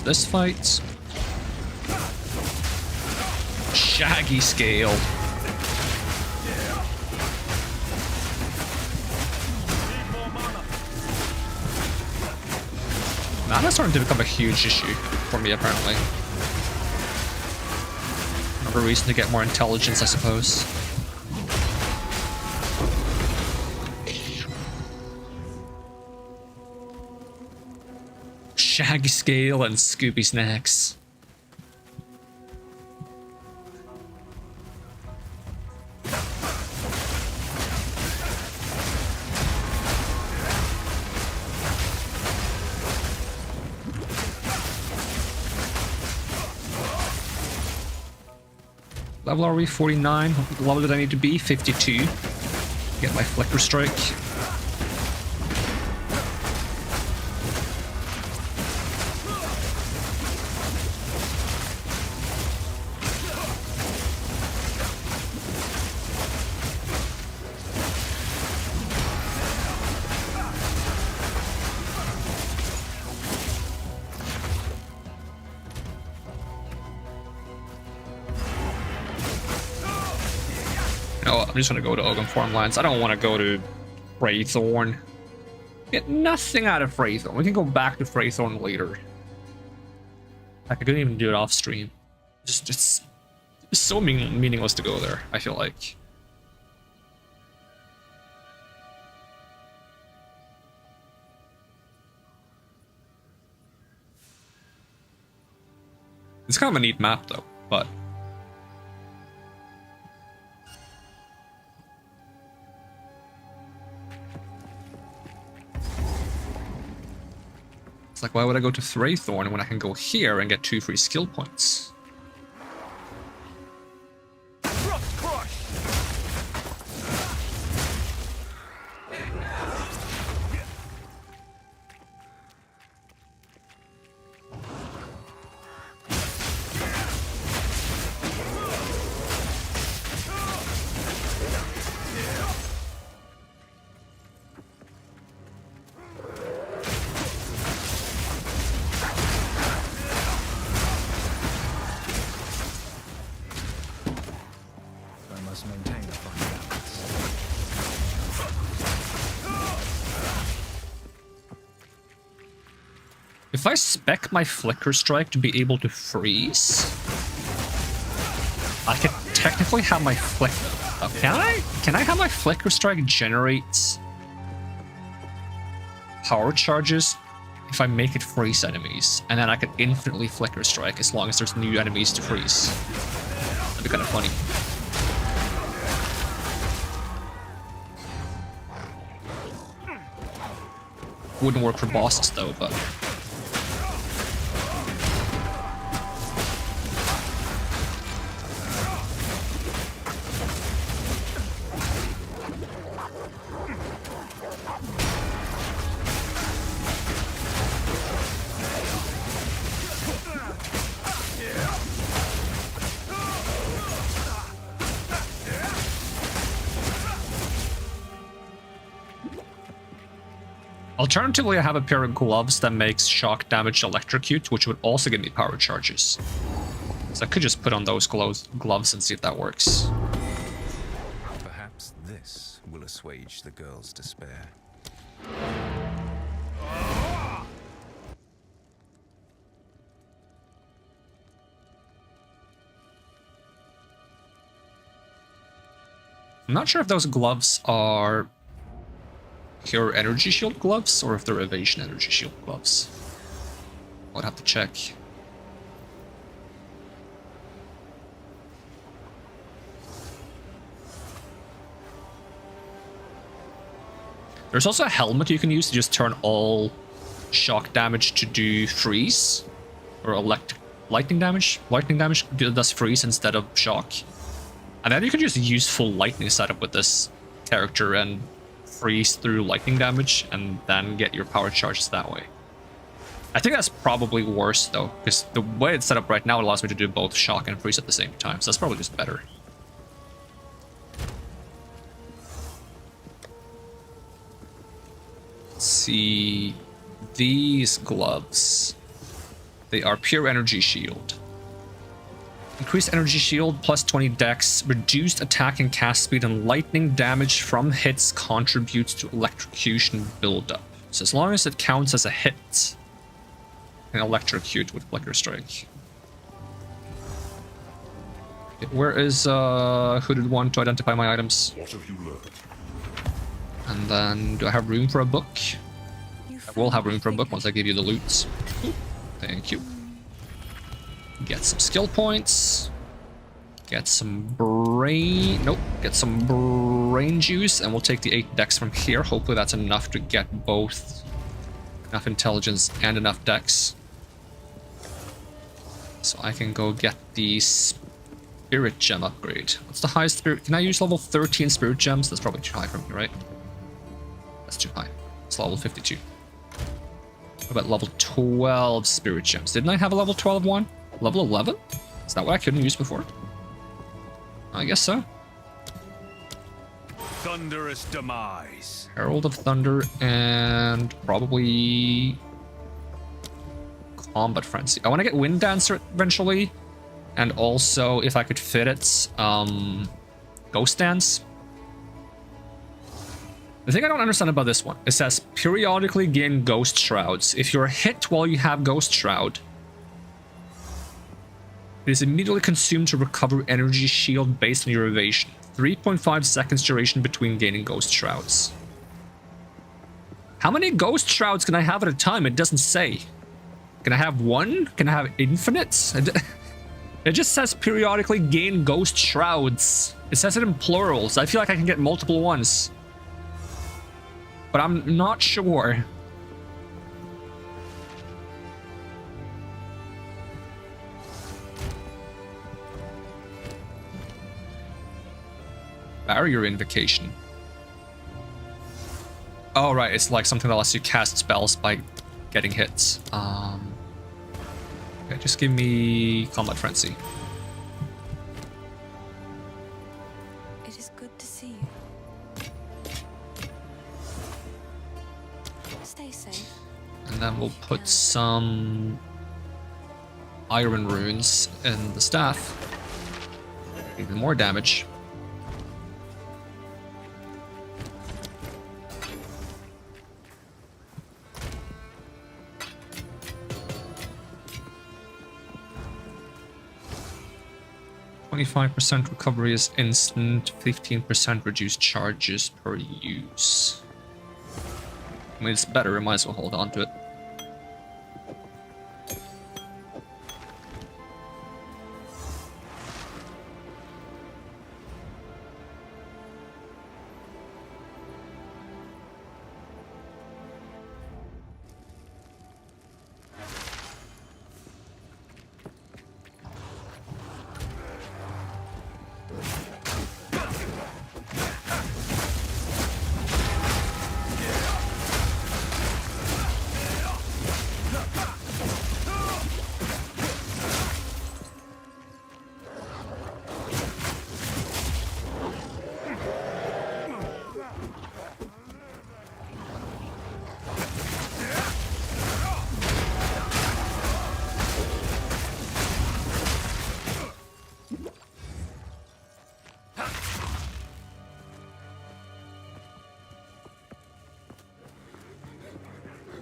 This fight. Shaggy scale. Mana's starting to become a huge issue for me, apparently. Another reason to get more intelligence, I suppose. Shaggy scale and Scooby snacks. Level are we? 49. What level did I need to be? 52. Get my Flicker Strike. No, I'm just gonna go to Oakenform Lands. I don't want to go to Freythorn. Get nothing out of Freythorn. We can go back to Freythorn later. Heck, I couldn't even do it off stream. It's so meaningless to go there, I feel like. It's kind of a neat map though, but it's like, why would I go to Freythorn when I can go here and get 2 free skill points? Frost crush. I must maintain a fine balance. If I spec my Flicker Strike to be able to freeze, I could technically have my Flicker... Oh, can I? Can I have my Flicker Strike generate power charges if I make it freeze enemies? And then I could infinitely Flicker Strike as long as there's new enemies to freeze. That'd be kind of funny. Wouldn't work for bosses though, but... Alternatively, I have a pair of gloves that makes shock damage electrocute, which would also give me power charges. So I could just put on those gloves and see if that works. Perhaps this will assuage the girl's despair. I'm not sure if those gloves are pure energy shield gloves or if they're evasion energy shield gloves. I'll have to check. There's also a helmet you can use to just turn all shock damage to do freeze or lightning damage. Lightning damage does freeze instead of shock. And then you can just use full lightning setup with this character and freeze through lightning damage and then get your power charges that way. I think that's probably worse though, because the way it's set up right now allows me to do both shock and freeze at the same time, so that's probably just better. Let's see, these gloves, they are pure energy shield. Increased energy shield, plus 20 dex, reduced attack and cast speed, and lightning damage from hits contributes to electrocution buildup. So as long as it counts as a hit, and electrocute with Flicker Strike. Okay, where is Hooded One to identify my items? What have you learned? And then, do I have room for a book? I will have room for a book once I give you the loot. Thank you. Get some skill points. Get some brain... Nope. Get some brain juice, and we'll take the 8 dex from here. Hopefully that's enough to get both enough intelligence and enough dex. So I can go get the spirit gem upgrade. What's the highest spirit? Can I use level 13 spirit gems? That's probably too high for me, right? That's too high. It's level 52. What about level 12 spirit gems? Didn't I have a level 12 one? Level 11? Is that what I couldn't use before? I guess so. Thunderous demise. Herald of Thunder and probably Combat Frenzy. I want to get Wind Dancer eventually, and also if I could fit it, Ghost Dance. The thing I don't understand about this one, it says periodically gain Ghost Shrouds. If you're hit while you have Ghost Shroud, it is immediately consumed to recover energy shield based on your evasion. 3.5 seconds duration between gaining Ghost Shrouds. How many Ghost Shrouds can I have at a time? It doesn't say. Can I have one? Can I have infinite? It just says periodically gain Ghost Shrouds. It says it in plurals. I feel like I can get multiple ones. But I'm not sure. Barrier Invocation. Oh, right. It's like something that lets you cast spells by getting hits. Okay, just give me Combat Frenzy. It is good to see you. Stay safe. And then we'll put some Iron Runes in the staff. Even more damage. %, recovery is instant, 15% reduced charges per use. I mean, it's better, I might as well hold on to it.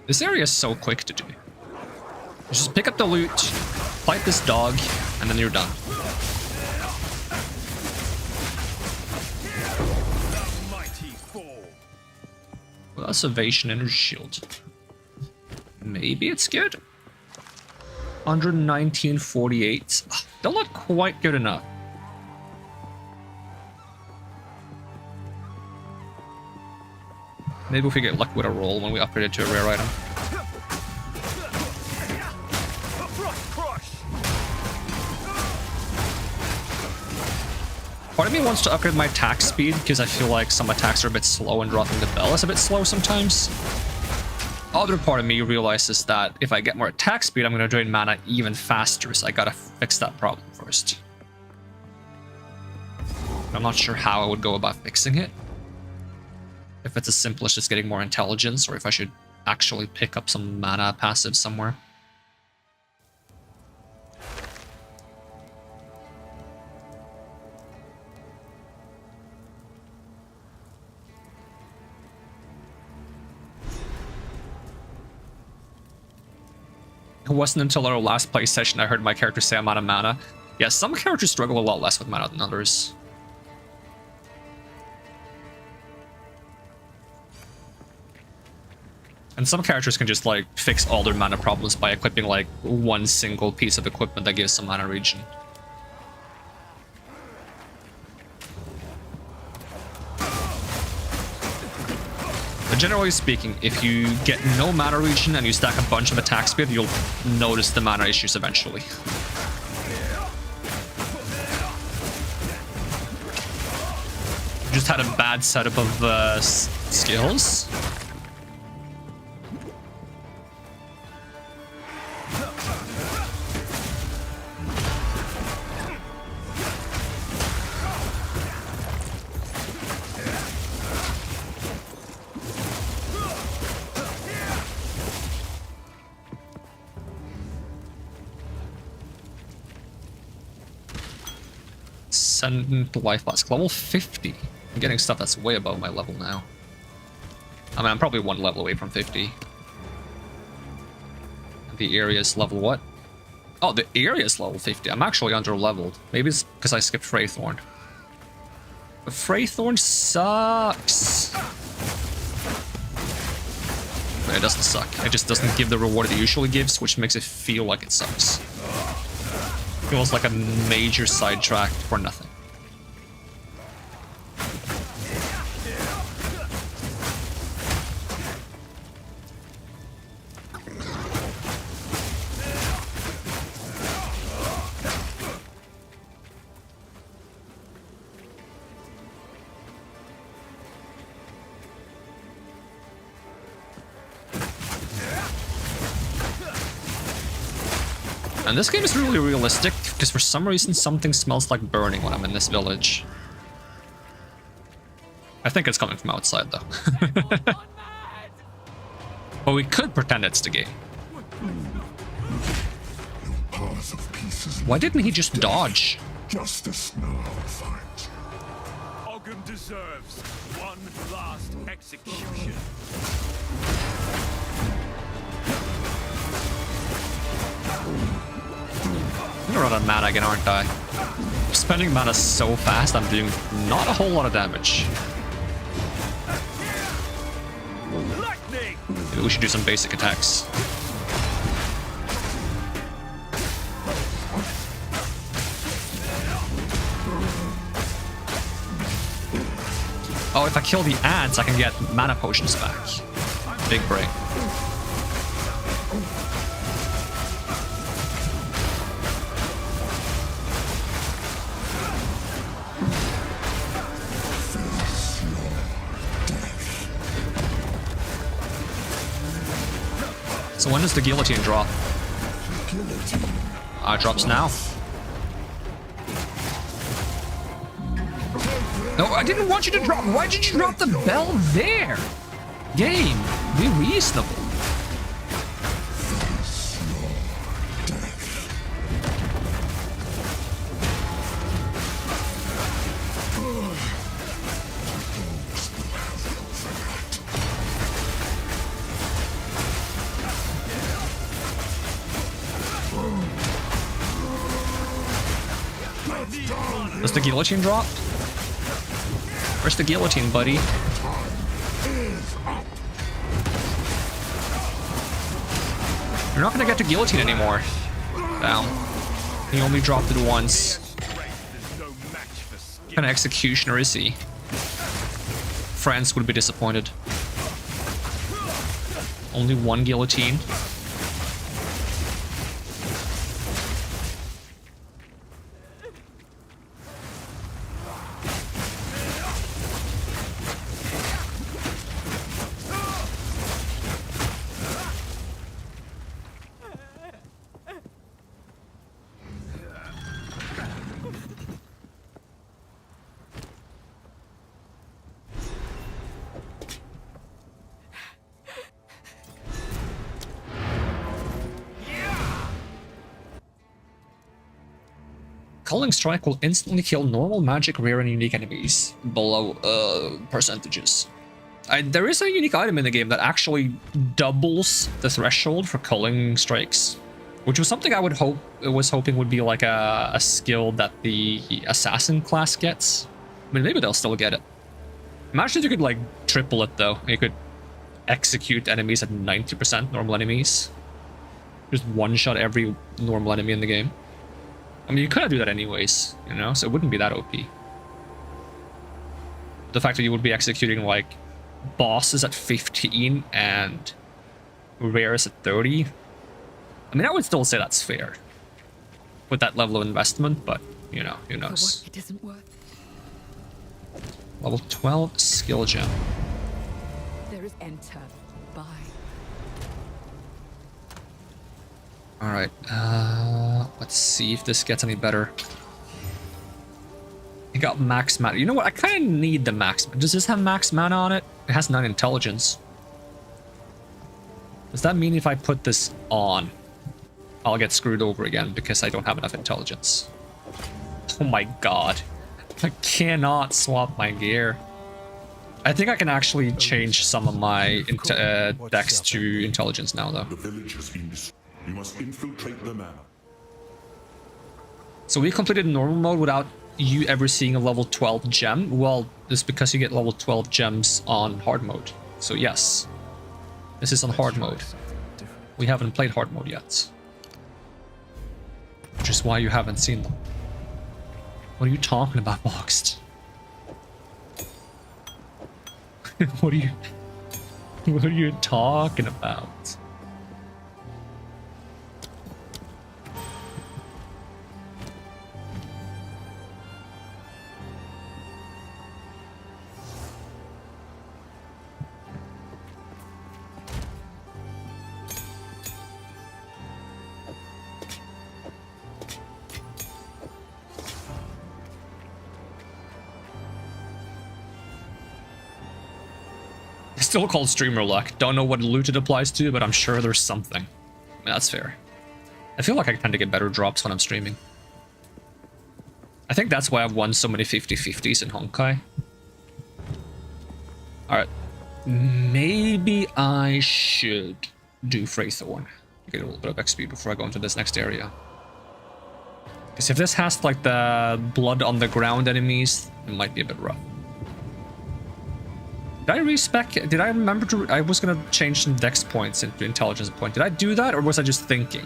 This area is so quick to do. You just pick up the loot, fight this dog, and then you're done. Well, that's evasion energy shield. Maybe it's good. 119.48. Still not quite good enough. Maybe if we get lucky with a roll when we upgrade it to a rare item. Part of me wants to upgrade my attack speed because I feel like some attacks are a bit slow and dropping the bell is a bit slow sometimes. Other part of me realizes that if I get more attack speed, I'm going to drain mana even faster, so I gotta fix that problem first. I'm not sure how I would go about fixing it. If it's as simple as just getting more intelligence, or if I should actually pick up some mana passive somewhere. It wasn't until our last play session I heard my character say I'm out of mana. Yeah, some characters struggle a lot less with mana than others. And some characters can just, like, fix all their mana problems by equipping, like, one single piece of equipment that gives some mana regen. But generally speaking, if you get no mana regen and you stack a bunch of attack speed, you'll notice the mana issues eventually. Just had a bad setup of skills. Send to life flask. Level 50. I'm getting stuff that's way above my level now. I mean, I'm probably one level away from 50. The area's level what? Oh, the area's level 50. I'm actually under-leveled. Maybe it's because I skipped Freythorn. But Freythorn sucks. But it doesn't suck. It just doesn't give the reward it usually gives, which makes it feel like it sucks. Feels like a major sidetrack for nothing. And this game is really realistic, because for some reason something smells like burning when I'm in this village. I think it's coming from outside, though. But we could pretend it's the game. Why didn't he just dodge? Justice now fight. Ogham deserves one last execution. I'm gonna run out of mana again, aren't I? Spending mana so fast, I'm doing not a whole lot of damage. Lightning! Maybe we should do some basic attacks. Oh, if I kill the ants, I can get mana potions back. Big brain. So when does the guillotine drop? It drops now. No, I didn't want you to drop. Why did you drop the bell there? Game, be reasonable. Does the guillotine drop? Where's the guillotine, buddy? You're not gonna get to guillotine anymore. Down. He only dropped it once. What kind of executioner is he? France would be disappointed. Only one guillotine. Culling Strike will instantly kill normal, magic, rare, and unique enemies below percentages. There is a unique item in the game that actually doubles the threshold for culling strikes. which was something I was hoping would be like a skill that the assassin class gets. I mean, maybe they'll still get it. Imagine if you could like triple it though. You could execute enemies at 90% normal enemies. Just one-shot every normal enemy in the game. I mean, you could do that anyways, you know, so it wouldn't be that OP. The fact that you would be executing like bosses at 15 and rares at 30. I mean, I would still say that's fair with that level of investment, but you know, who knows. It isn't worth. Level 12 skill gem. There is enter. Buy. All right, let's see if this gets any better. You got max mana. You know what? I kind of need the max. Does this have max mana on it? It has 9 intelligence. Does that mean if I put this on, I'll get screwed over again because I don't have enough intelligence? Oh my god. I cannot swap my gear. I think I can actually change some of my dex to intelligence now, though. The village has been destroyed. We must infiltrate the manor. So we completed normal mode without you ever seeing a level 12 gem? Well, it's because you get level 12 gems on hard mode. So yes, this is on hard mode. We haven't played hard mode yet. Which is why you haven't seen them. What are you talking about, Boxed? What are you talking about? It's still called streamer luck. Don't know what loot it applies to, but I'm sure there's something. I mean, that's fair. I feel like I tend to get better drops when I'm streaming. I think that's why I've won so many 50-50s in Honkai. Alright. Maybe I should do Freythorn. Get a little bit of XP before I go into this next area. Because if this has like the blood on the ground enemies, it might be a bit rough. Did I respec? Did I remember to? I was gonna change some dex points into intelligence point. Did I do that, or was I just thinking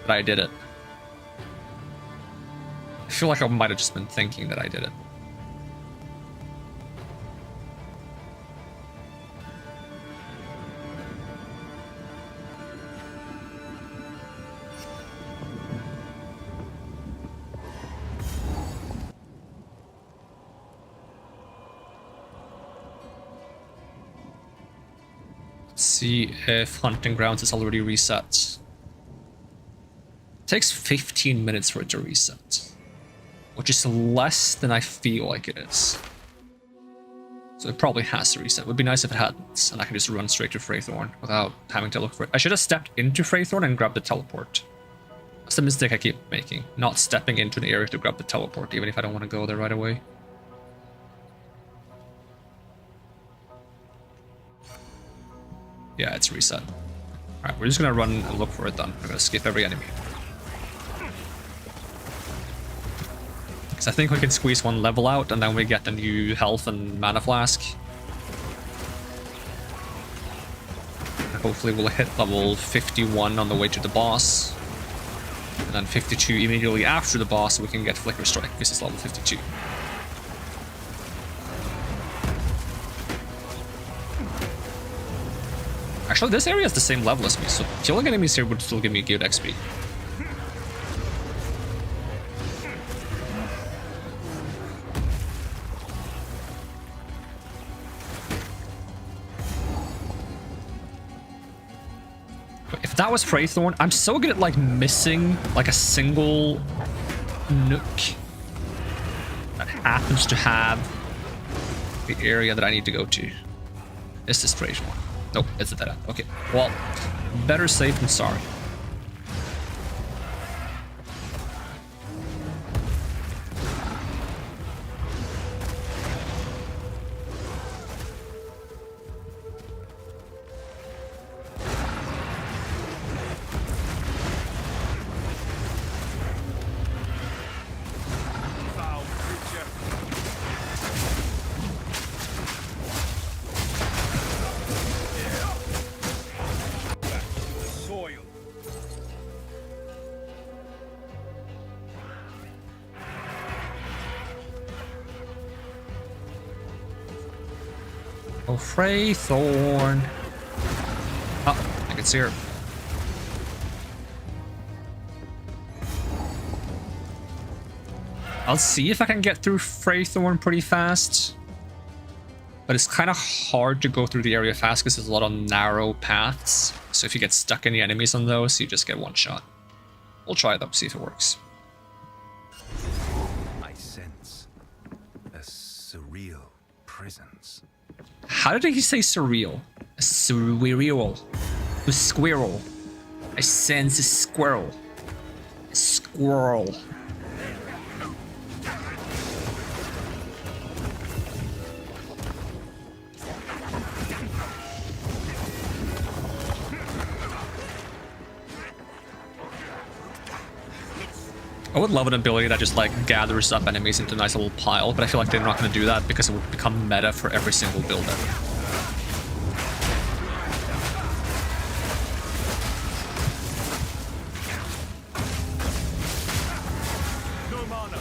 that I did it? I feel like I might have just been thinking that I did it. See if hunting grounds is already reset. It takes 15 minutes for it to reset, which is less than I feel like it is. So it probably has to reset. It would be nice if it hadn't, and I can just run straight to Freythorn without having to look for it. I should have stepped into Freythorn and grabbed the teleport. That's the mistake I keep making, not stepping into an area to grab the teleport, even if I don't want to go there right away. Yeah, it's reset. Alright, we're just gonna run and look for it then. We're gonna skip every enemy. Because I think we can squeeze one level out and then we get the new health and mana flask. And hopefully we'll hit level 51 on the way to the boss. And then 52 immediately after the boss so we can get Flicker Strike. This is level 52. Actually, this area is the same level as me, so killing enemies here would still give me good XP. But if that was Freythorn, I'm so good at like missing like a single nook that happens to have the area that I need to go to. This is Freythorn. Nope, it's a dead end. Okay, well, better safe than sorry. Oh, Freythorn. Oh, I can see her. I'll see if I can get through Freythorn pretty fast. But it's kind of hard to go through the area fast because there's a lot of narrow paths. So if you get stuck in the enemies on those, you just get one shot. We'll try them, see if it works. I sense a surreal presence. How did he say surreal? A surreal. A squirrel. I sense a squirrel. A squirrel. I would love an ability that just like gathers up enemies into a nice little pile, but I feel like they're not going to do that because it would become meta for every single build ever. No mana.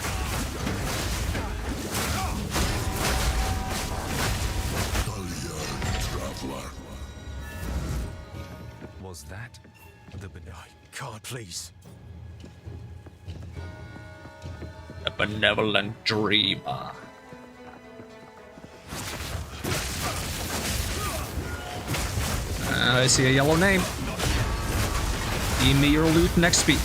Was that the God, please. A benevolent dreamer. I see a yellow name. Give me your loot next beat.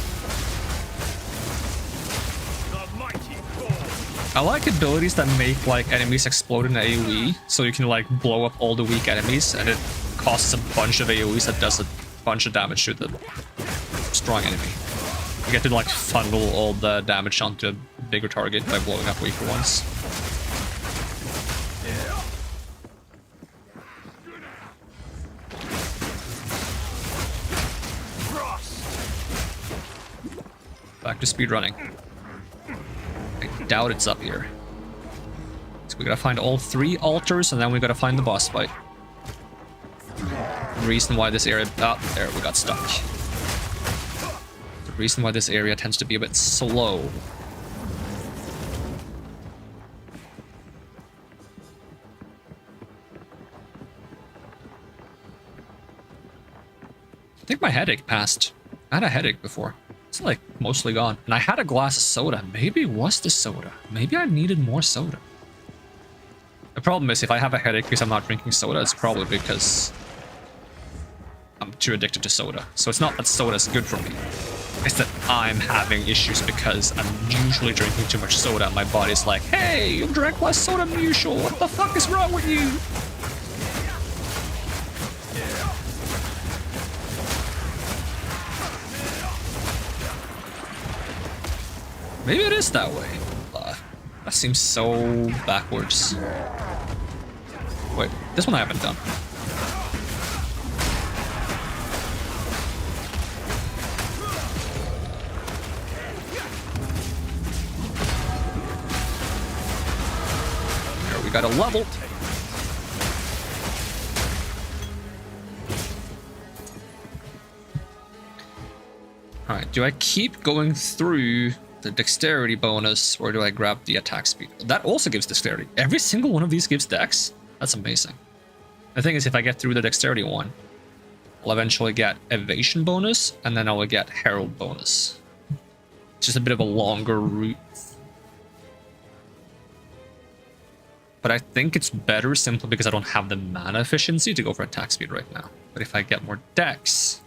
The mighty fall. I like abilities that make like enemies explode in AoE, so you can like blow up all the weak enemies, and it costs a bunch of AoEs that does a bunch of damage to the strong enemy. You get to like funnel all the damage onto a bigger target by blowing up weaker ones. Back to speedrunning. I doubt it's up here. So we gotta find all 3 altars, and then we gotta find the boss fight. The reason why this area... Oh, there, we got stuck. The reason why this area tends to be a bit slow. I think my headache passed. I had a headache before. It's like mostly gone. And I had a glass of soda. Maybe it was the soda. Maybe I needed more soda. The problem is if I have a headache because I'm not drinking soda, it's probably because I'm too addicted to soda. So it's not that soda is good for me. It's that I'm having issues because I'm usually drinking too much soda. My body's like, hey, you drank less soda than usual. What the fuck is wrong with you? Maybe it is that way. That seems so backwards. Wait, this one I haven't done. There, we got a level. Alright, do I keep going through the dexterity bonus, or do I grab the attack speed? That also gives dexterity. Every single one of these gives dex. That's amazing. The thing is, if I get through the dexterity one, I'll eventually get evasion bonus, and then I'll get herald bonus. It's just a bit of a longer route. But I think it's better simply because I don't have the mana efficiency to go for attack speed right now. But if I get more dex,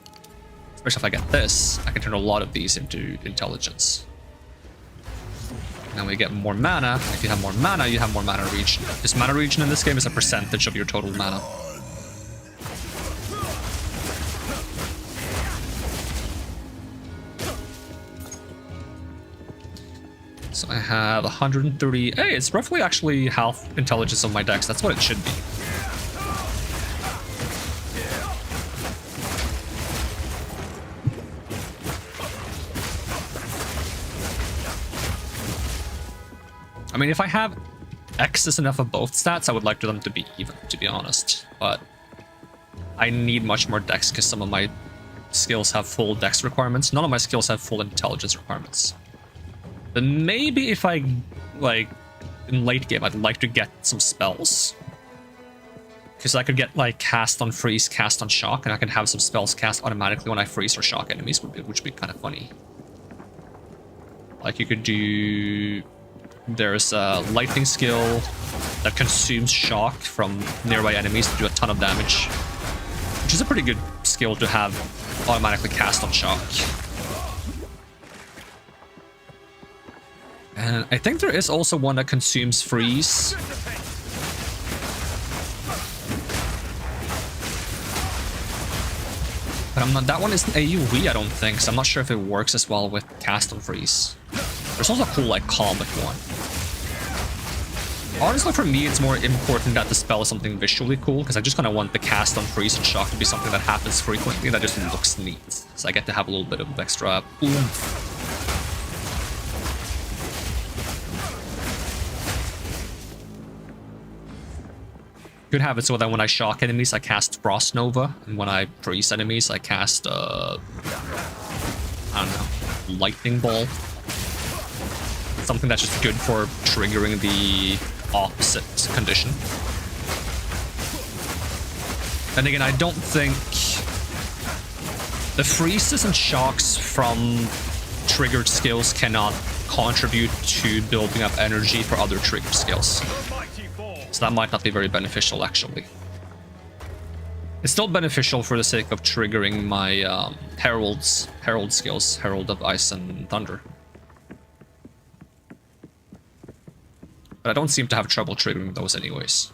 especially if I get this, I can turn a lot of these into intelligence. Then we get more mana. If you have more mana, you have more mana regen. This mana regen in this game is a percentage of your total mana. So I have 130. Hey, it's roughly actually half intelligence of my dex. That's what it should be. I mean, if I have excess enough of both stats, I would like them to be even, to be honest. But I need much more dex because some of my skills have full dex requirements. None of my skills have full intelligence requirements. Then maybe if I, like, in late game, I'd like to get some spells. Because I could get like cast on freeze, cast on shock, and I can have some spells cast automatically when I freeze or shock enemies, which would be kind of funny. Like you could do... There's a lightning skill that consumes shock from nearby enemies to do a ton of damage, which is a pretty good skill to have automatically cast on shock. And I think there is also one that consumes freeze. But that one isn't AoE, I don't think, so I'm not sure if it works as well with cast on freeze. There's also a cool, like, comic one. Honestly, for me, it's more important that the spell is something visually cool, because I just kind of want the cast on freeze and shock to be something that happens frequently that just looks neat. So I get to have a little bit of extra oomph. Could have it so that when I shock enemies, I cast Frost Nova, and when I freeze enemies, I cast, I don't know, Lightning Ball. Something that's just good for triggering the opposite condition. And again, I don't think the freezes and shocks from triggered skills cannot contribute to building up energy for other triggered skills. So that might not be very beneficial, actually. It's still beneficial for the sake of triggering my Herald skills, Herald of Ice and Thunder. But I don't seem to have trouble triggering those anyways.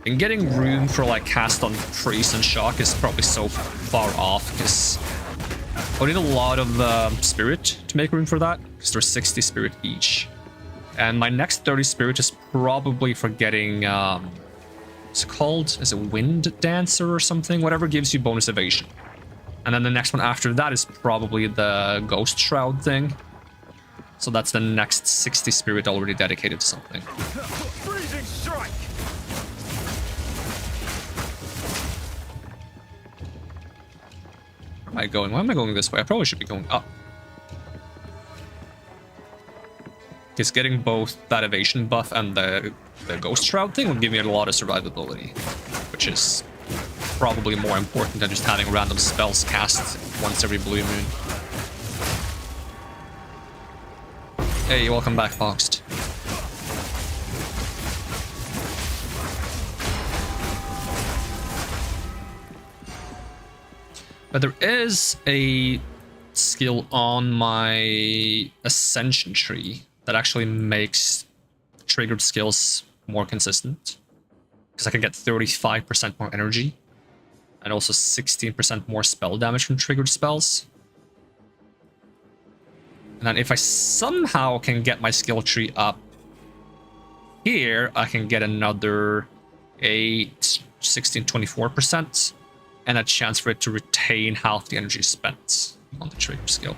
And getting room for like cast on freeze and shock is probably so far off, because I need a lot of spirit to make room for that, because there's 60 spirit each. And my next 30 spirit is probably for getting, what's it called? Is it Wind Dancer or something? Whatever gives you bonus evasion. And then the next one after that is probably the Ghost Shroud thing. So that's the next 60 spirit already dedicated to something. Freezing strike. Where am I going? Why am I going this way? I probably should be going up. Because getting both that evasion buff and the Ghost Shroud thing would give me a lot of survivability, which is probably more important than just having random spells cast once every blue moon. Hey, welcome back, Boxed. But there is a skill on my Ascension tree that actually makes triggered skills more consistent. Because I can get 35% more energy. And also 16% more spell damage from triggered spells. And then if I somehow can get my skill tree up here, I can get another 8, 16, 24%. And a chance for it to retain half the energy spent on the trigger skill.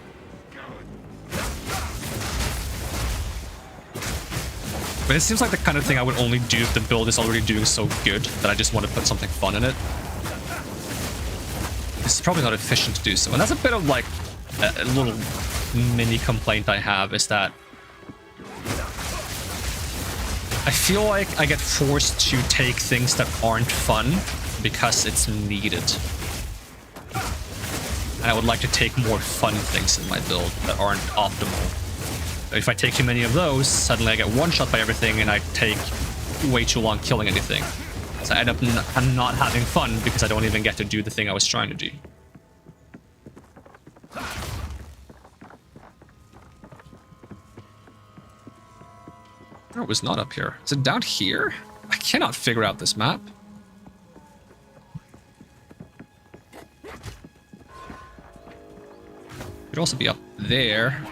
But it seems like the kind of thing I would only do if the build is already doing so good that I just want to put something fun in it. It's probably not efficient to do so. And that's a bit of like a little mini complaint I have, is that I feel like I get forced to take things that aren't fun because it's needed. And I would like to take more fun things in my build that aren't optimal. But if I take too many of those, suddenly I get one shot by everything and I take way too long killing anything. So I end up not having fun because I don't even get to do the thing I was trying to do. Oh, it was not up here. Is it down here? I cannot figure out this map. Could also be up there.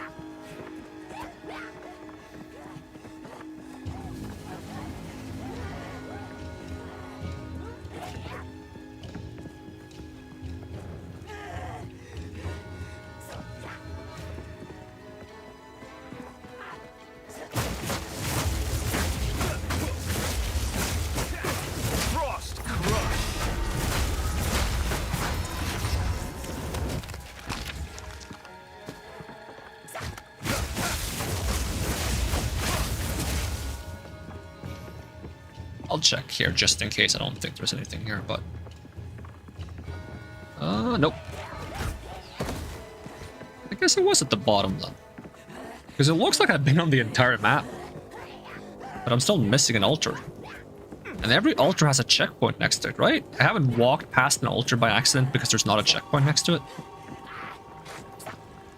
I'll check here just in case. I don't think there's anything here, but... nope. I guess it was at the bottom then. Because it looks like I've been on the entire map. But I'm still missing an altar. And every altar has a checkpoint next to it, right? I haven't walked past an altar by accident because there's not a checkpoint next to it.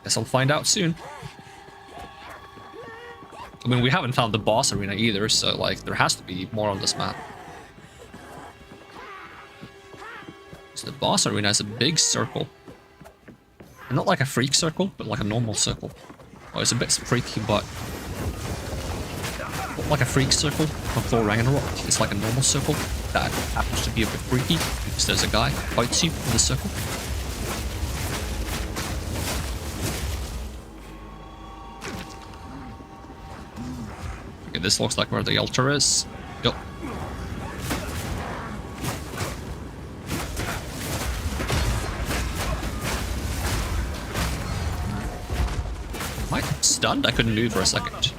Guess I'll find out soon. I mean, we haven't found the boss arena either, so, like, there has to be more on this map. So the boss arena is a big circle. And not like a freak circle, but like a normal circle. Oh, it's a bit freaky, but... not like a freak circle from Thor Ragnarok. It's like a normal circle that happens to be a bit freaky because there's a guy who fights you in the circle. Okay, this looks like where the altar is. Yep. Am I stunned? I couldn't move for a second.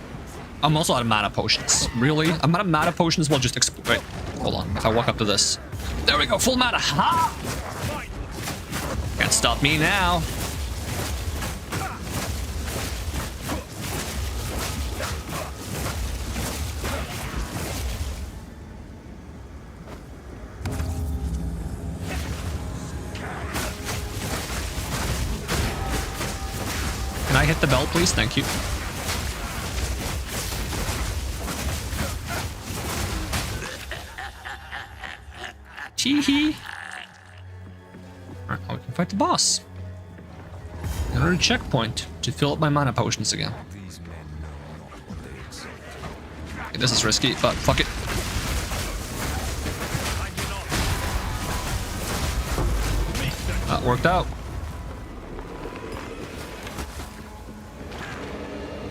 I'm also out of mana potions. Really? I'm out of mana potions while just wait, hold on. If I walk up to this. There we go, full mana. Ha! Can't stop me now. Can I hit the bell, please? Thank you. Teehee. Alright, now we can fight the boss. Another checkpoint to fill up my mana potions again. Okay, this is risky, but fuck it. That worked out.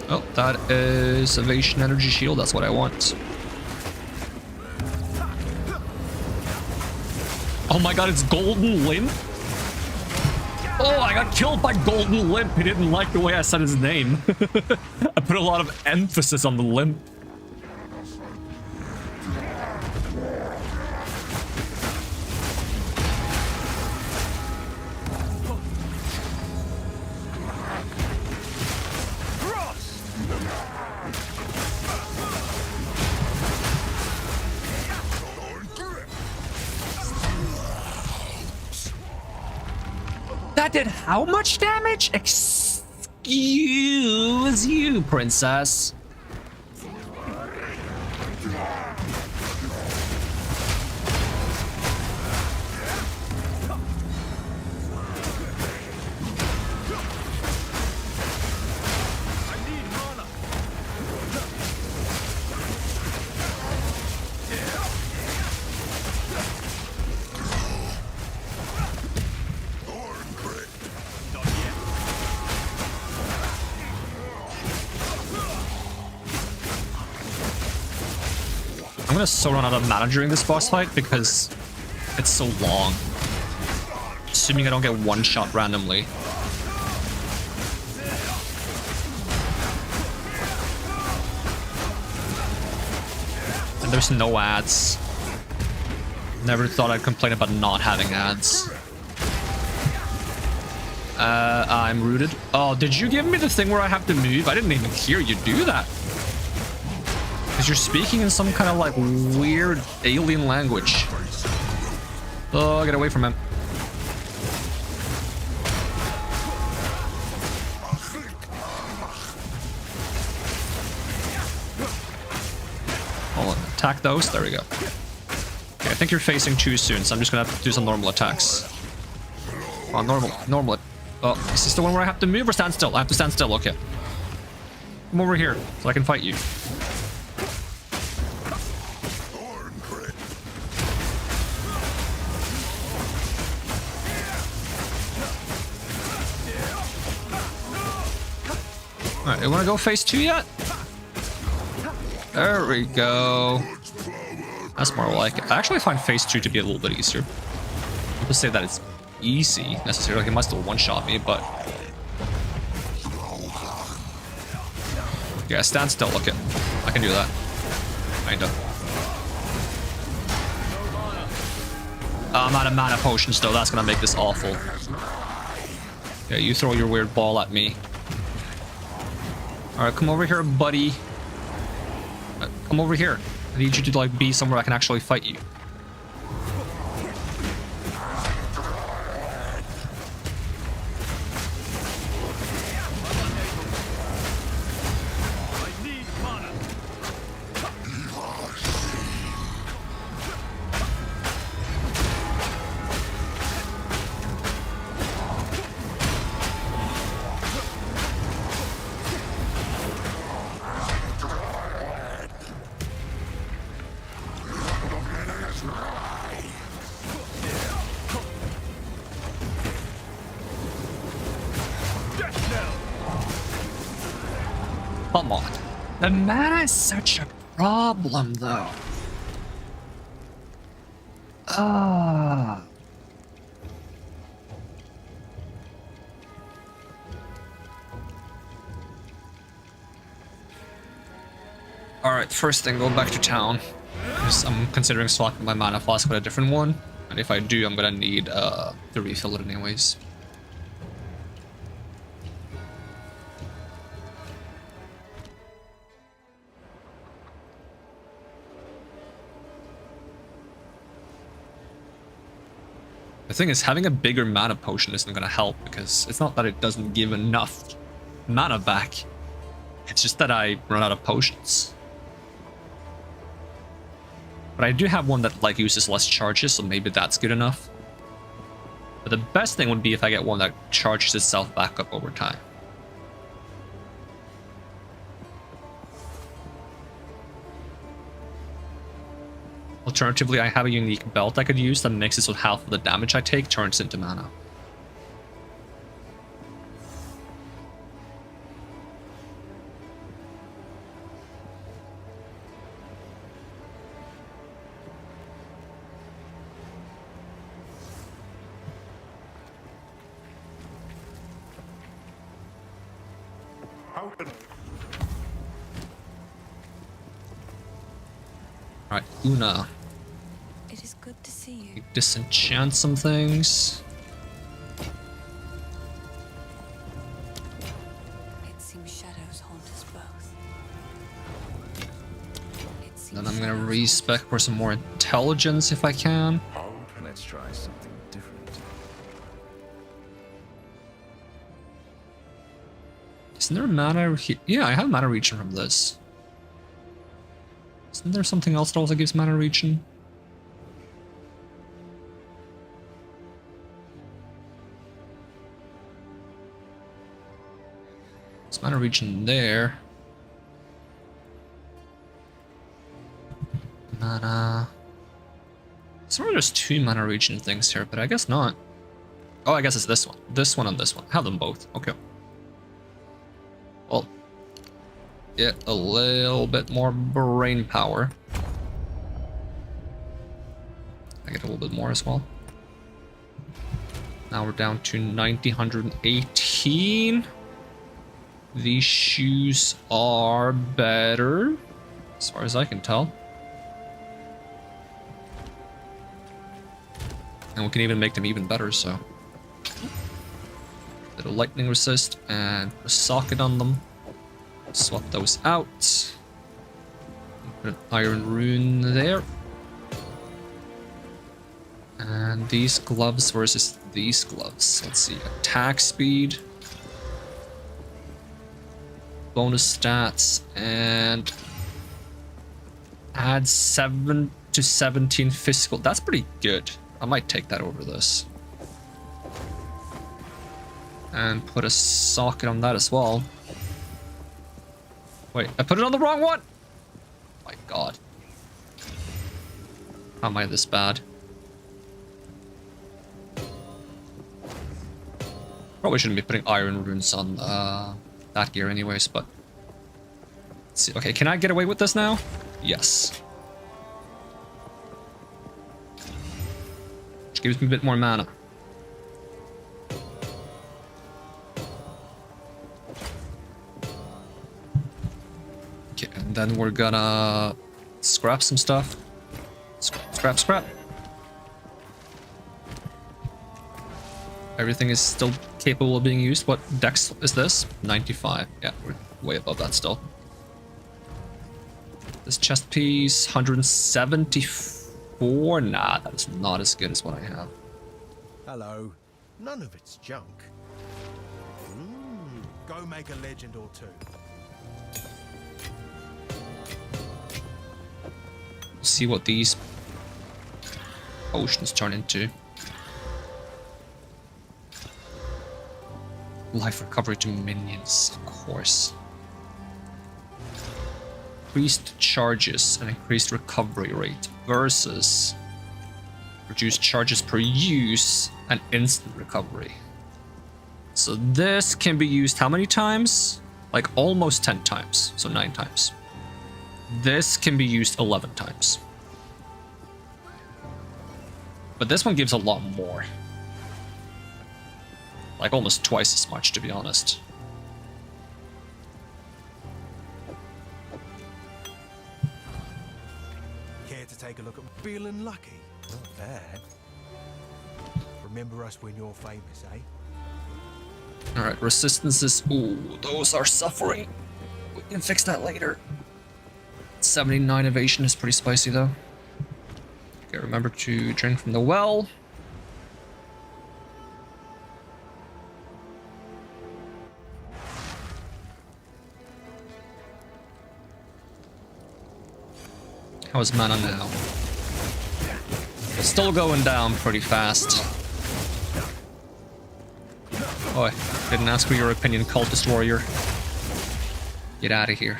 Oh, that is Evasion Energy Shield. That's what I want. Oh my god, it's Golden Limp? Oh, I got killed by Golden Limp. He didn't like the way I said his name. I put a lot of emphasis on the limp. That did how much damage? Excuse you, princess. I'm gonna so run out of mana during this boss fight because it's so long. Assuming I don't get one shot randomly. And there's no ads. Never thought I'd complain about not having ads. I'm rooted. Oh, did you give me the thing where I have to move? I didn't even hear you do that. Because you're speaking in some kind of like weird alien language. Oh, get away from him. Oh, attack those. There we go. Okay, I think you're facing too soon, so I'm just gonna have to do some normal attacks. Oh, normal. Oh, is this the one where I have to move or stand still? I have to stand still. Okay. Come over here so I can fight you. Alright, you wanna go phase 2 yet? There we go. That's more like it. I actually find phase 2 to be a little bit easier. Not to say that it's easy necessarily, like it might still one-shot me, but... yeah, stand still, look it. I can do that. Kinda. I'm out of mana potions though, that's gonna make this awful. Yeah, you throw your weird ball at me. Alright, come over here, buddy. Come over here. I need you to like be somewhere I can actually fight you. Come on. The mana is such a problem, though. Alright, first thing, go back to town. Because I'm considering swapping my mana flask with a different one. And if I do, I'm gonna need to refill it anyways. The thing is, having a bigger mana potion isn't going to help, because it's not that it doesn't give enough mana back. It's just that I run out of potions. But I do have one that like uses less charges, so maybe that's good enough. But the best thing would be if I get one that charges itself back up over time. Alternatively, I have a unique belt I could use that makes it so half of the damage I take turns into mana. Alright, Una. It is good to see you. Disenchant some things. It seems shadows haunt us both. Then I'm gonna respec for some more intelligence if I can. Let's try something different. Isn't there mana? Yeah, I have mana regen from this. Isn't there something else that also gives mana regen? There's mana regen there. Mana. Somewhere there's two mana regen things here, but I guess not. Oh, I guess it's this one. This one and this one. I have them both. Okay. Well, get a little bit more brain power. I get a little bit more as well. Now we're down to 1,918. These shoes are better, as far as I can tell. And we can even make them even better, so. Little lightning resist and put a socket on them. Swap those out. Put an iron rune there. And these gloves versus these gloves. Let's see. Attack speed. Bonus stats. And add 7 to 17 physical. That's pretty good. I might take that over this. And put a socket on that as well. Wait, I put it on the wrong one! Oh my god. How am I this bad? Probably shouldn't be putting iron runes on that gear anyways, but... Let's see. Okay, can I get away with this now? Yes. Which gives me a bit more mana. Okay, and then we're gonna scrap some stuff. Scrap. Everything is still capable of being used. What dex is this? 95. Yeah, we're way above that still. This chest piece, 174. Nah, that is not as good as what I have. Hello. None of it's junk. Go make a legend or two. See what these potions turn into. Life recovery to minions, of course. Increased charges and increased recovery rate versus reduced charges per use and instant recovery. So this can be used how many times? Like almost 10 times, so 9 times. This can be used 11 times. But this one gives a lot more. Like almost twice as much, to be honest. Care to take a look at feeling lucky? Not bad. Remember us when you're famous, eh? Alright, resistances. Ooh, those are suffering. We can fix that later. 79 evasion is pretty spicy though. Okay, remember to drink from the well. How's mana now? It's still going down pretty fast. Oh, I didn't ask for your opinion, cultist warrior. Get out of here.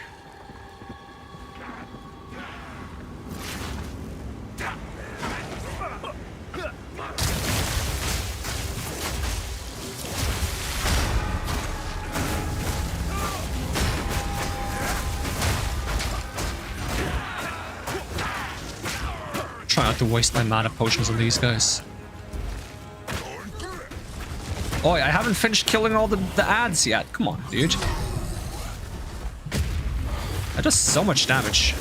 Try not to waste my mana potions on these guys. Oh, I haven't finished killing all the ads yet. Come on, dude. That does so much damage.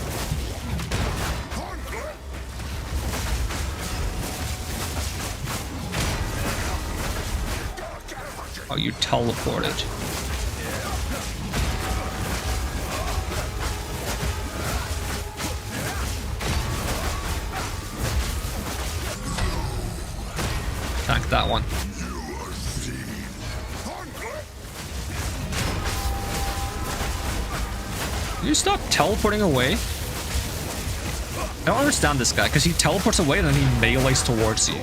Oh, you teleported. Tank that one. You stop teleporting away? I don't understand this guy, because he teleports away and then he melees towards you.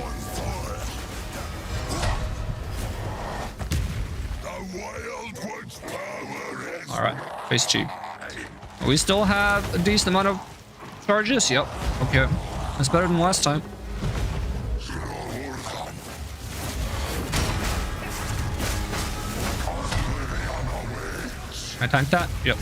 Alright, phase 2. We still have a decent amount of charges? Yep. Okay. That's better than last time. I tanked that? Yep.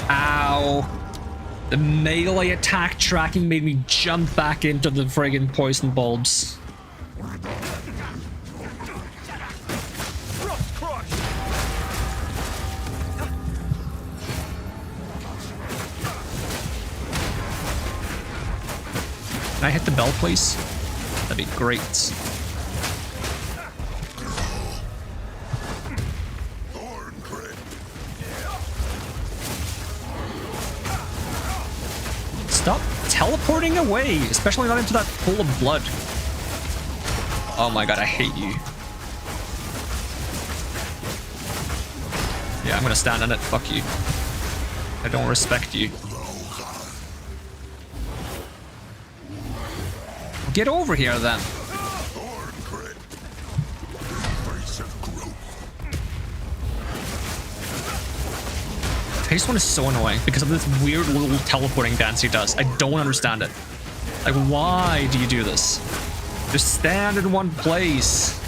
Ow. The melee attack tracking made me jump back into the friggin' poison bulbs. Can I hit the bell, please? That'd be great. Stop teleporting away, especially not into that pool of blood. Oh my god, I hate you. Yeah, I'm gonna stand on it. Fuck you. I don't respect you. Get over here, then. Phase 1 is so annoying because of this weird little teleporting dance he does. I don't understand it. Like, why do you do this? Just stand in one place.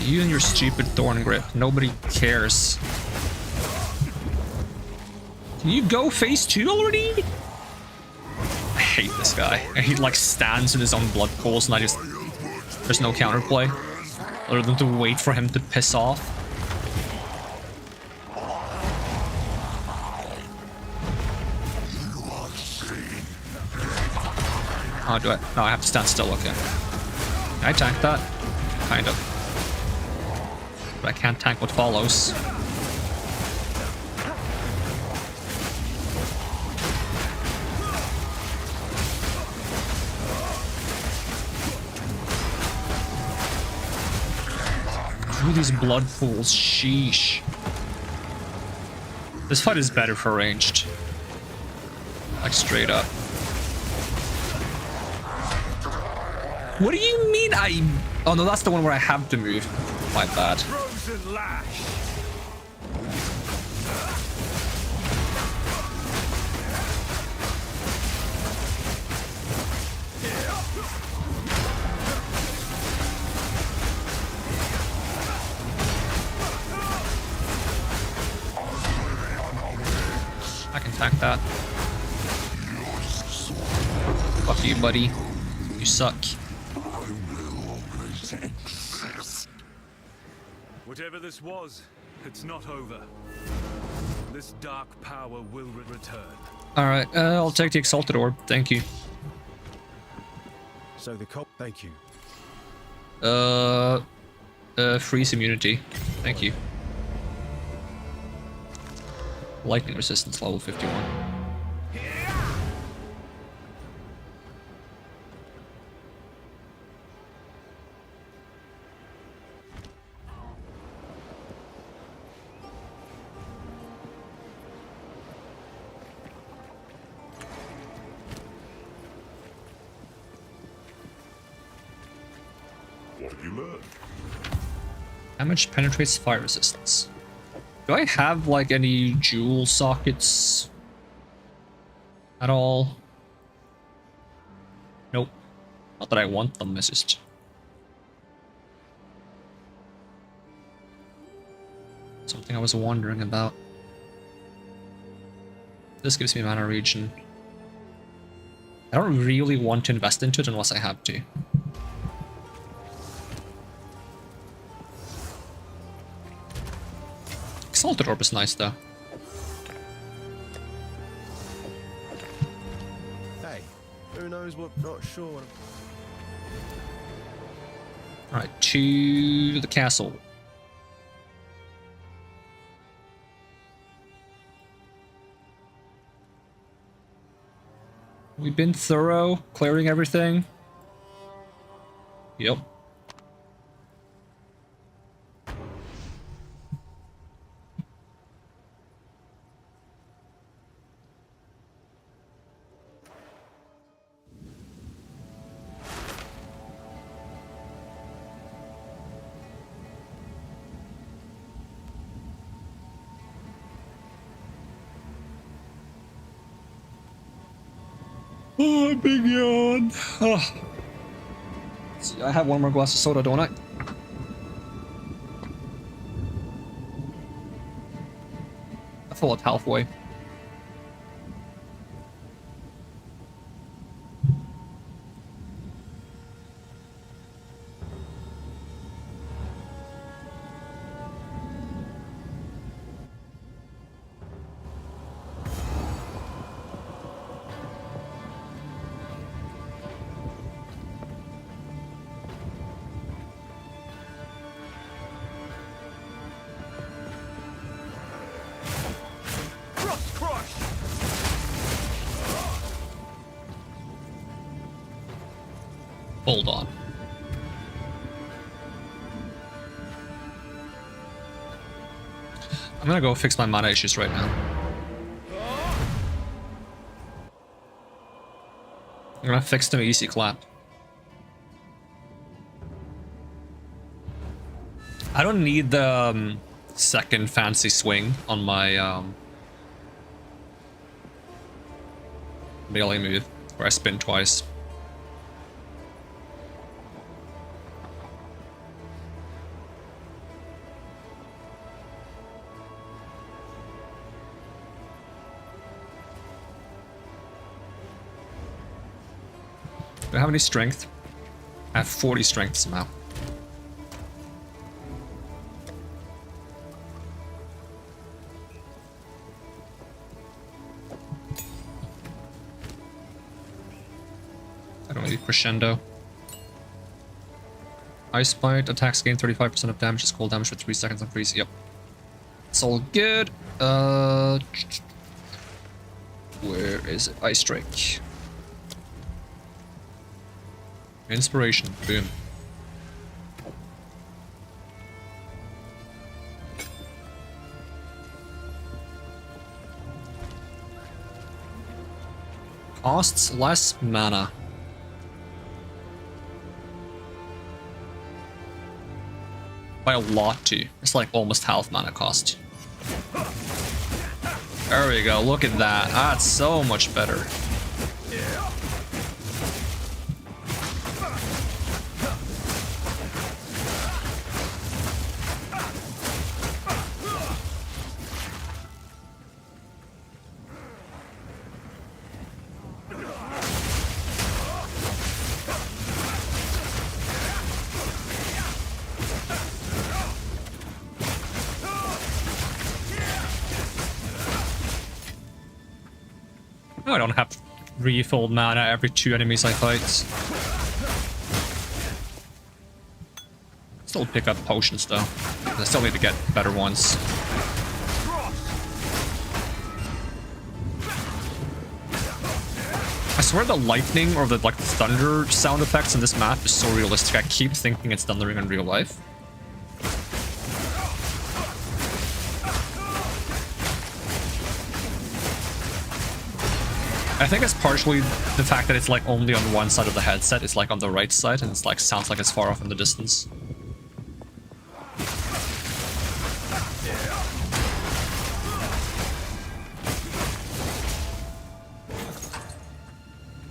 You and your stupid thorn grip. Nobody cares. Can you go phase 2 already? I hate this guy. And he like stands in his own blood pools and I just... There's no counterplay. Other than to wait for him to piss off. Oh, do I? No, I have to stand still, okay. Can I tank that? Kind of. But I can't tank what follows. Ooh, these blood pools, sheesh. This fight is better for ranged. Like, straight up. What do you mean I... Oh no, that's the one where I have to move. My bad. Frozen lash. I can tank that. Fuck you, buddy. You suck. Whatever this was, it's not over. This dark power will return. Alright, I'll take the Exalted Orb. Thank you. So the cop, thank you. Freeze immunity. Thank you. Lightning resistance level 51. What have you learned? Damage penetrates fire resistance. Do I have like any jewel sockets at all? Nope. Not that I want them, it's just... something I was wondering about. This gives me mana regen. I don't really want to invest into it unless I have to. Exalted Orb is nice though. Hey, who knows what? Not sure. Alright, to the castle. We've been thorough, clearing everything. Yep. Oh, big yawn. Oh. See, I have one more glass of soda, don't I? I fill it halfway. Hold on. I'm gonna go fix my mana issues right now. I'm gonna fix them easy clap. I don't need the second fancy swing on my melee move where I spin twice. Do I have any strength? I have 40 strength somehow. I don't need crescendo. Ice Bite, attacks gain 35% of damage, is cold damage for 3 seconds on freeze. Yep. It's all good. Where is it? Ice Strike. Inspiration. Boom. Costs less mana. By a lot too. It's like almost half mana cost. There we go, look at that. That's so much better. I don't have refill mana every 2 enemies I fight. Still pick up potions though. I still need to get better ones. I swear the lightning or the like thunder sound effects in this map is so realistic. I keep thinking it's thundering in real life. I think it's partially the fact that it's like only on one side of the headset. It's like on the right side, and it's like sounds like it's far off in the distance.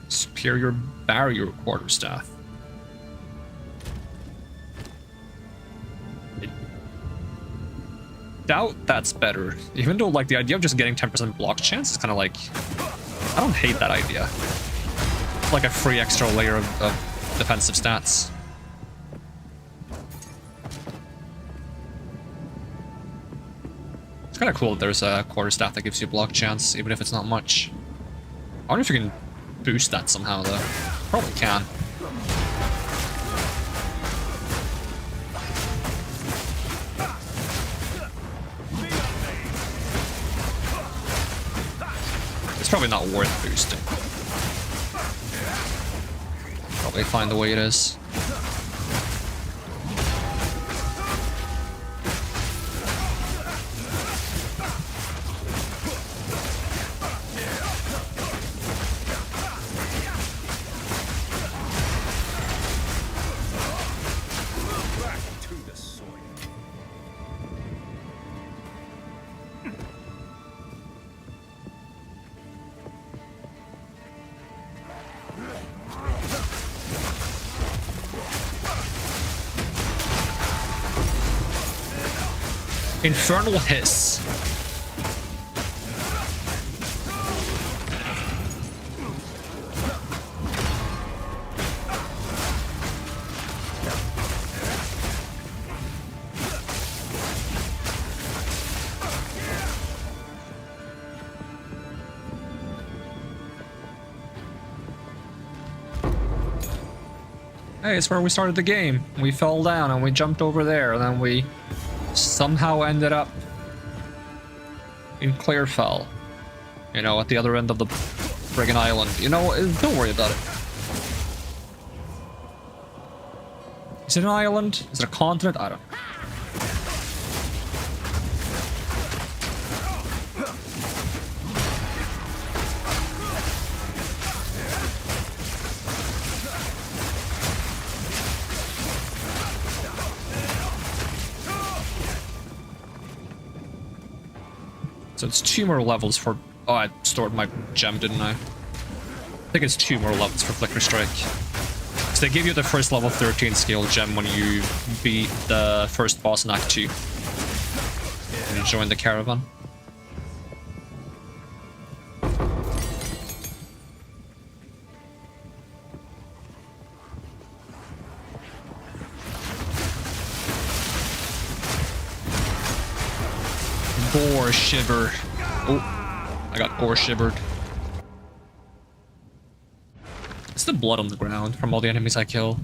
Superior barrier quarterstaff. I doubt that's better. Even though like the idea of just getting 10% block chance is kind of like, I don't hate that idea. It's like a free extra layer of defensive stats. It's kind of cool that there's a quarterstaff that gives you block chance, even if it's not much. I wonder if you can boost that somehow, though. Probably can. It's probably not worth boosting. Probably find the way it is. Infernal Hiss. Hey, it's where we started the game. We fell down and we jumped over there, and then we somehow ended up in Clearfell. You know, at the other end of the friggin' island. You know, don't worry about it. Is it an island? Is it a continent? I don't know. So it's 2 more levels for... Oh, I stored my gem, didn't I? I think it's 2 more levels for Flicker Strike. So they give you the first level 13 scale gem when you beat the first boss in Act 2. And you join the caravan. Gore shiver. Oh, I got gore shivered. It's the blood on the ground from all the enemies I kill.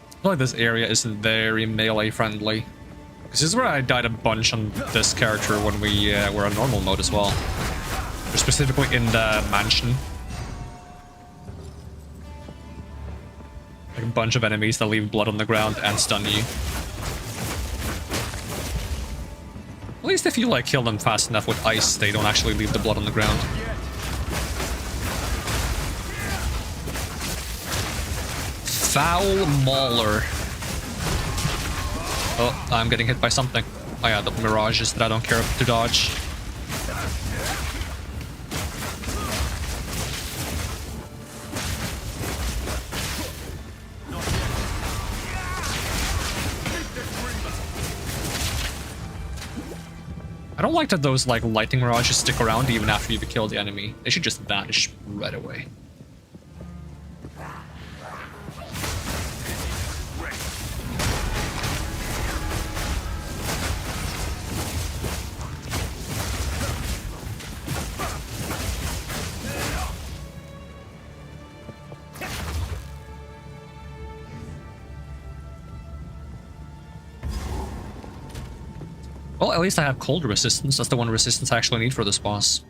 I feel like this area isn't very melee friendly. This is where I died a bunch on this character when we were on normal mode as well. Or specifically in the mansion. Like a bunch of enemies that leave blood on the ground and stun you. At least if you like kill them fast enough with ice, they don't actually leave the blood on the ground. Foul Mauler. Oh, I'm getting hit by something. Oh yeah, the mirages that I don't care to dodge. I don't like that those like lightning mirages stick around even after you've killed the enemy. They should just vanish right away. Well, at least I have cold resistance. That's the one resistance I actually need for this boss.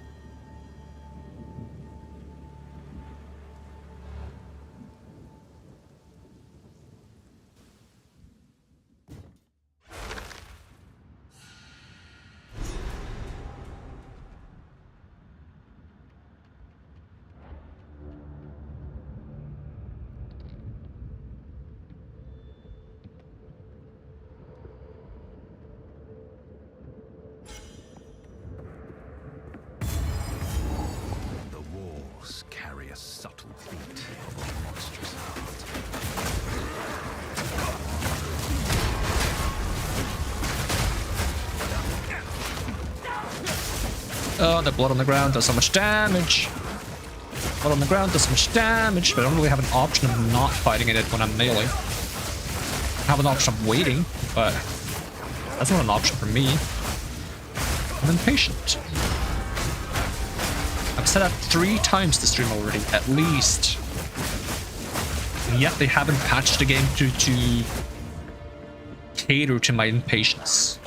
Oh, the blood on the ground does so much damage. Blood on the ground does so much damage, but I don't really have an option of not fighting it when I'm melee. I have an option of waiting, but that's not an option for me. I'm impatient. I've said that 3 times this stream already, at least. And yet they haven't patched the game to cater to my impatience.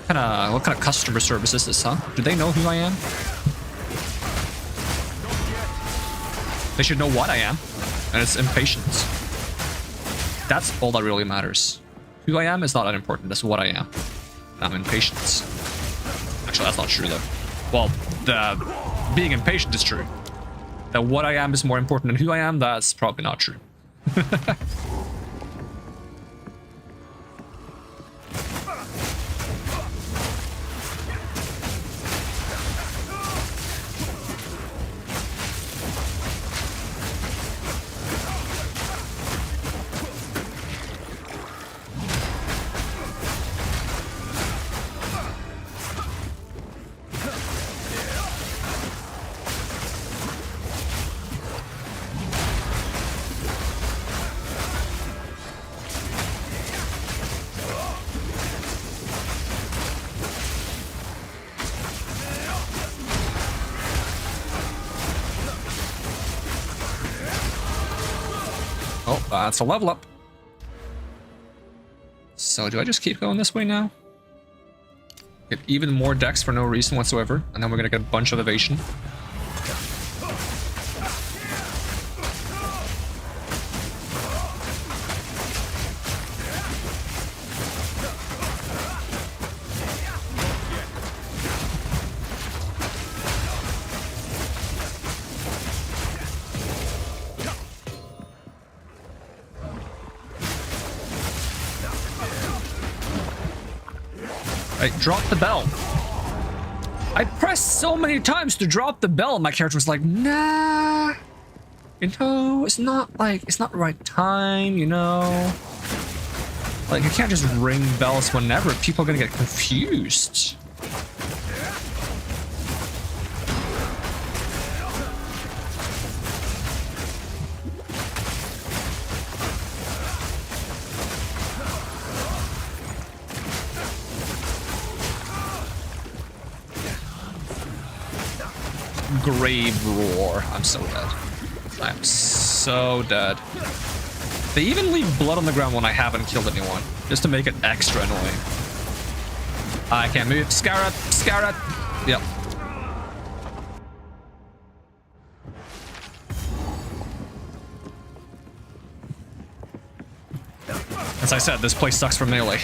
What kind of customer service is this, huh? Do they know who I am? They should know what I am, and it's impatience. That's all that really matters. Who I am is not that important, that's what I am. I'm impatient. Actually, that's not true, though. Well, the being impatient is true. That what I am is more important than who I am, that's probably not true. That's a level up. So do I just keep going this way now? Get even more dex for no reason whatsoever, and then we're gonna get a bunch of evasion. Drop the bell. I pressed so many times to drop the bell, my character was like, nah. You know, it's not the right time, you know. Like, you can't just ring bells whenever. People are gonna get confused. grave roar. I'm so dead. I'm so dead. They even leave blood on the ground when I haven't killed anyone, just to make it extra annoying. I can't move. Scarab, Scarab. Yep. As I said, this place sucks for melee.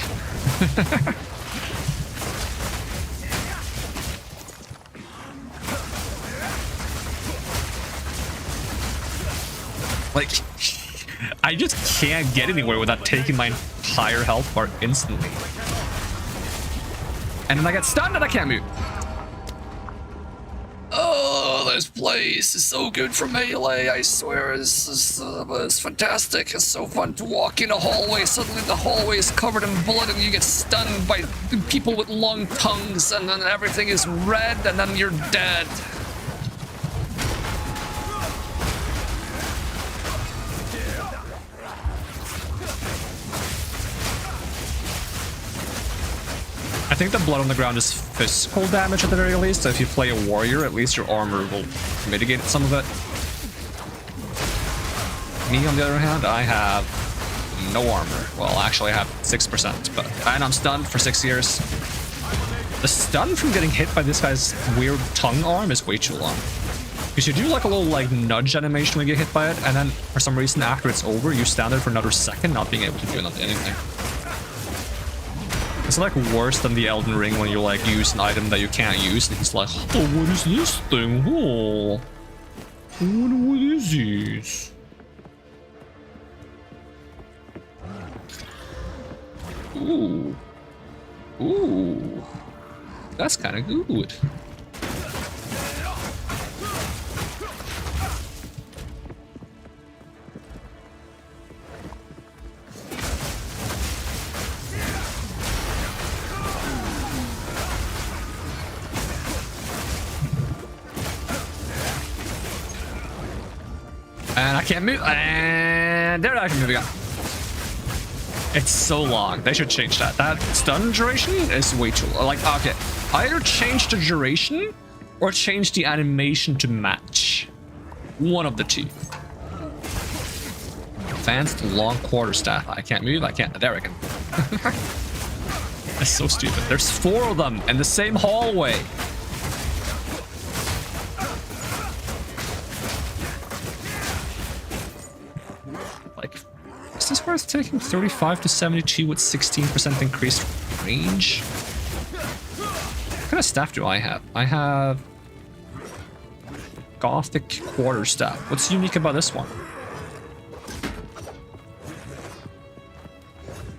Like, I just can't get anywhere without taking my entire health bar instantly. And then I get stunned and I can't move. Oh, this place is so good for melee, I swear. It's fantastic. It's so fun to walk in a hallway. Suddenly the hallway is covered in blood and you get stunned by people with long tongues and then everything is red and then you're dead. I think the blood on the ground is physical damage at the very least, so if you play a warrior, at least your armor will mitigate some of it. Me, on the other hand, I have no armor. Well, actually I have 6%, and I'm stunned for 6 years. The stun from getting hit by this guy's weird tongue arm is way too long. Because you do like a little like nudge animation when you get hit by it, and then for some reason after it's over, you stand there for another second not being able to do anything. It's like worse than the Elden Ring when you like use an item that you can't use and he's like, oh, what is this thing? Oh, what is this? Ooh. Ooh. That's kind of good. And I can't move. And there I can move again. It's so long. They should change that. That stun duration is way too long. Like, okay, either change the duration or change the animation to match. One of the two. Advanced long quarterstaff. I can't move. I can't. There I can. That's so stupid. There's 4 of them in the same hallway. Is this where it's taking 35 to 72 with 16% increased range? What kind of staff do I have? I have Gothic Quarterstaff. What's unique about this one?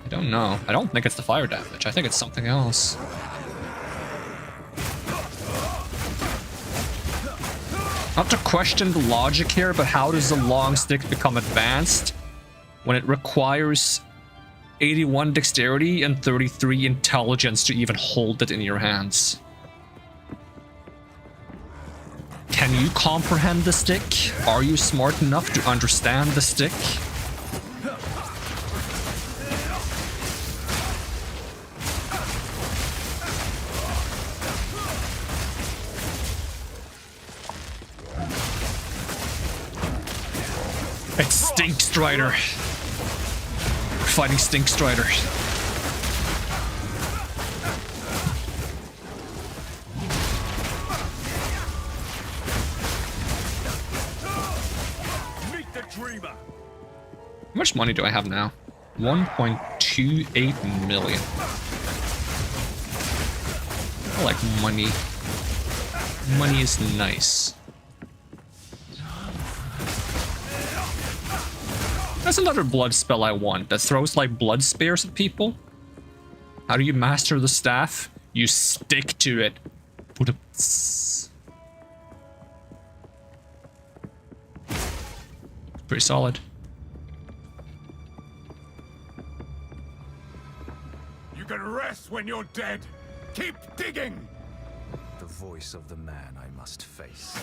I don't know. I don't think it's the fire damage. I think it's something else. Not to question the logic here, but how does the long stick become advanced when it requires 81 dexterity and 33 intelligence to even hold it in your hands? Can you comprehend the stick? Are you smart enough to understand the stick? It's Stink Strider. We're fighting Stink Strider. Meet the dreamer. How much money do I have now? 1.28 million. I like money. Money is nice. That's another blood spell I want that throws like blood spears at people. How do you master the staff? You stick to it. Pretty solid. You can rest when you're dead. Keep digging. The voice of the man I must face.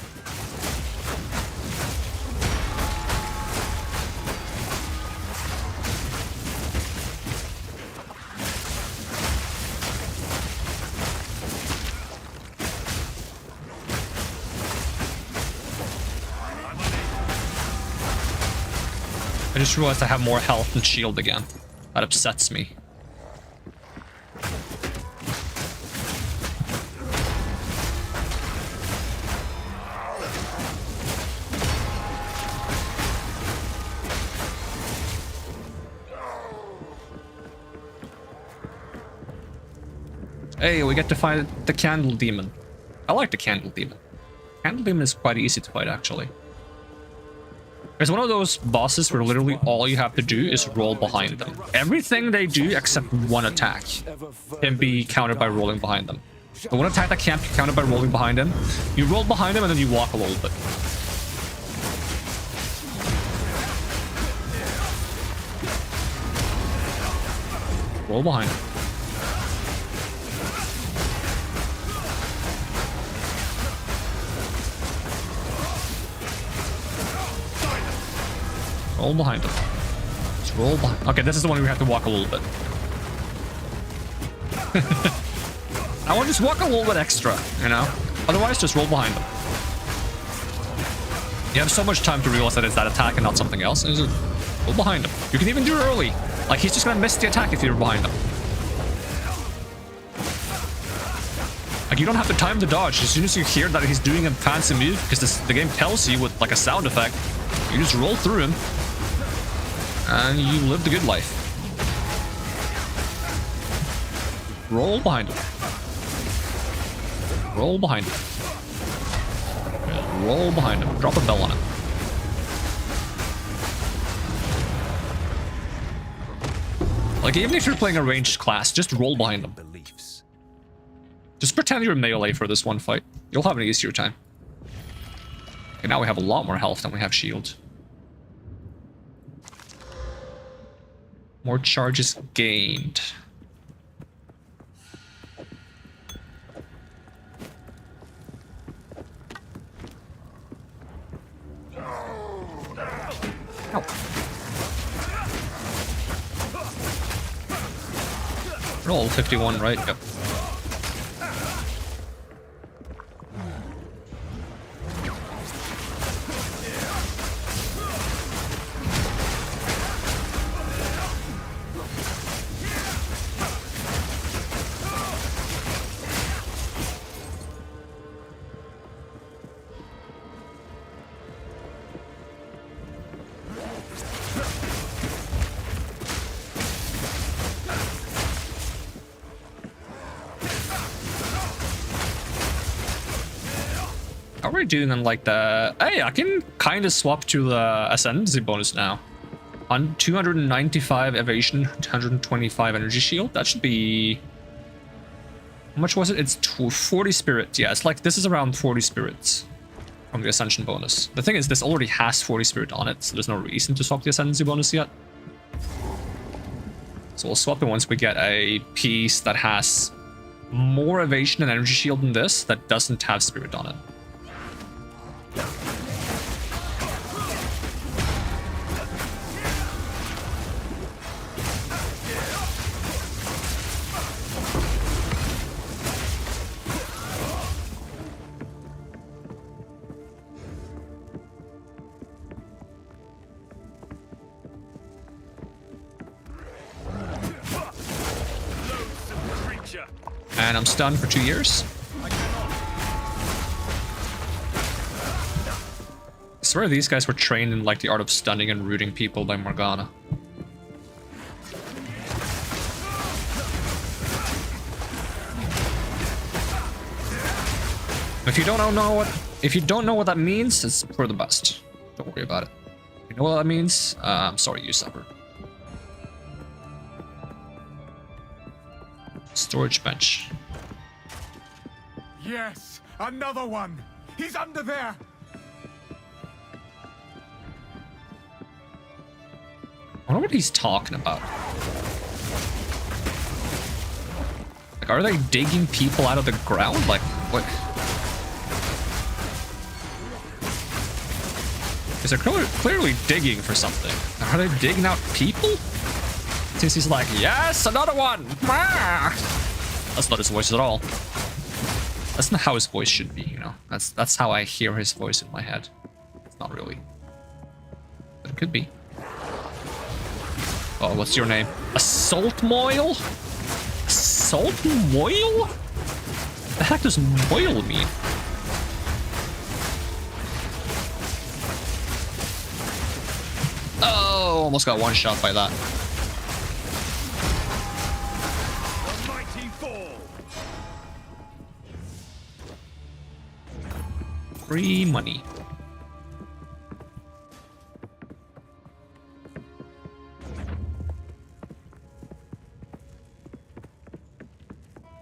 just realized I have more health and shield again. That upsets me. Hey, we get to fight the Candle Demon. I like the Candle Demon. Candle Demon is quite easy to fight, actually. It's one of those bosses where literally all you have to do is roll behind them. Everything they do except one attack can be countered by rolling behind them. The one attack that can't be countered by rolling behind them, you roll behind them and then you walk a little bit. Roll behind them. Roll behind them. Just roll behind. Okay, this is the one we have to walk a little bit. I want to just walk a little bit extra, you know? Otherwise, just roll behind them. You have so much time to realize that it's that attack and not something else. And just roll behind him. You can even do it early. Like, he's just gonna miss the attack if you're behind him. Like, you don't have to time the dodge. As soon as you hear that he's doing a fancy move, because the game tells you with, like, a sound effect, you just roll through him. And you live the good life. Roll behind him. Roll behind him. Roll behind him. Drop a bell on him. Like, even if you're playing a ranged class, just roll behind them. Just pretend you're melee for this one fight. You'll have an easier time. Okay, now we have a lot more health than we have shield. More charges gained. Ow. Roll 51, right? Yep. How are we doing on like the... Hey, I can kind of swap to the ascendancy bonus now. On 295 evasion, 125 energy shield. That should be... How much was it? It's 40 spirits. Yeah, it's like this is around 40 spirits from the ascension bonus. The thing is, this already has 40 spirit on it, so there's no reason to swap the ascendancy bonus yet. So we'll swap it once we get a piece that has more evasion and energy shield than this that doesn't have spirit on it. And I'm stunned for 2 years. I swear these guys were trained in like the art of stunning and rooting people by Morgana. If you don't know what that means, it's for the best. Don't worry about it. If you know what that means, I'm sorry you suffer. Storage bench. Yes, another one. He's under there. I wonder what he's talking about. Like, are they digging people out of the ground? Like, what? Because they're clearly digging for something. Are they digging out people? Since he's like, yes, another one! That's not his voice at all. That's not how his voice should be, you know? That's how I hear his voice in my head. It's not really. But it could be. Oh, what's your name? Assault Moil? Assault Moil? The heck does Moil mean? Oh, almost got one shot by that. The mighty fall. Free money.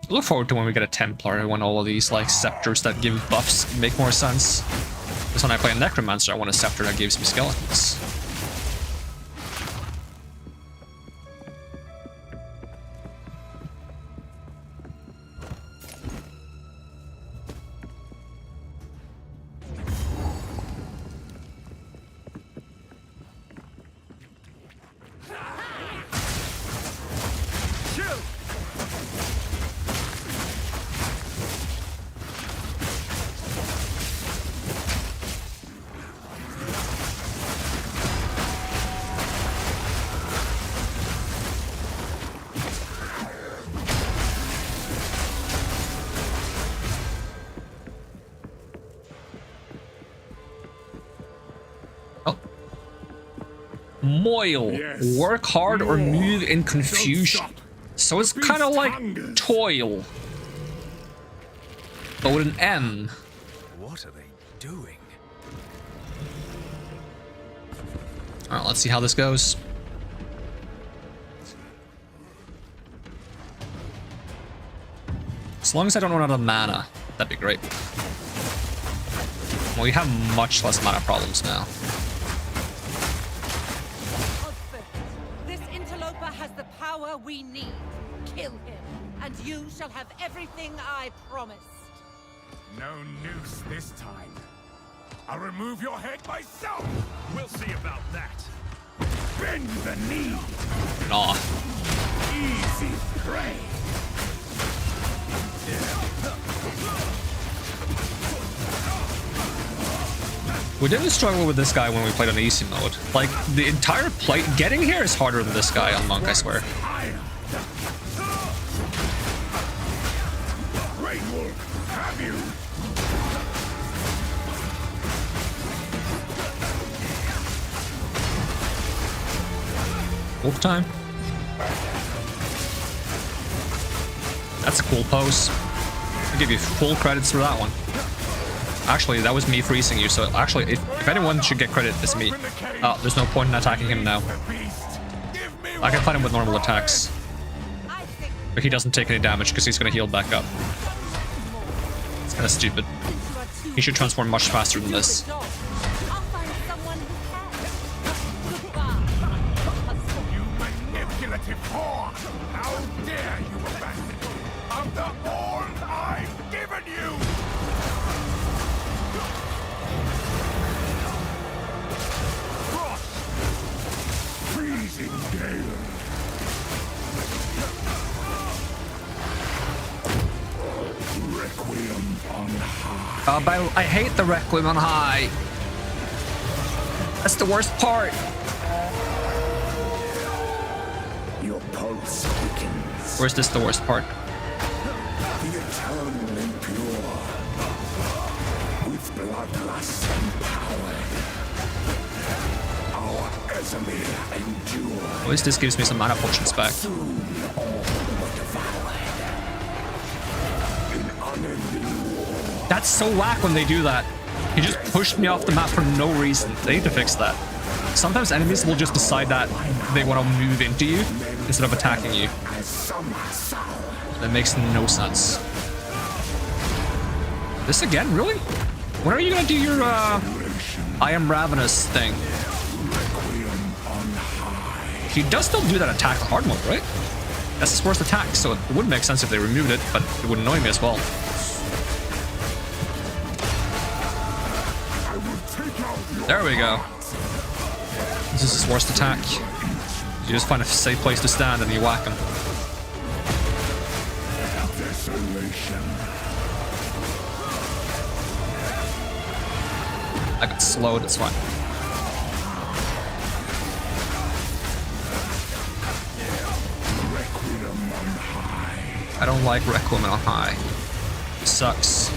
I look forward to when we get a Templar, when all of these like scepters that give buffs make more sense. Because when I play a Necromancer, I want a scepter that gives me skeletons. Moil. Yes. Work hard or move in confusion. Don't stop. So it's The kind of beast like hungers. toil. But with an M. What are they doing? Alright, let's see how this goes. As long as I don't run out of mana, that'd be great. Well, we have much less mana problems now. This interloper has the power we need. Kill him, and you shall have everything I promised. No noose this time. I'll remove your head myself. We'll see about that. Bend the knee. Aw. Easy prey. We didn't struggle with this guy when we played on easy mode. Like, the entire play getting here is harder than this guy on Monk, I swear. Great Wolf, have you? Wolf time. That's a cool pose. I'll give you full credits for that one. Actually, that was me freezing you, so actually, if anyone should get credit, it's me. Oh, there's no point in attacking him now. I can fight him with normal attacks. But he doesn't take any damage because he's gonna heal back up. It's kinda stupid. He should transform much faster than this. I'll find someone who can. You manipulative whore! How dare you abandon me after all I've given you! Frost! Freezing gale! Requiem on high. But I hate the Requiem on high. That's the worst part. Your pulse quickens. Or is this the worst part? The eternal impure, with bloodlust empowered, our Exile endure. At least this gives me some mana potions back. Soon all were devoured. In unending war, That's so whack when they do that. He just pushed me off the map for no reason. They need to fix that. Sometimes enemies will just decide that they want to move into you instead of attacking you. as some soul. That makes no sense. This again? Really? When are you gonna do your I am ravenous thing? Requiem on high. He does still do that attack hard mode, right? That's his worst attack, so it would make sense if they removed it, but it would annoy me as well. I will take out your There we go. This is his worst attack. You just find a safe place to stand and you whack him. desolation. I got slowed, it's fine. I don't like Requiem on high. Sucks.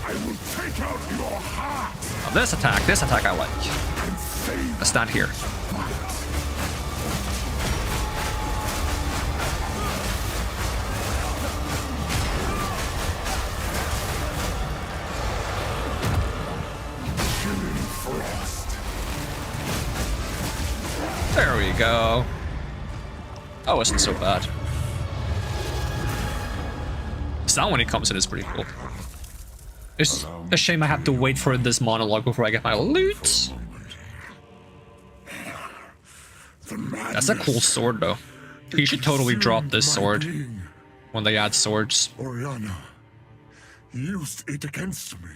I will take out your heart Now this attack I like. and save Let's stand here. killing frost. There we go. Oh, isn't so bad. Sound when he comes in is pretty cool. It's a shame I have to wait for this monologue before I get my loot. That's a cool sword though. You should totally drop this sword when they add swords. Oriana used it against me.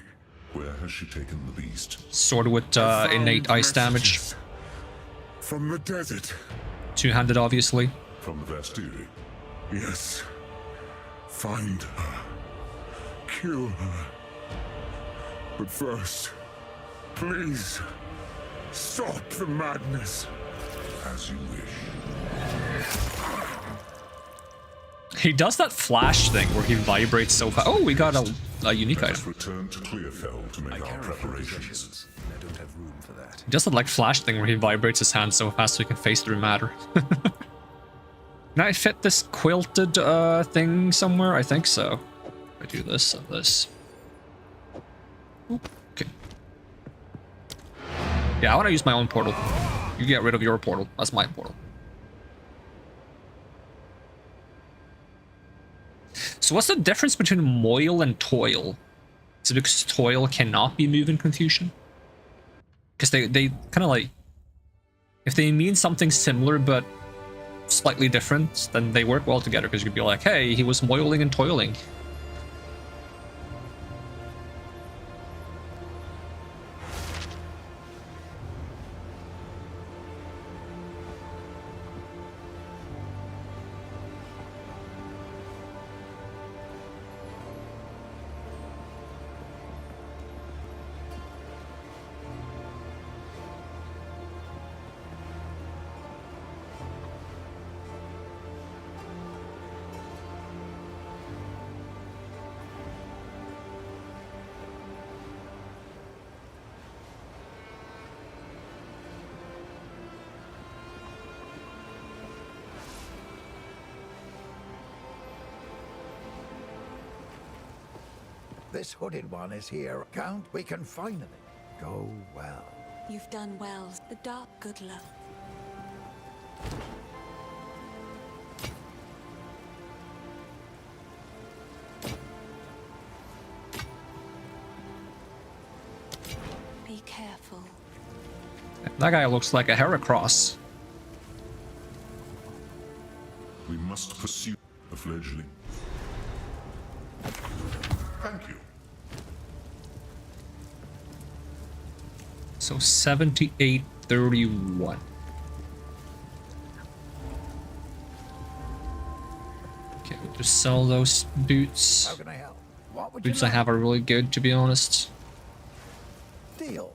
Where has she taken the beast? Sword with I innate found ice damage. messages from the desert. Two-handed, obviously. From the Vastiri. Yes. Find her. Kill her. But first, please, stop the madness. As you wish. He does that flash thing where he vibrates so fast. Oh, we got a unique Let us item. return to Clearfell to make our preparations. I don't have room for that. He does that like flash thing where he vibrates his hand so fast so he can phase through matter. Can I fit this quilted thing somewhere? I think so. I do this and this. Oop, okay. Yeah, I want to use my own portal. You get rid of your portal. That's my portal. So what's the difference between moil and toil? Is it because toil cannot be moved in confusion? Because they kind of like... If they mean something similar but slightly different, then they work well together, because you could be like, hey, he was moiling and toiling. This hooded one is here. Count, we can finally go well. You've done well. The dark good luck. Be careful. That guy looks like a Heracross. We must pursue the fledgling. Thank you. So 78.31. Okay, we'll just sell those boots. How can I help? What would you Boots I like? have are really good, to be honest. Deal.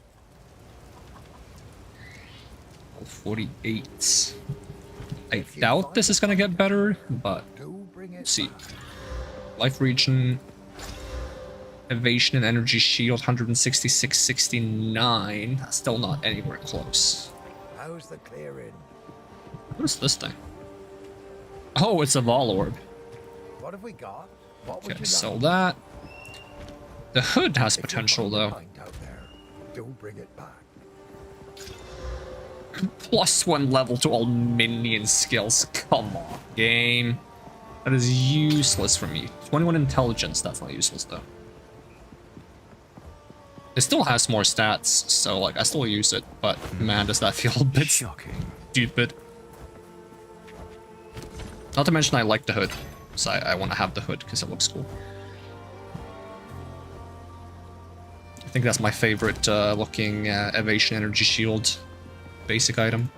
All 48. I doubt this is gonna get better, but Do bring it see. back. Life region, evasion and energy shield 166.69. Still not anywhere close. How's the clearing? What is this thing? Oh, it's a Vol Orb. What have we got? What would Okay, you sell like? that. The hood has If you potential find a though. pint out there, do bring it back. +1 level to all minion skills. Come on, game. That is useless for me. 21 intelligence, that's not useless though. It still has more stats, so like I still use it, but man, does that feel a bit Shocking. stupid. Not to mention I like the hood, so I want to have the hood because it looks cool. I think that's my favorite looking evasion energy shield basic item.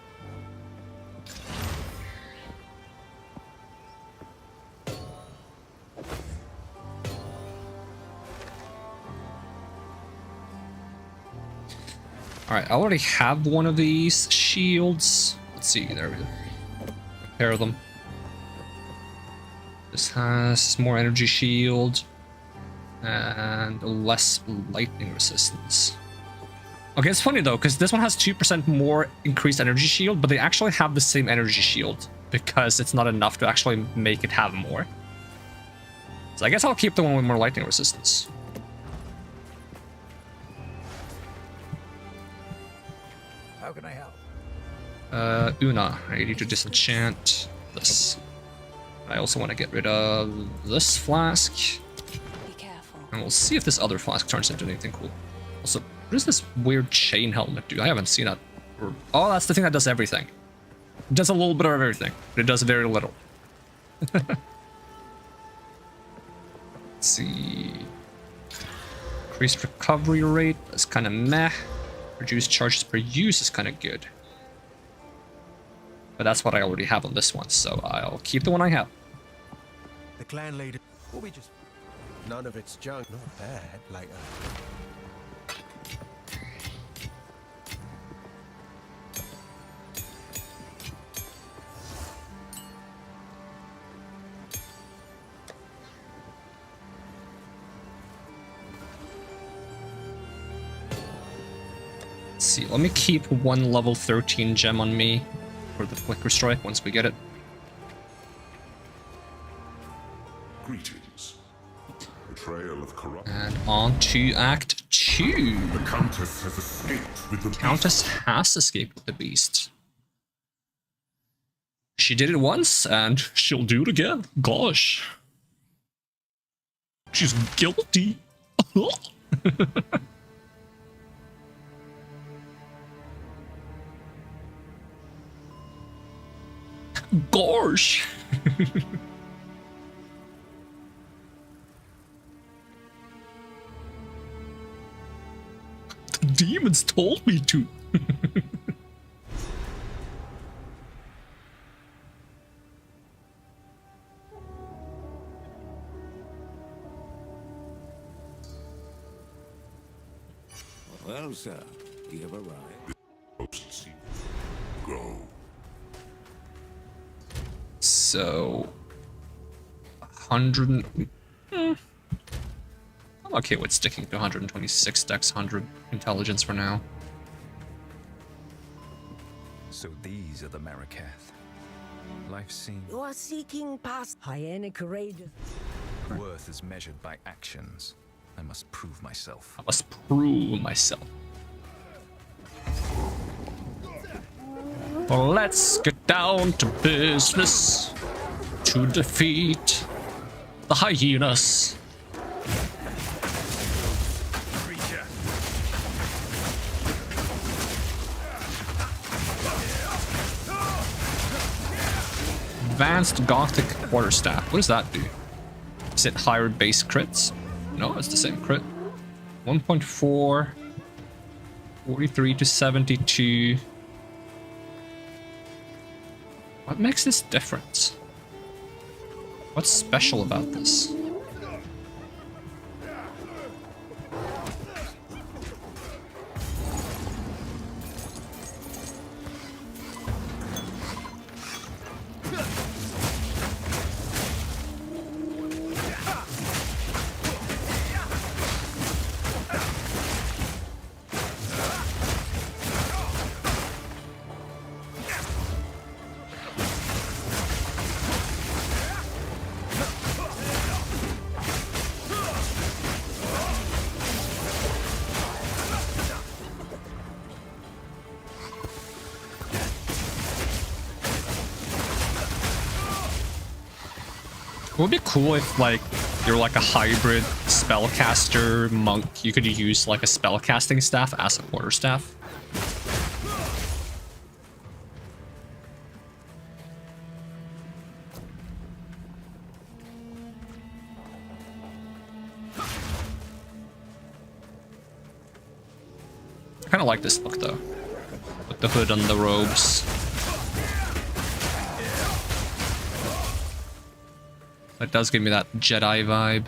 Alright, I already have one of these shields. Let's see, there we go. Compare them. This has more energy shield and less lightning resistance. Okay, it's funny though, because this one has 2% more increased energy shield, but they actually have the same energy shield because it's not enough to actually make it have more. So I guess I'll keep the one with more lightning resistance. How can I help? Una, I need to disenchant this. I also want to get rid of this flask. Be careful. And we'll see if this other flask turns into anything cool. Also, what does this weird chain helmet do? I haven't seen that. Oh, that's the thing that does everything. It does a little bit of everything, but it does very little. Let's see. Increased recovery rate, that's kind of meh. Reduced charges per use is kind of good. But that's what I already have on this one, so I'll keep the one I have. The clan leader will be just... None of it's junk. Not bad, like... Let's see, let me keep one level 13 gem on me for the Flicker Strike once we get it. Greetings. Betrayal of corruption. And on to Act 2. The Countess has escaped with the Countess has escaped with the beast. She did it once, and she'll do it again. Gosh. She's guilty. Gosh. The demons told me to. Well, sir, you have arrived. Go. So, 100. I'm okay with sticking to 126 dex, 100 intelligence for now. So these are the Marikath. Life seems... You are seeking past hyena courageous. Worth is measured by actions. I must prove myself. I must prove myself. Let's get down to business to defeat the hyenas. Advanced Gothic Quarterstaff. What does that do? Is it higher base crits? No, it's the same crit. 1.4. 43 to 72. What makes this different? What's special about this? It would be cool if, like, you're like a hybrid spellcaster monk. You could use, like, a spellcasting staff as a quarterstaff. I kind of like this look, though. With the hood and the robes. It does give me that Jedi vibe.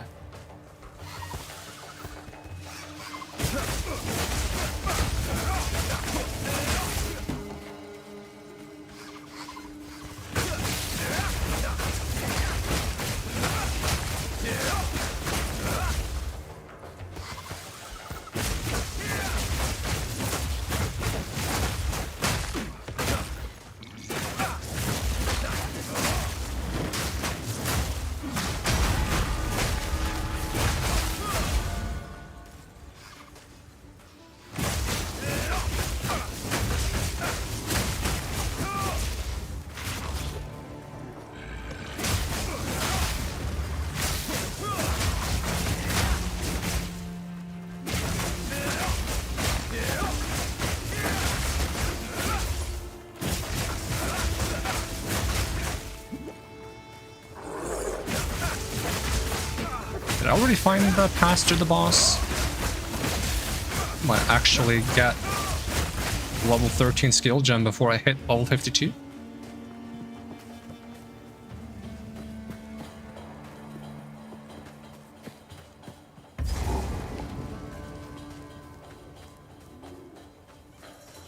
Did I already find the path to the boss? Might actually get level 13 skill gem before I hit level 52.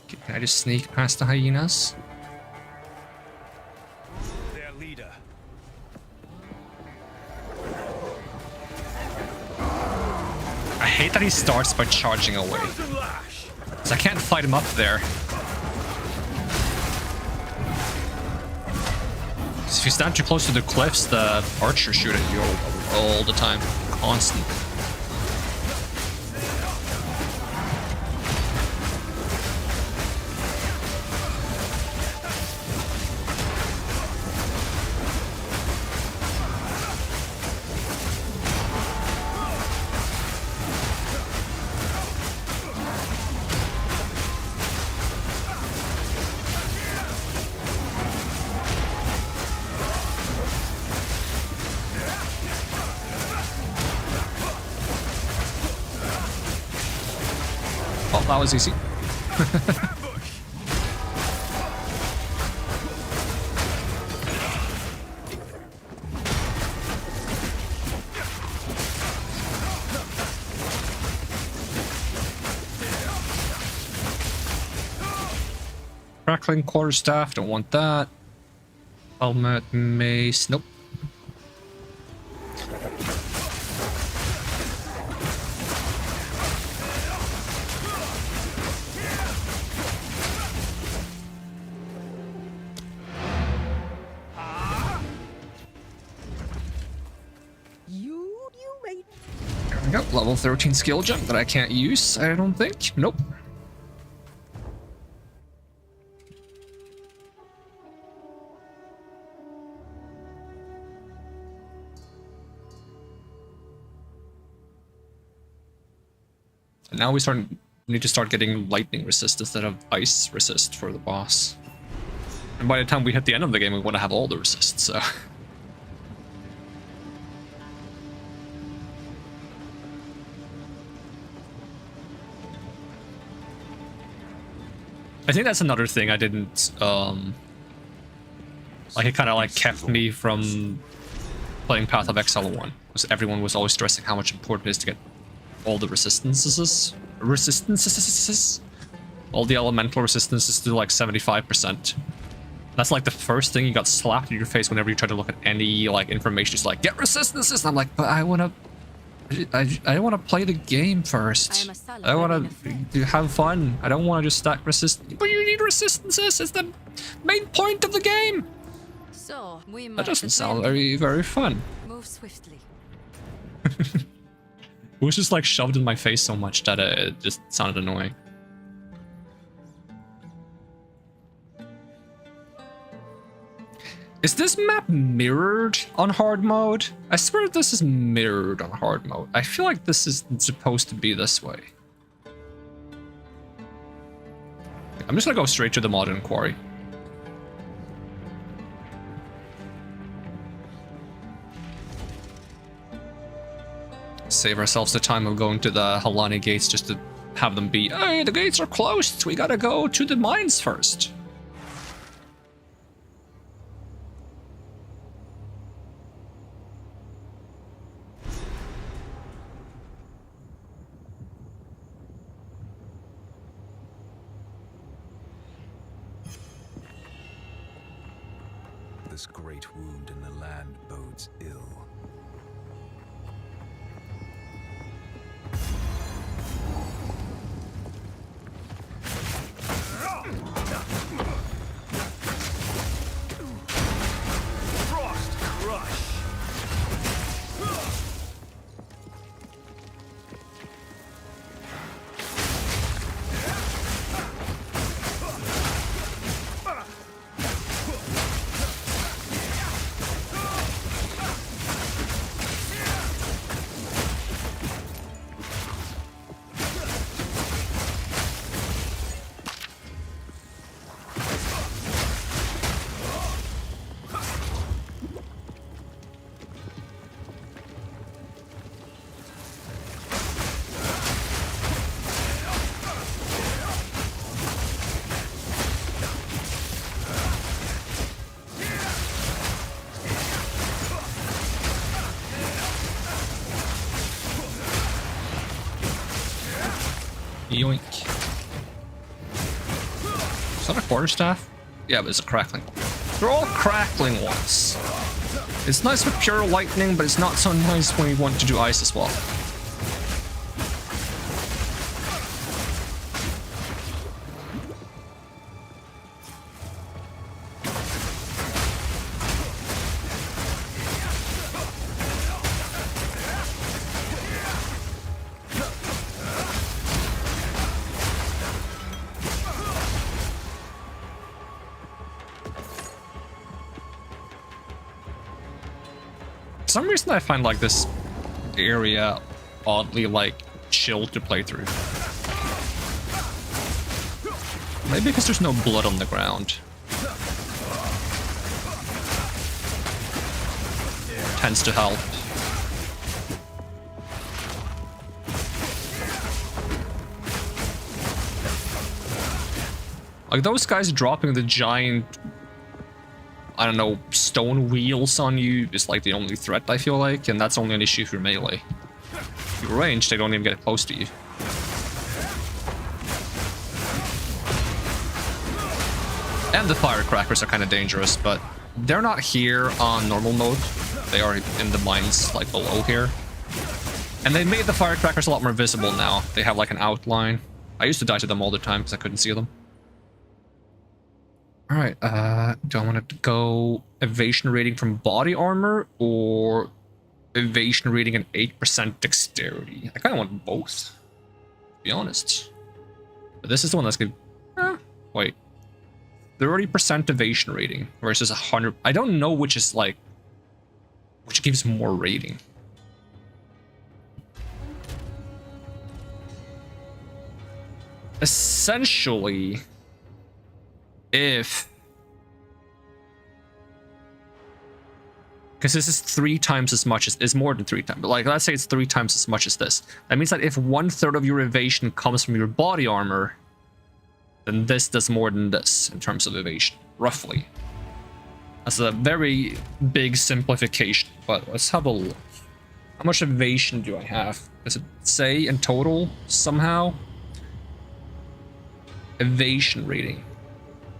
Can I just sneak past the hyenas? Their leader. I hate that he starts by charging away. Because I can't fight him up there. If you stand too close to the cliffs, the archers shoot at you all the time. Constant. Oh, that was easy. Crackling quarterstaff, don't want that. Helmet, mace, nope. There we go, level 13 skill gem that I can't use, I don't think. Nope. And now we need to start getting lightning resist instead of ice resist for the boss. And by the time we hit the end of the game, we want to have all the resists, so... I think that's another thing I didn't, like, it kind of, like, kept me from playing Path of Exile 1. Because everyone was always stressing how much important it is to get all the resistances. All the elemental resistances to, like, 75%. That's, like, the first thing you got slapped in your face whenever you try to look at any, like, information. It's like, get resistances! And I'm like, but I wanna... I want to play the game first. I want to have fun. I don't want to just stack resistance. But you need resistances. It's the main point of the game. So That doesn't sound very fun. Move swiftly. It was just like shoved in my face so much that it just sounded annoying. Is this map mirrored on hard mode? I swear this is mirrored on hard mode. I feel like this is supposed to be this way. I'm just gonna go straight to the modern quarry. Save ourselves the time of going to the Halani gates just to have them be, hey, the gates are closed, we gotta go to the mines first. This great wound in the land bodes ill. Frost crush. Yoink. Is that a quarterstaff? Yeah, but it's a crackling. They're all crackling ones. It's nice with pure lightning, but it's not so nice when you want to do ice as well. For some reason I find like this area oddly like chill to play through. Maybe because there's no blood on the ground. Tends to help. Like those guys dropping the giant, I don't know, stone wheels on you is like the only threat, I feel like, and that's only an issue for melee. If you're ranged, they don't even get close to you. And the firecrackers are kind of dangerous, but they're not here on normal mode. They are in the mines like below here. And they made the firecrackers a lot more visible now. They have like an outline. I used to die to them all the time because I couldn't see them. Alright, do I want to go evasion rating from body armor or evasion rating and 8% dexterity? I kind of want both, to be honest. But this is the one that's good. Wait. 30% evasion rating versus 100. I don't know which is like, which gives more rating. Essentially, if, because this is 3 times as much as, is more than 3 times, but like let's say it's 3 times as much as this. That means that if 1/3 of your evasion comes from your body armor, then this does more than this in terms of evasion, roughly. That's a very big simplification, but let's have a look. How much evasion do I have? Does it say in total somehow? Evasion rating.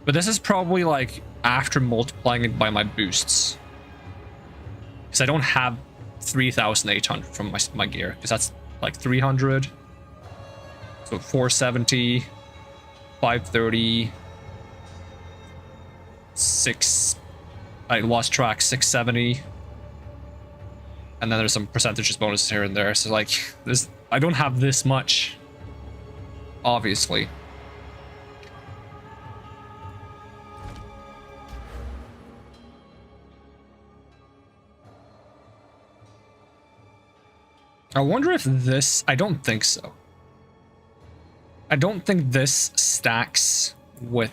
But this is probably like after multiplying it by my boosts. Because I don't have 3,800 from my gear. Because that's like 300. So 470. 530. 6. I lost track. 670. And then there's some percentages bonuses here and there. So like, I don't have this much. Obviously. I wonder if this... I don't think so. I don't think this stacks with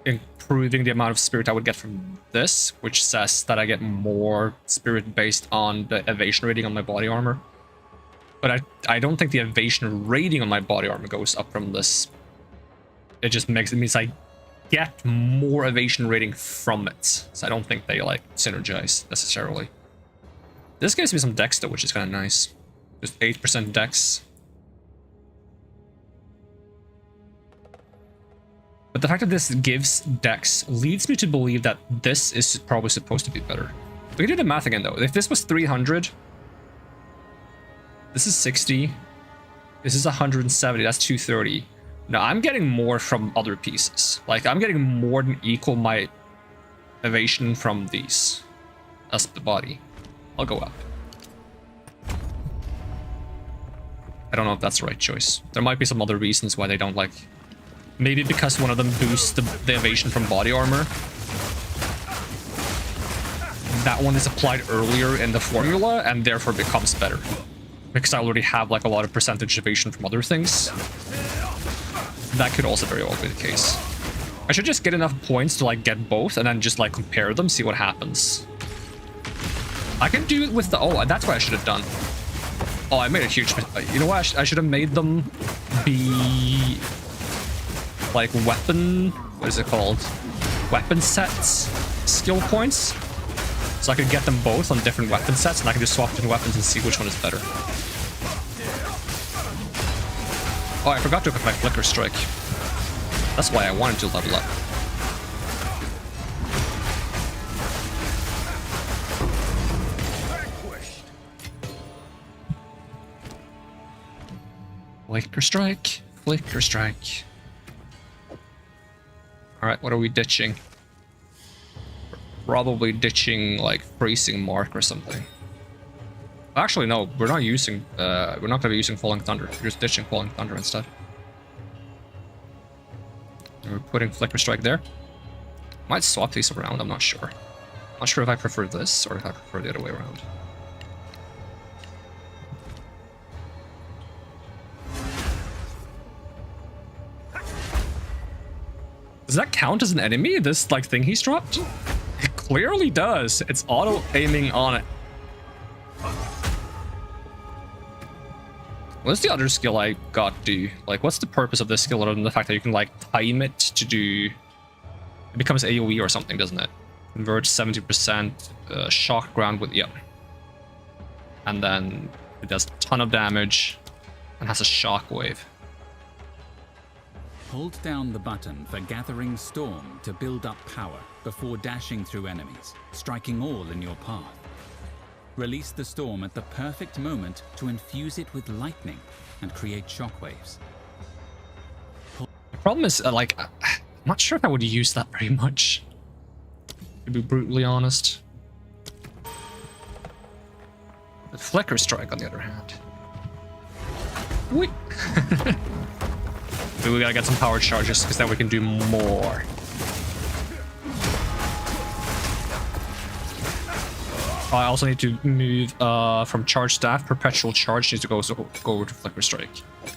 improving the amount of spirit I would get from this, which says that I get more spirit based on the evasion rating on my body armor. But I don't think the evasion rating on my body armor goes up from this. It just means I get more evasion rating from it. So I don't think they like synergize necessarily. This gives me some dex though, which is kind of nice. Just 8% dex. But the fact that this gives dex leads me to believe that this is probably supposed to be better. We can do the math again though. If this was 300, this is 60, this is 170, that's 230. Now I'm getting more from other pieces. Like I'm getting more than equal my evasion from these. That's the body. I'll go up. I don't know if that's the right choice. There might be some other reasons why they don't like... Maybe because one of them boosts the evasion from body armor. That one is applied earlier in the formula and therefore becomes better. Because I already have like a lot of percentage evasion from other things. That could also very well be the case. I should just get enough points to like get both and then just like compare them, see what happens. I can do it with the... Oh, that's what I should have done. Oh, I made a huge... You know what? I should have made them be... like weapon... What is it called? Weapon sets? Skill points? So I could get them both on different weapon sets and I can just swap between weapons and see which one is better. Oh, I forgot to equip my Flicker Strike. That's why I wanted to level up. Flicker Strike. Flicker Strike. Alright, what are we ditching? Probably ditching, like, Freezing Mark or something. Actually, no, we're not using, we're not gonna be using Falling Thunder. We're just ditching Falling Thunder instead. And we're putting Flicker Strike there. Might swap these around, I'm not sure. Not sure if I prefer this or if I prefer the other way around. Does that count as an enemy, this, like, thing he's dropped? It clearly does. It's auto-aiming on it. What's the other skill I got do? Like, what's the purpose of this skill other than the fact that you can, like, time it to do... It becomes AoE or something, doesn't it? Converts 70% shock ground with... Yep. And then it does a ton of damage and has a shockwave. Hold down the button for Gathering Storm to build up power before dashing through enemies, striking all in your path. Release the storm at the perfect moment to infuse it with lightning and create shockwaves. The problem is, like, I'm not sure if I would use that very much, to be brutally honest. The Flicker Strike, on the other hand. Wait. We gotta get some power charges, because then we can do more. I also need to move from Charge Staff. Perpetual Charge needs to go over to Flicker Strike.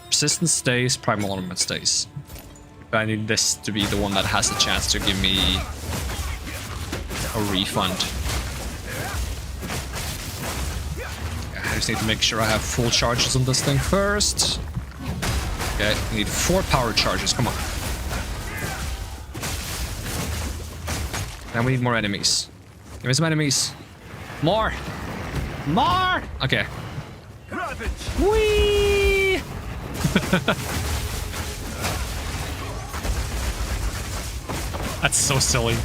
Resistance stays, Primal Ornament stays. But I need this to be the one that has the chance to give me a refund. I just need to make sure I have full charges on this thing first. Okay, I need 4 power charges, come on. Now we need more enemies. Give me some enemies. More! More! Okay. Whee! That's so silly.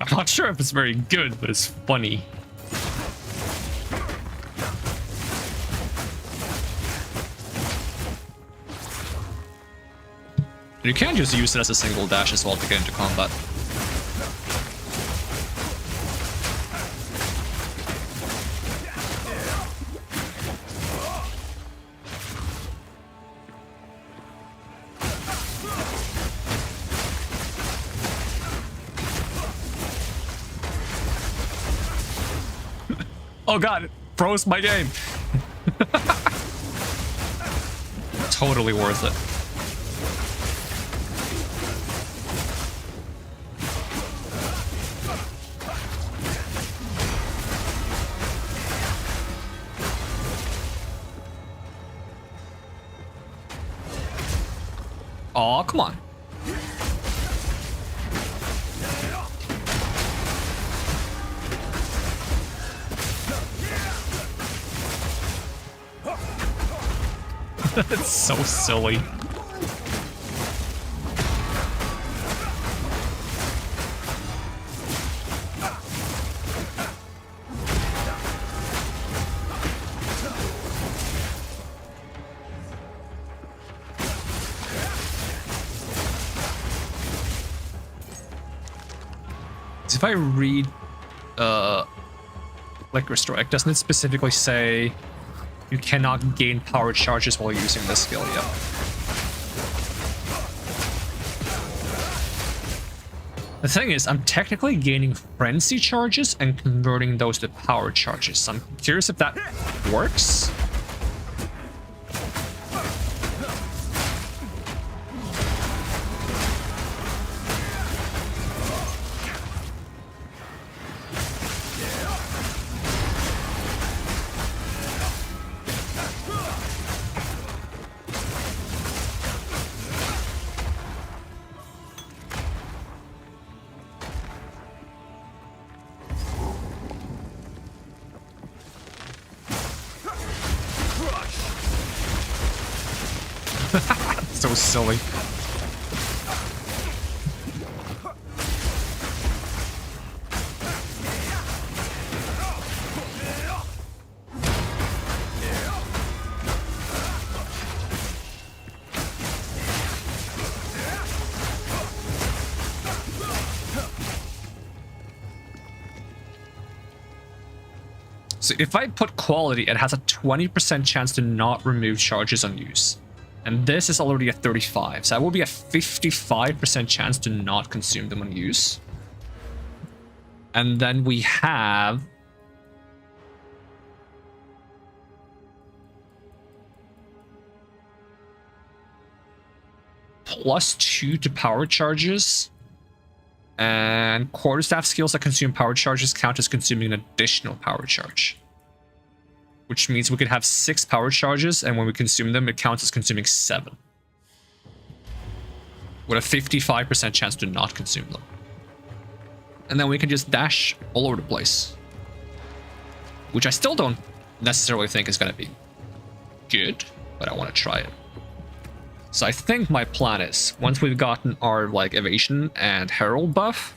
I'm not sure if it's very good, but it's funny. You can just use it as a single dash as well to get into combat. Oh god, it froze my game. Totally worth it. Oh, come on. That's so silly. If I read Flicker Strike, doesn't it specifically say you cannot gain power charges while using this skill? Yep. The thing is, I'm technically gaining frenzy charges and converting those to power charges. I'm curious if that works. So silly. So if I put quality, it has a 20% chance to not remove charges on use. And this is already at 35, so that will be a 55% chance to not consume them on use. And then we have... +2 to power charges. And quarterstaff skills that consume power charges count as consuming an additional power charge. Which means we could have 6 power charges, and when we consume them, it counts as consuming 7. With a 55% chance to not consume them. And then we can just dash all over the place. Which I still don't necessarily think is going to be good, but I want to try it. So I think my plan is, once we've gotten our like evasion and herald buff,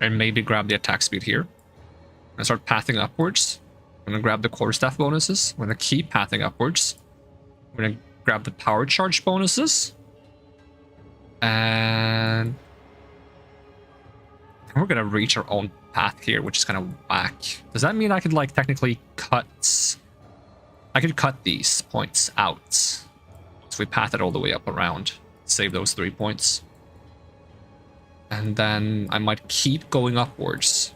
and maybe grab the attack speed here, and start pathing upwards. I'm gonna grab the quarterstaff bonuses. We're gonna keep pathing upwards. We're gonna grab the power charge bonuses, and we're gonna reach our own path here, which is kind of whack. Does that mean I could like technically cut? I could cut these points out. So we path it all the way up around, save those 3 points. And then I might keep going upwards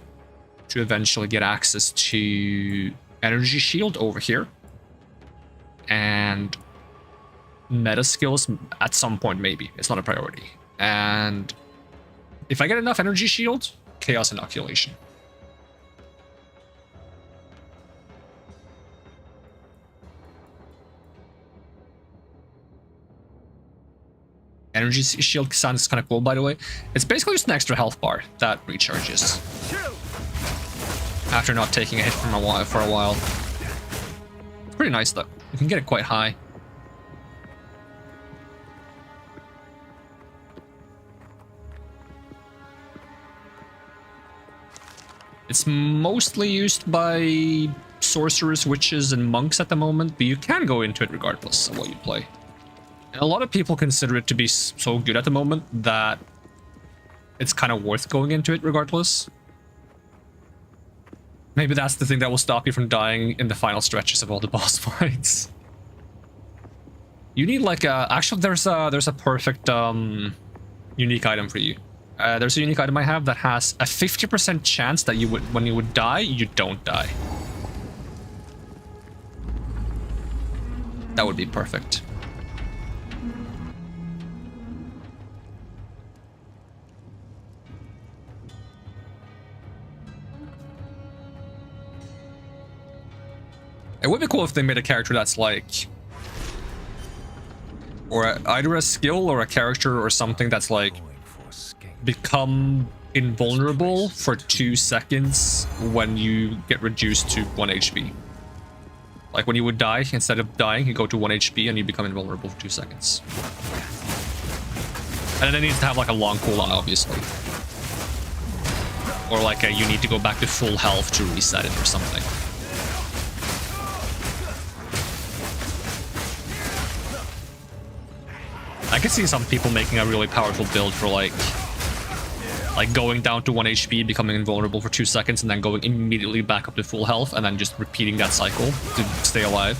to eventually get access to energy shield over here. And meta skills at some point, maybe. It's not a priority. And if I get enough energy shield, chaos inoculation. Energy shield sounds kind of cool, by the way. It's basically just an extra health bar that recharges after not taking a hit for a while. It's pretty nice though. You can get it quite high. It's mostly used by sorcerers, witches, and monks at the moment, but you can go into it regardless of what you play. And a lot of people consider it to be so good at the moment that it's kind of worth going into it regardless. Maybe that's the thing that will stop you from dying in the final stretches of all the boss fights. You need like a... Actually, there's a perfect unique item for you. There's a unique item I have that has a 50% chance that you would, when you would die, you don't die. That would be perfect. It would be cool if they made a character that's like... Or either a skill or a character or something that's like... become invulnerable for 2 seconds when you get reduced to 1 HP. Like when you would die, instead of dying, you go to 1 HP and you become invulnerable for 2 seconds. And then it needs to have like a long cooldown, obviously. Or like you need to go back to full health to reset it or something. I could see some people making a really powerful build for like going down to 1 HP, becoming invulnerable for 2 seconds, and then going immediately back up to full health, and then just repeating that cycle to stay alive.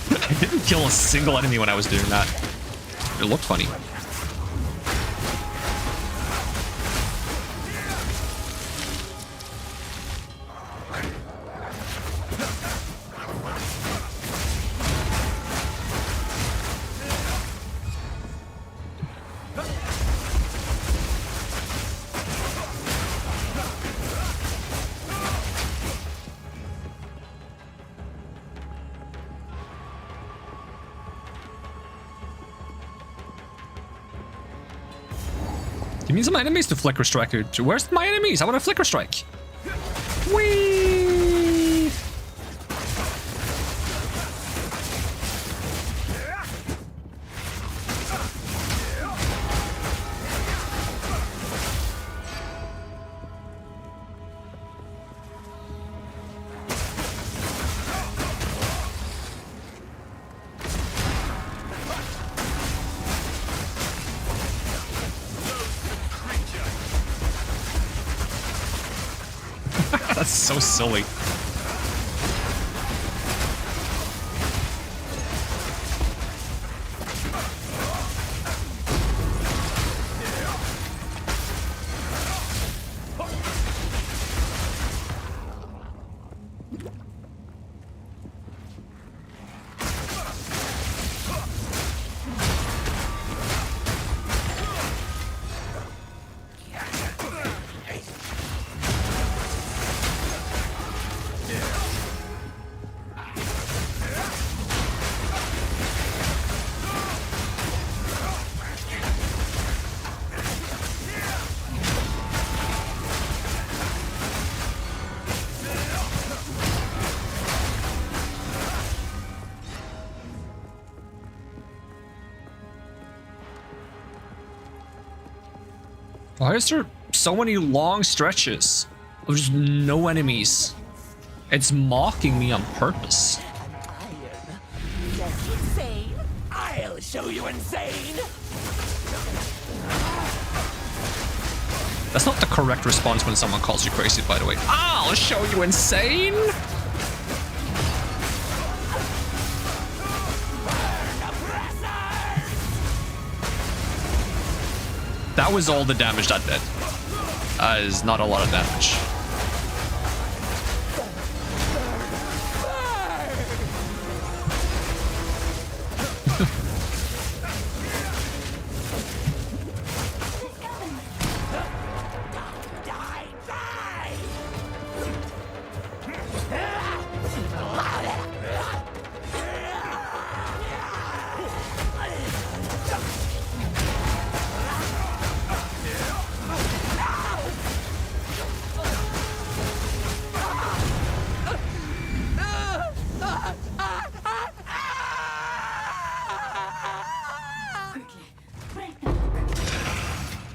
I didn't kill a single enemy when I was doing that. It looked funny. Give me some enemies to flicker strike. Where's my enemies? I want to flicker strike. so silly. Why is there so many long stretches of just no enemies? It's mocking me on purpose. That's insane. I'll show you insane. That's not the correct response when someone calls you crazy, by the way. I'll show you insane! That was all the damage that did. Is not a lot of damage.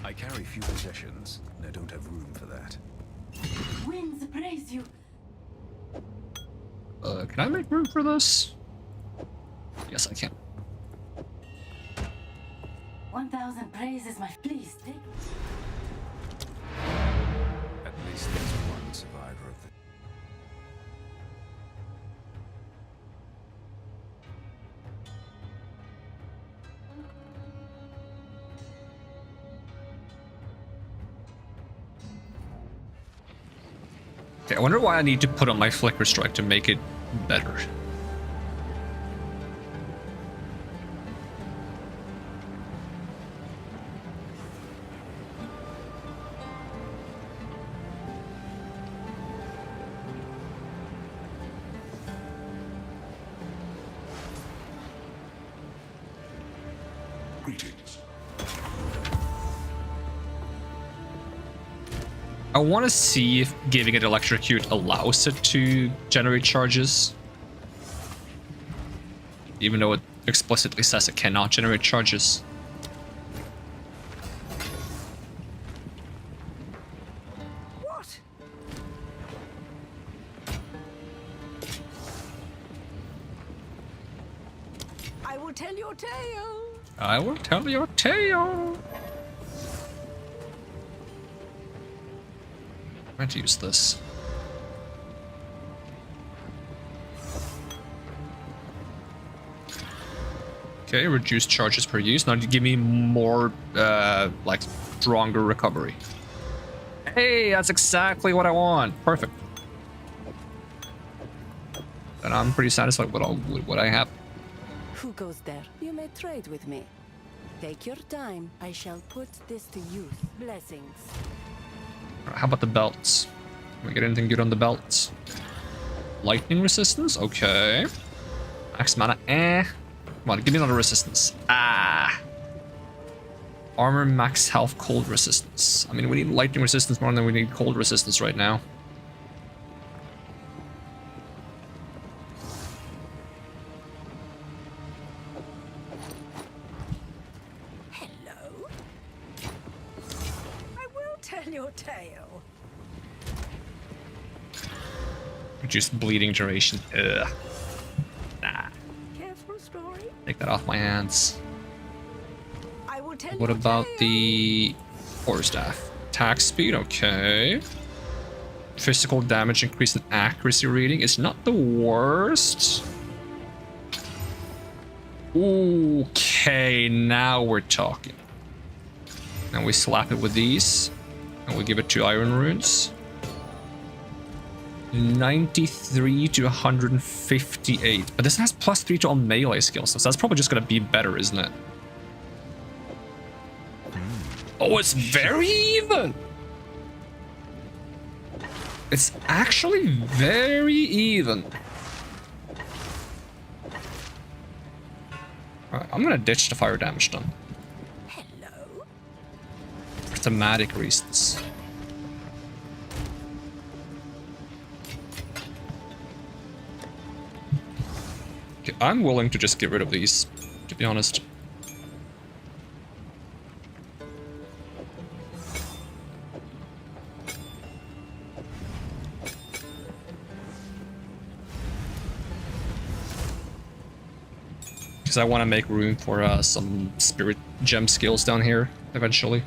I carry few possessions, and I don't have room for that. Winds praise you. Can I make room for this? Yes, I can. 1,000 praises, my please take. At least there's one survivor of the... Okay, I wonder why I need to put on my Flicker Strike to make it better. Greetings. I want to see if giving it Electrocute allows it to generate charges. Even though it explicitly says it cannot generate charges. What? I will tell your tale. I will tell your tale. I'm going to use this. Okay, reduce charges per use. Now to give me more, like, stronger recovery. Hey, that's exactly what I want. Perfect. And I'm pretty satisfied with what I have. Who goes there? You may trade with me. Take your time. I shall put this to use. Blessings. How about the belts? Can we get anything good on the belts? Lightning resistance? Okay. Max mana? Eh. Come on, give me another resistance. Ah. Armor, max health, cold resistance. I mean, we need lightning resistance more than we need cold resistance right now. Hello. I will tell your tale. Reduce bleeding duration. Ugh. Nah. Careful story. Take that off my hands. I will tell What your about tale. the quarterstaff? Attack speed, okay. physical damage increase and accuracy rating is not the worst. Okay, now we're talking. And we slap it with these. And we give it 2 iron runes. 93 to 158. But this has +3 to all melee skills, so that's probably just gonna be better, isn't it? Oh, it's very even! It's actually very even. Alright, I'm gonna ditch the fire damage then. Hello? For thematic reasons. Okay, I'm willing to just get rid of these, to be honest. Because I want to make room for some spirit gem skills down here eventually.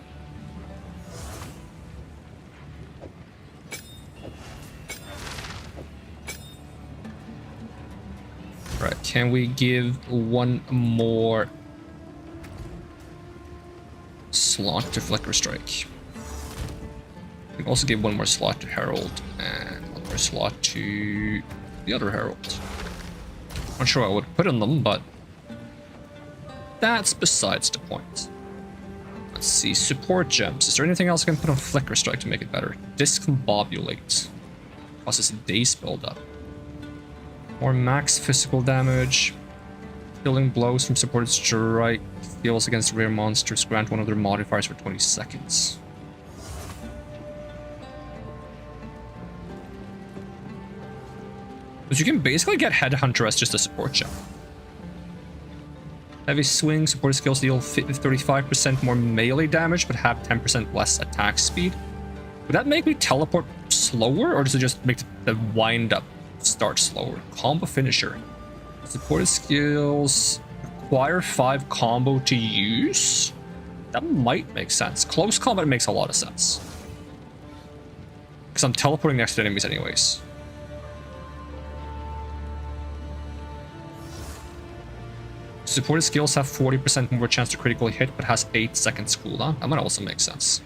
Right, can we give one more slot to Flicker Strike? We can also give one more slot to Herald and one more slot to the other Herald. Not sure I would put in them, but that's besides the point. Let's see, support gems. Is there anything else I can put on Flicker Strike to make it better? Discombobulate. Causes a daze buildup. More max physical damage. Killing blows from supported strike. Deals against rare monsters. Grant one of their modifiers for 20 seconds. But you can basically get Headhunter as just a support gem. Heavy swing, support skills deal 35% more melee damage, but have 10% less attack speed. Would that make me teleport slower, or does it just make the wind up start slower? Combo finisher. Supported skills require 5 combo to use? That might make sense. Close combat makes a lot of sense. Because I'm teleporting next to enemies anyways. Supported skills have 40% more chance to critically hit, but has 8 seconds cooldown. That might also make sense.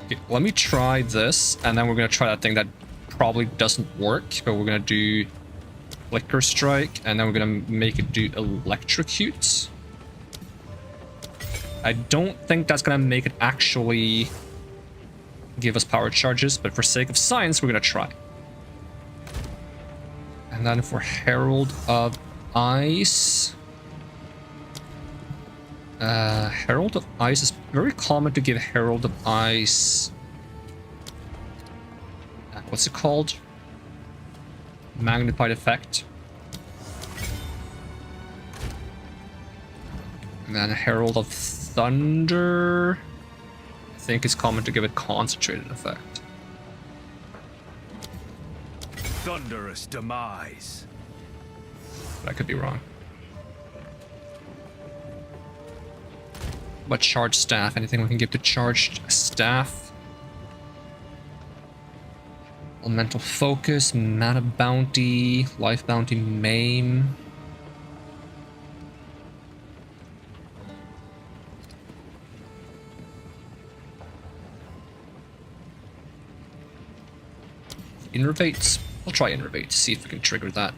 Okay, let me try this, and then we're gonna try that thing that probably doesn't work, but we're gonna do Flicker Strike, and then we're gonna make it do Electrocute. I don't think that's gonna make it actually give us power charges, but for sake of science, we're gonna try. And then for Herald of Ice, Herald of Ice is very common to give Herald of Ice. What's it called? Magnified effect. And then Herald of Thunder. I think it's common to give it concentrated effect. Thunderous demise. But I could be wrong. But charged staff, anything we can give to charged staff? Elemental focus, mana bounty, life bounty, maim. Innervate. We'll try Innervate to see if we can trigger that.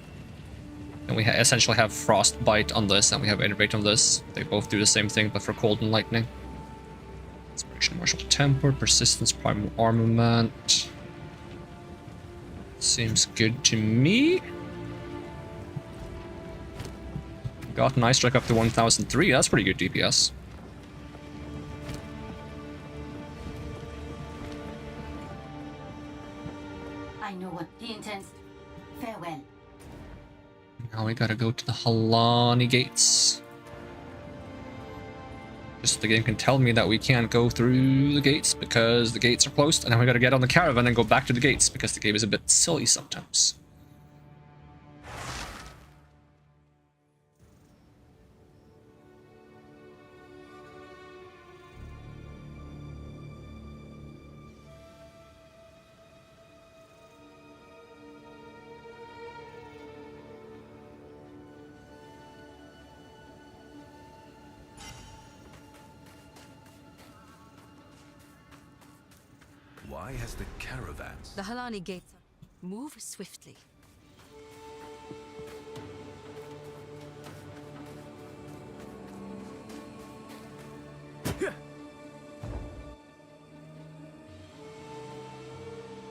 And we essentially have Frostbite on this, and we have Innervate on this. They both do the same thing, but for Cold and Lightning. Inspiration, Martial Temper, Persistence, Primal Armament. Seems good to me. Got an Ice Strike up to 1003. That's pretty good DPS. I know what he intends. Farewell. Now we gotta go to the Halani gates. Just the game can tell me that we can't go through the gates because the gates are closed, and then we gotta get on the caravan and go back to the gates because the game is a bit silly sometimes. Why has the caravans? The Halani gates. Move swiftly.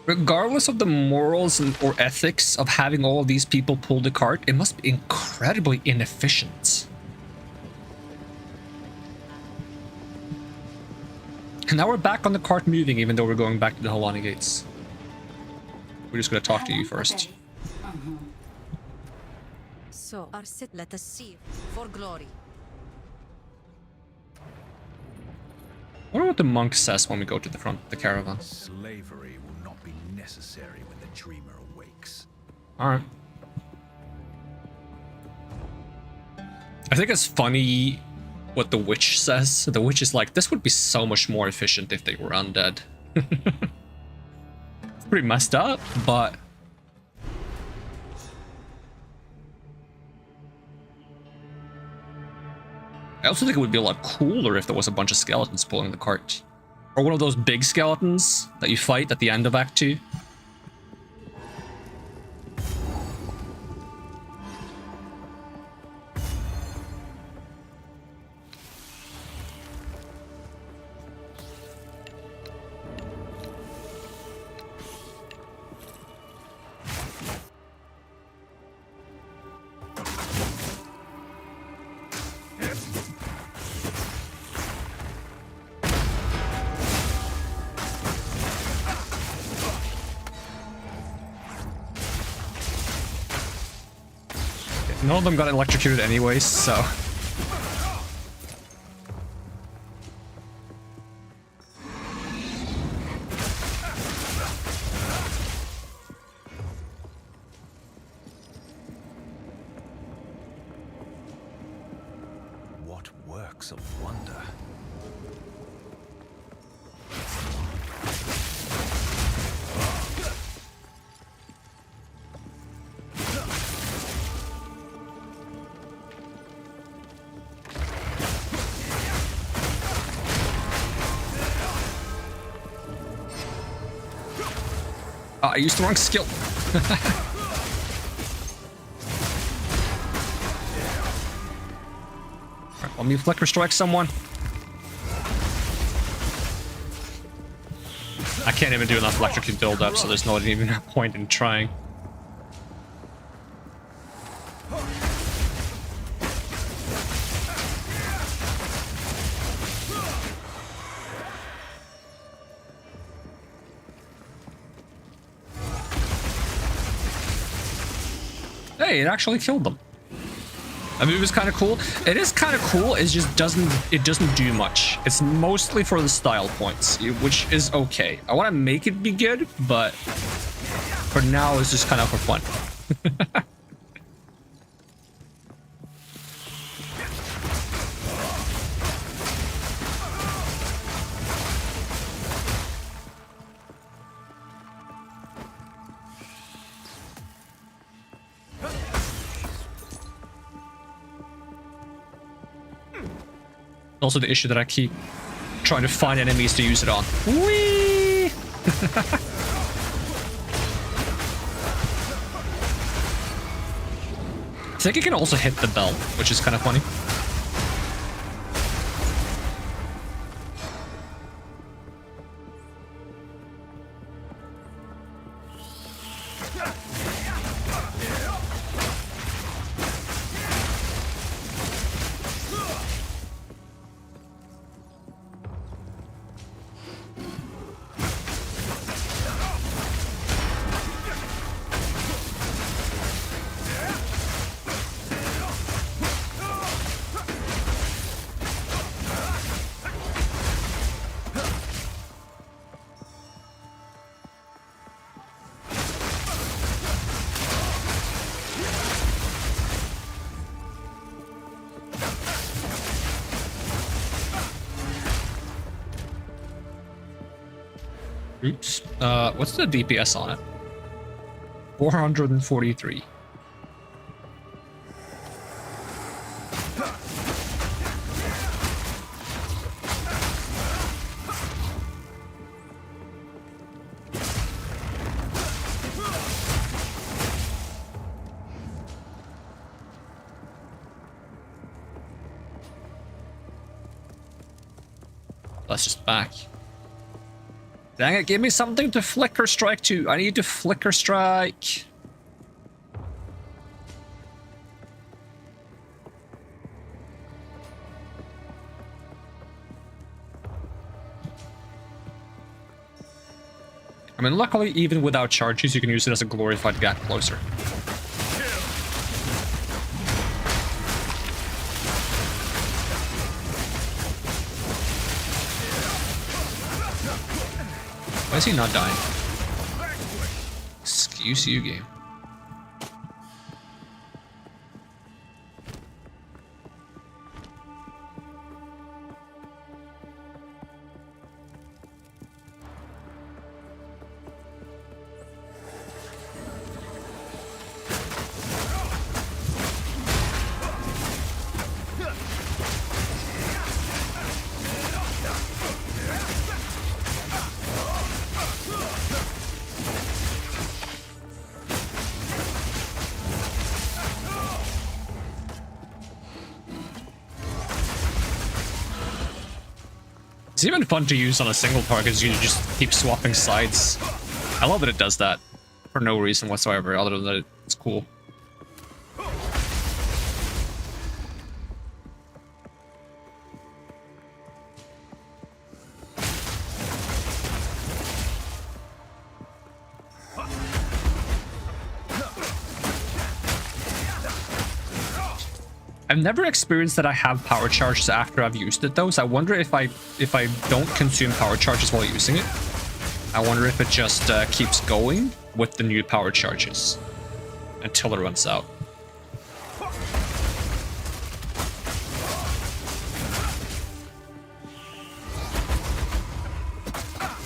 Regardless of the morals or ethics of having all of these people pull the cart, it must be incredibly inefficient. And now we're back on the cart moving, even though we're going back to the Halani gates. We're just gonna talk to you first. So, Arsit, let us see. For glory. I wonder what the monk says when we go to the front of the caravan. Slavery will not be necessary when the dreamer awakes. Alright. I think it's funny what the witch says. The witch is like, this would be so much more efficient if they were undead. It's pretty messed up, but... I also think it would be a lot cooler if there was a bunch of skeletons pulling the cart. Or one of those big skeletons that you fight at the end of Act 2. None of them got electrocuted anyways, so... What works of wonder? I used the wrong skill. Alright, let me flicker strike someone. I can't even do enough electric build up, so there's not even a point in trying. Hey, it actually killed them. I mean, it was kind of cool. It is kind of cool. It just doesn't do much. It's mostly for the style points, which is okay. I want to make it be good, but for now, it's just kind of for fun. Also the issue that I keep trying to find enemies to use it on. Whee! I think it can also hit the bell, which is kind of funny. Oops. What's the DPS on it? 443. That's just back. Dang it, give me something to flicker strike to. I need to flicker strike. I mean, luckily, even without charges, you can use it as a glorified gap closer. Why is he not dying? Excuse you, game. It's even fun to use on a single target because you just keep swapping sides. I love that it does that for no reason whatsoever, other than that it's cool. I've never experienced that I have power charges after I've used it though, so I wonder if I don't consume power charges while using it, I wonder if it just keeps going with the new power charges until it runs out.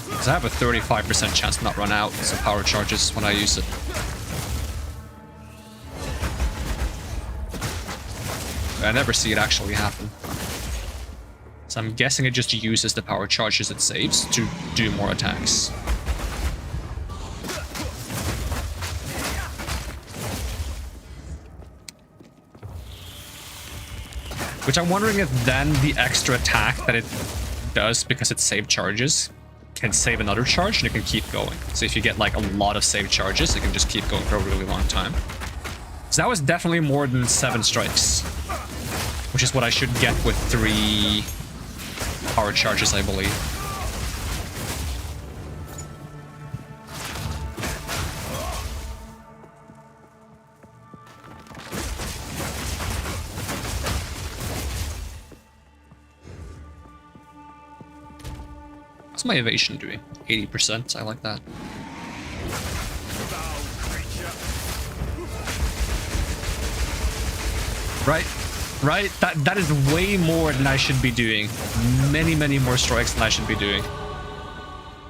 Because I have a 35% chance to not run out of power charges when I use it. I never see it actually happen. So I'm guessing it just uses the power charges it saves to do more attacks. Which I'm wondering if then the extra attack that it does because it saved charges can save another charge and it can keep going. So if you get like a lot of saved charges, it can just keep going for a really long time. So that was definitely more than 7 strikes. Which is what I should get with 3 power charges, I believe. What's my evasion doing? 80%, I like that. Right? That is way more than I should be doing. Many more strikes than I should be doing.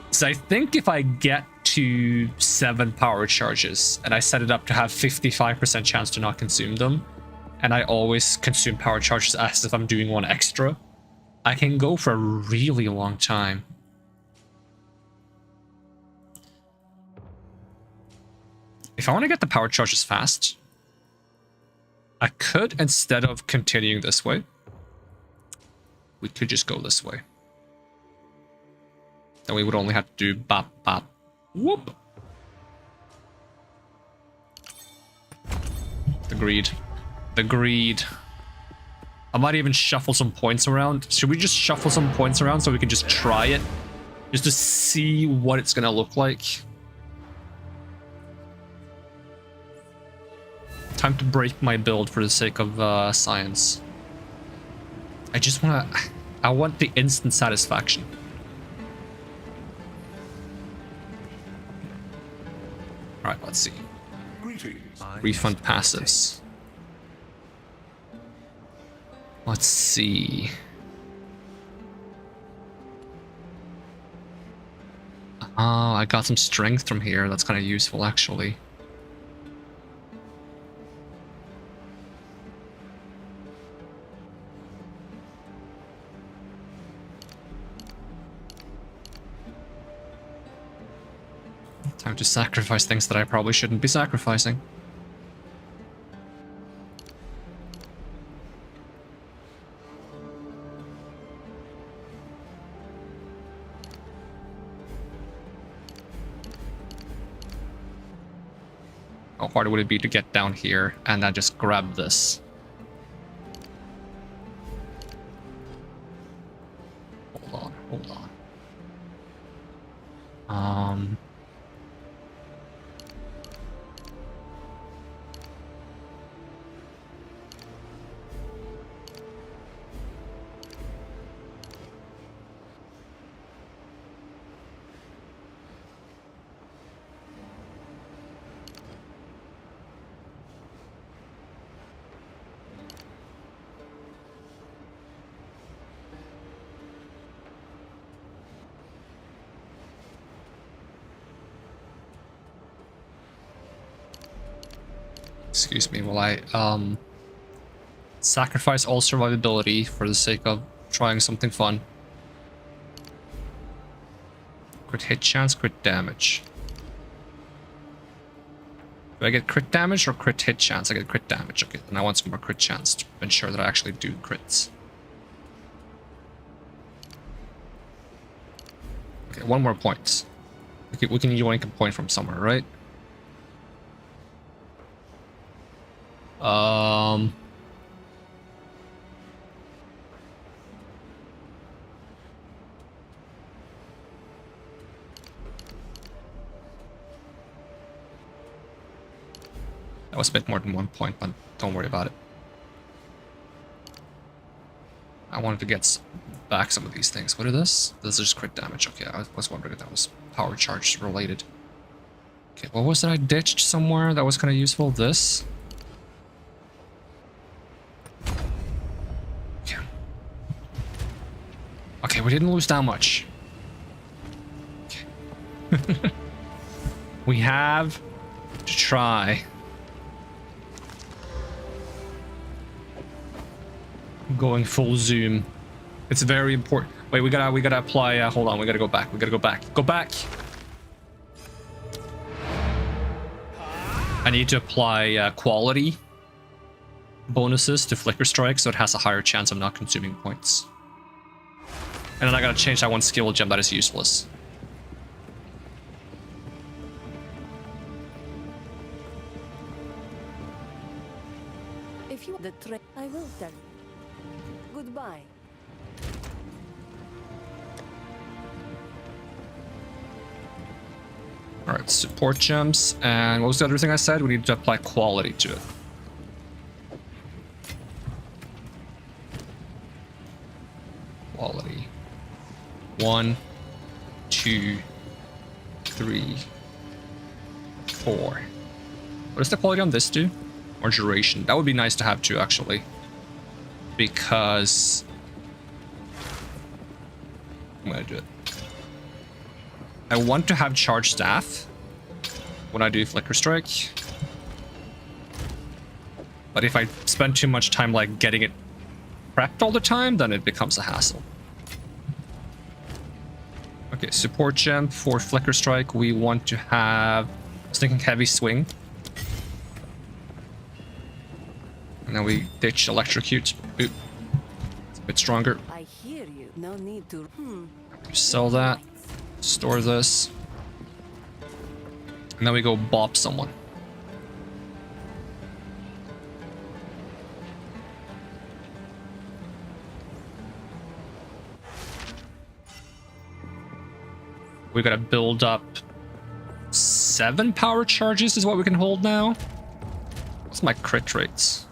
So I think if I get to 7 power charges and I set it up to have 55% chance to not consume them, and I always consume power charges as if I'm doing 1 extra, I can go for a really long time. If I want to get the power charges fast, I could, instead of continuing this way, we could just go this way. Then we would only have to do bop, bop, whoop. The greed. The greed. I might even shuffle some points around. Should we just shuffle some points around so we can just try it? Just to see what it's gonna look like. Time to break my build for the sake of science. I want the instant satisfaction. Alright, let's see. Refund passives. Let's see. Oh, I got some strength from here. That's kind of useful, actually. Time to sacrifice things that I probably shouldn't be sacrificing. How hard would it be to get down here and then just grab this? Hold on. Excuse me while I sacrifice all survivability for the sake of trying something fun. Crit hit chance, crit damage. Do I get crit damage or crit hit chance? I get crit damage. Okay, then I want some more crit chance to ensure that I actually do crits. Okay, one more point. We can yoink a point from somewhere, right? That was a bit more than 1 point, but don't worry about it. I wanted to get back some of these things. What are this? This is just crit damage. Okay, I was wondering if that was power charge related. Okay, what was that I ditched somewhere that was kind of useful? This? Okay. Okay, we didn't lose that much. Okay. We have to try. Going full zoom. It's very important. Wait, we gotta apply. Hold on, we gotta go back. We gotta go back. Go back. I need to apply quality bonuses to Flicker Strike, so it has a higher chance of not consuming points. And then I gotta change that one skill gem that is useless. If you the trick, I will tell you. Goodbye. Alright, support gems. And what was the other thing I said? We need to apply quality to it. Quality. 1, 2, 3, 4. What does the quality on this do? Or duration? That would be nice to have too, actually. Because I'm gonna do it. I want to have charged staff when I do Flicker Strike. But if I spend too much time like getting it prepped all the time, then it becomes a hassle. Okay, support gem for Flicker Strike. We want to have, I was thinking heavy swing. And then we ditch electrocute. Oop. It's a bit stronger. I hear you. No need to. Sell that. Store this. And then we go bop someone. We gotta build up 7 power charges is what we can hold now. What's my crit rates?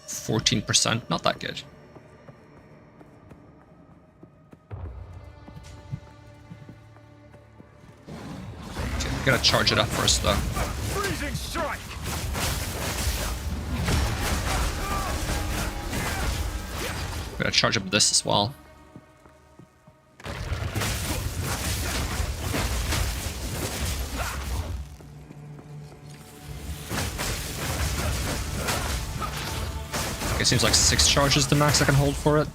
14%, not that good. Okay, we gotta charge it up first though. Freezing strike. We gotta charge up this as well. It seems like 6 charges the max I can hold for it.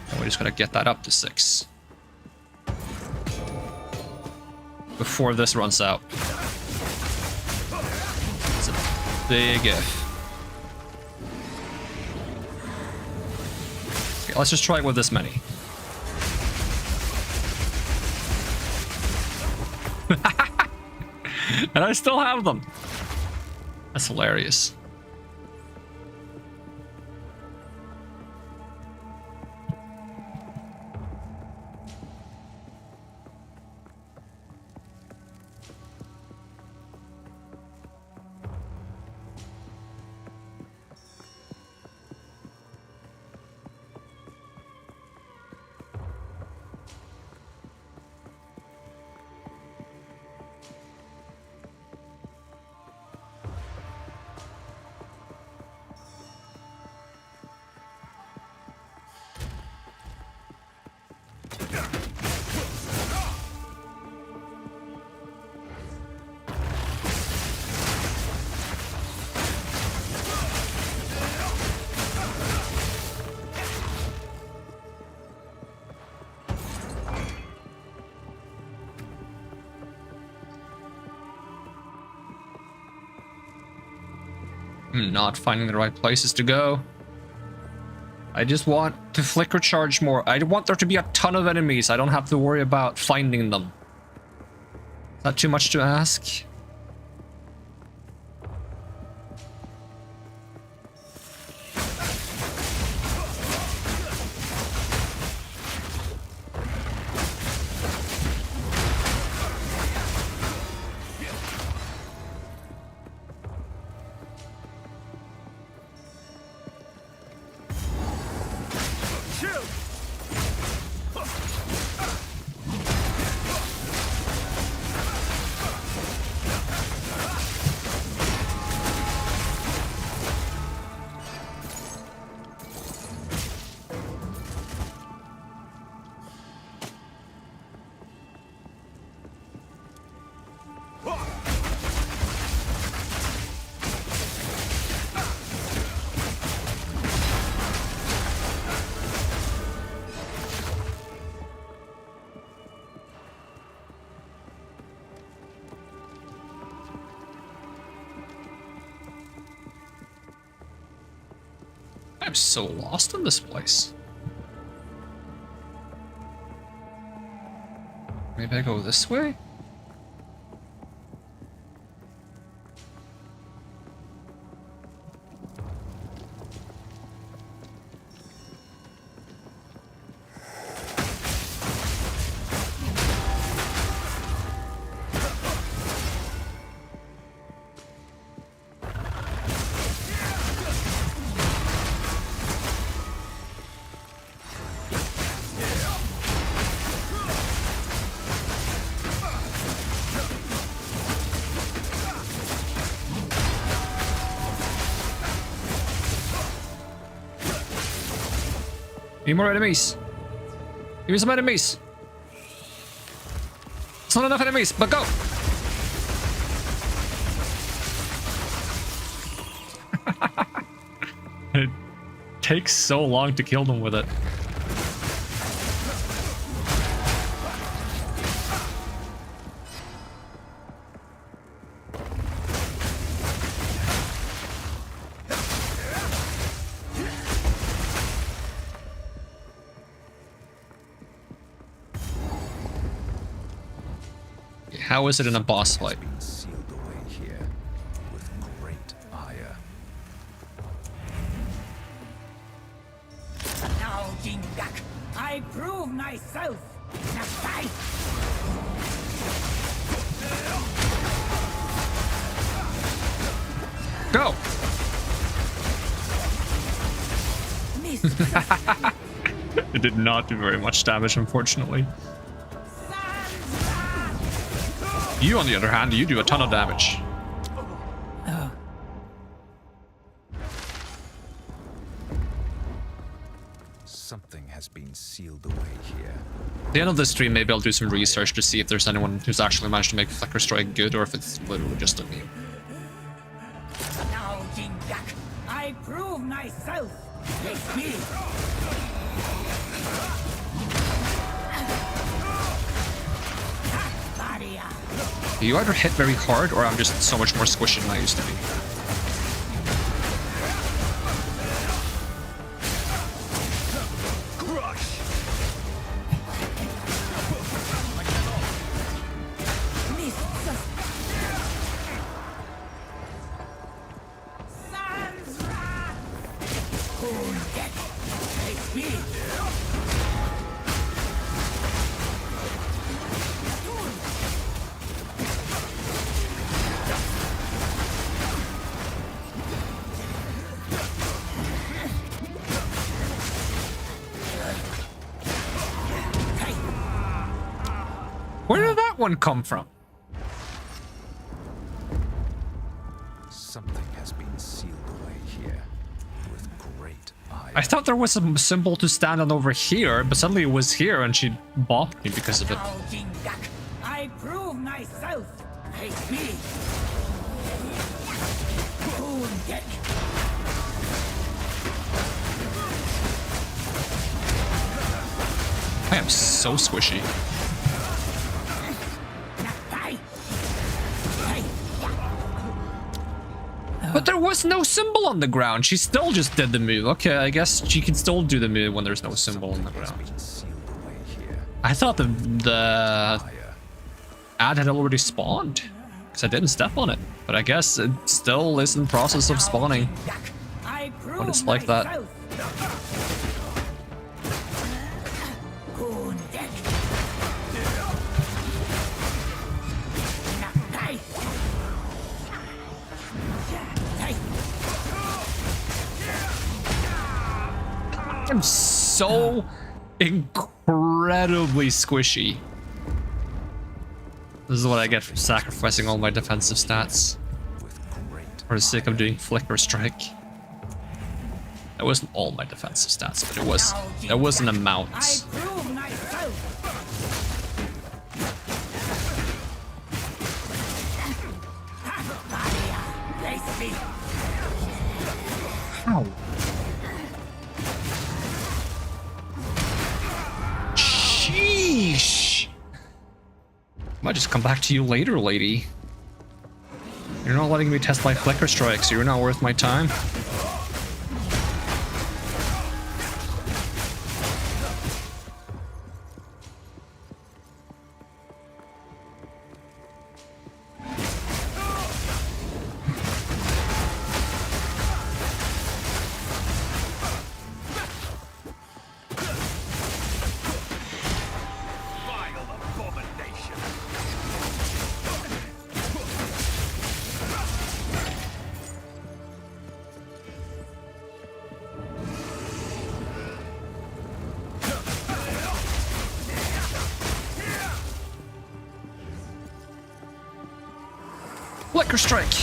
And we just gotta get that up to 6. Before this runs out. It's a big if. let's just try it with this many. And I still have them. That's hilarious. I'm not finding the right places to go. I just want to flicker charge more. I want there to be a ton of enemies. I don't have to worry about finding them. Is that too much to ask? I'm so lost in this place. Maybe I go this way? Need more enemies. Give me some enemies. It's not enough enemies, but go. It takes so long to kill them with it. How is it in a boss fight? Sealed away here with great ire. Now, Jingak, I prove myself. Now fight! Go! It did not do very much damage, unfortunately. You, on the other hand, you do a ton of damage. Something has been sealed away here. At the end of this stream, maybe I'll do some research to see if there's anyone who's actually managed to make Flicker Strike good, or if it's literally just a meme. Now, Jingak, I prove myself. It's me. You either hit very hard, or I'm just so much more squishy than I used to be. that one come from? Something has been sealed away here with great ire. I thought there was a symbol to stand on over here, but suddenly it was here and she bopped me because of it. I prove myself. Hate me. I am so squishy. But there was no symbol on the ground. She still just did the move. Okay, I guess she can still do the move when there's no symbol on the ground. I thought the ad had already spawned because I didn't step on it. But I guess it still is in process of spawning when it's like that. I'm so incredibly squishy. This is what I get for sacrificing all my defensive stats for the sake of doing Flicker Strike. That wasn't all my defensive stats, but it was an amount. Ow. Sheesh. Might just come back to you later, lady. You're not letting me test my Flicker Strike, so you're not worth my time. Flicker Strike!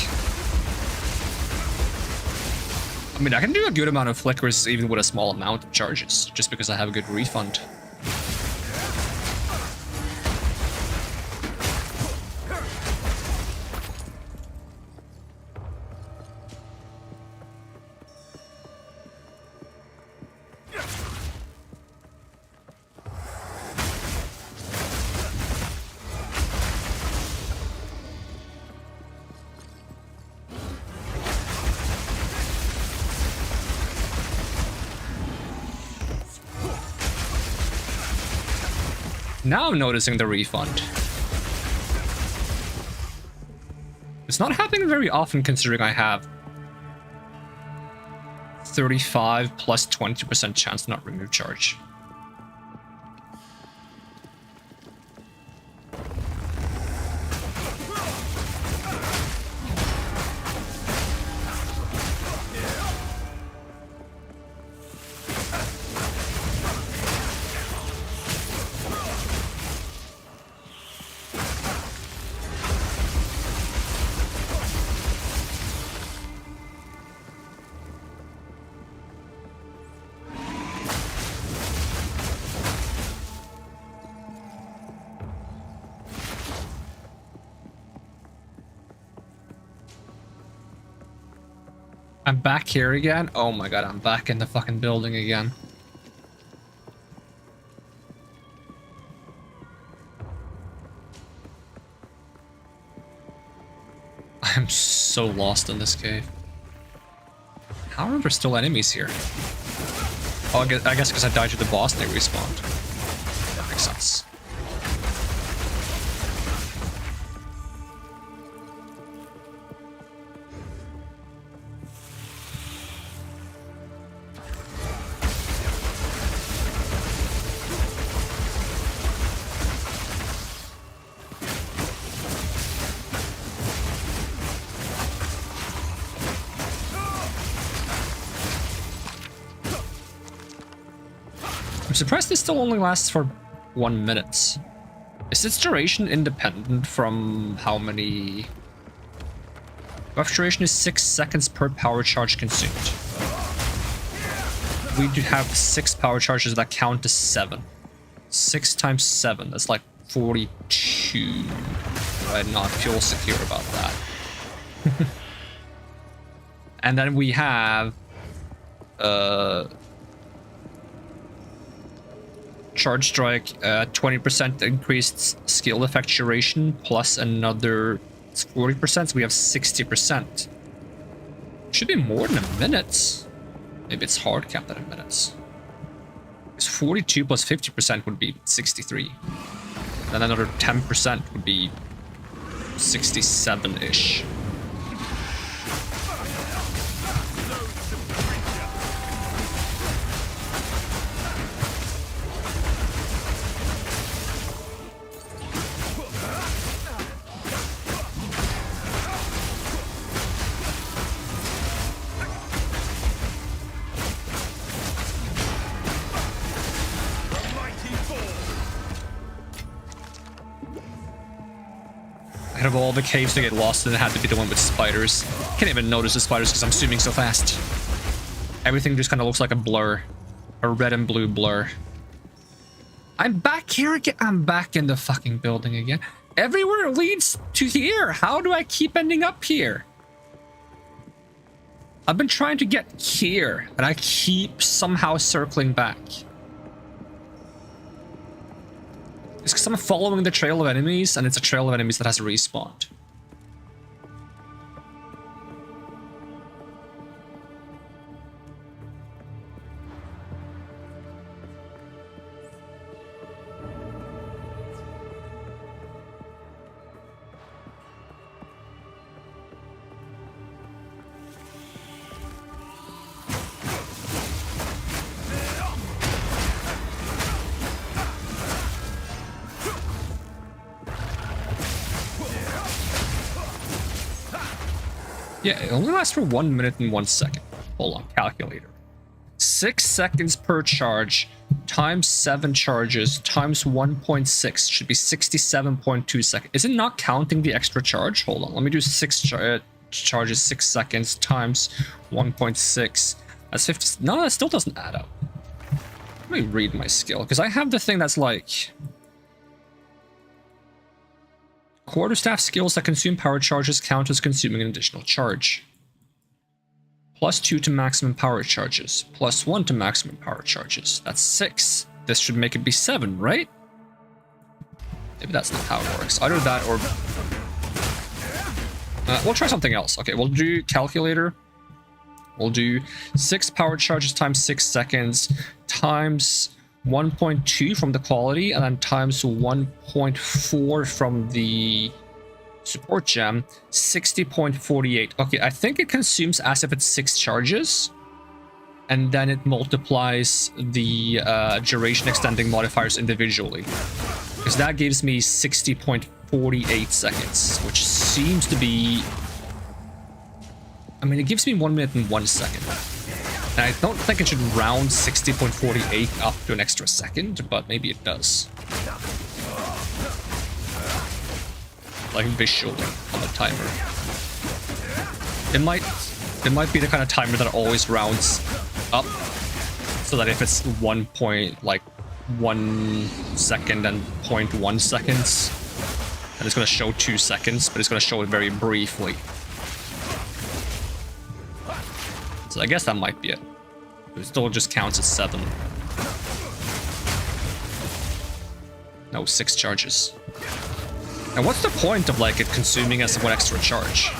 I mean, I can do a good amount of flickers even with a small amount of charges, just because I have a good refund. Now I'm noticing the refund. It's not happening very often considering I have 35 plus 20% chance to not remove charge. I'm back here again? Oh my god, I'm back in the fucking building again. I'm so lost in this cave. How are there still enemies here? Oh, I guess because I died to the boss, they respawned. That makes sense. I'm surprised this still only lasts for 1 minute. Is its duration independent from how many... Buff duration is 6 seconds per power charge consumed. We do have 6 power charges that count as 7. 6 times 7, that's like 42. I'm not feel secure about that. And then we have Charge Strike, 20% increased skill effect duration plus another 40%, so we have 60%. Should be more than a minute. Maybe it's hard capped at a minute. Because 42 plus 50% would be 63. Then another 10% would be 67-ish. Of all the caves to get lost, and it had to be the one with spiders. Can't even notice the spiders because I'm zooming so fast. Everything just kind of looks like a blur. A red and blue blur. I'm back here again. I'm back in the fucking building again. Everywhere leads to here. How do I keep ending up here? I've been trying to get here, and I keep somehow circling back. It's because I'm following the trail of enemies, and it's a trail of enemies that has respawned. Yeah, it only lasts for 1 minute and 1 second. Hold on, calculator. 6 seconds per charge times 7 charges times 1.6 should be 67.2 seconds. Is it not counting the extra charge? Hold on, let me do 6 charges, 6 seconds times 1.6. That's 50. No, that still doesn't add up. Let me read my skill, because I have the thing that's like... Quarterstaff skills that consume power charges count as consuming an additional charge. +2 to maximum power charges. +1 to maximum power charges. That's 6. This should make it be 7, right? Maybe that's not how it works. Either that or... we'll try something else. Okay, we'll do calculator. We'll do 6 power charges times 6 seconds times 1.2 from the quality, and then times 1.4 from the support gem, 60.48. Okay, I think it consumes as if it's 6 charges, and then it multiplies the duration extending modifiers individually, because that gives me 60.48 seconds, which seems to be... I mean, it gives me 1 minute and 1 second. And I don't think it should round 60.48 up to an extra second, but maybe it does. Like visually on the timer. It might be the kind of timer that always rounds up, so that if it's 1 second and 0.1 seconds, and it's going to show 2 seconds, but it's going to show it very briefly. So I guess that might be it. It still just counts as 7. No, 6 charges. And what's the point of like it consuming as 1 extra charge?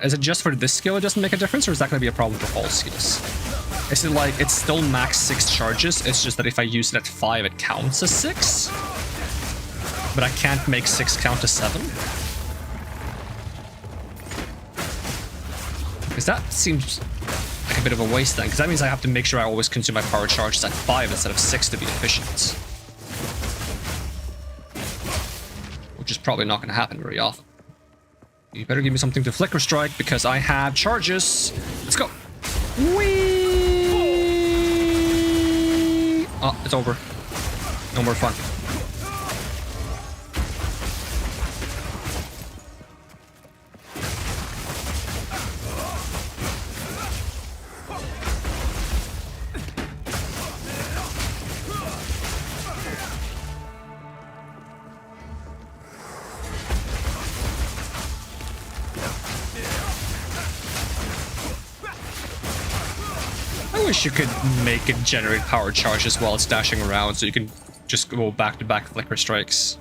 Is it just for this skill it doesn't make a difference, or is that going to be a problem for all skills? Is it like it's still max 6 charges, it's just that if I use it at 5 it counts as 6? But I can't make 6 count as 7? Because that seems like a bit of a waste then, because that means I have to make sure I always consume my power charges at 5 instead of 6 to be efficient. Which is probably not going to happen very often. You better give me something to flicker strike, because I have charges. Let's go. Whee! Oh, it's over. No more fun. wish you could make it generate power charges while it's dashing around, so you can just go back-to-back flicker strikes.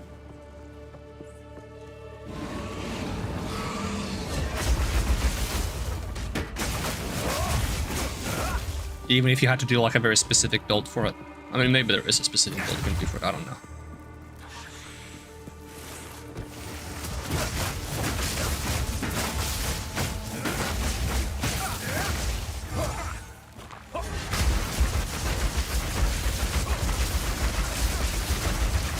Even if you had to do like a very specific build for it. I mean, maybe there is a specific build you can do for it, I don't know.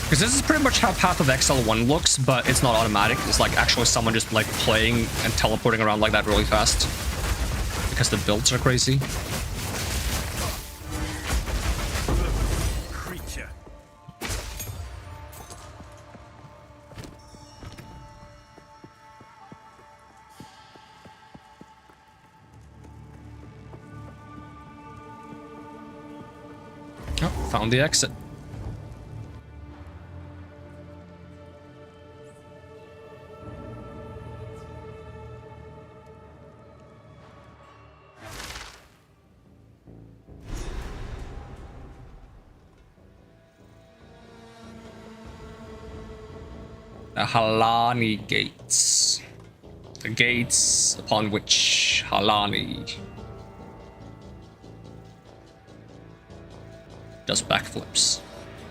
Because this is pretty much how Path of Exile 1 looks, but it's not automatic. It's like actually someone just like playing and teleporting around like that really fast. Because the builds are crazy. Creature. Oh, found the exit. The Halani gates. The gates upon which Halani does backflips.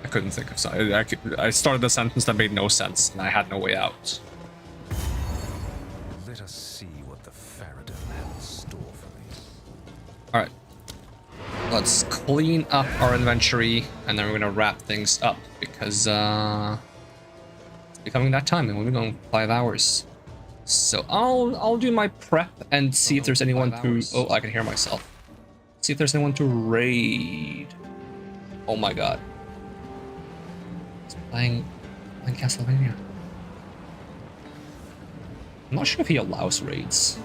I couldn't think of something. I started a sentence that made no sense, and I had no way out. Let us see what the Faradon has in store for me. Alright. Let's clean up our inventory, and then we're gonna wrap things up, because it's becoming that time, and we're going 5 hours. So I'll do my prep and see if there's anyone to... Oh, I can hear myself. See if there's anyone to raid. Oh my god. It's playing Castlevania. I'm not sure if he allows raids.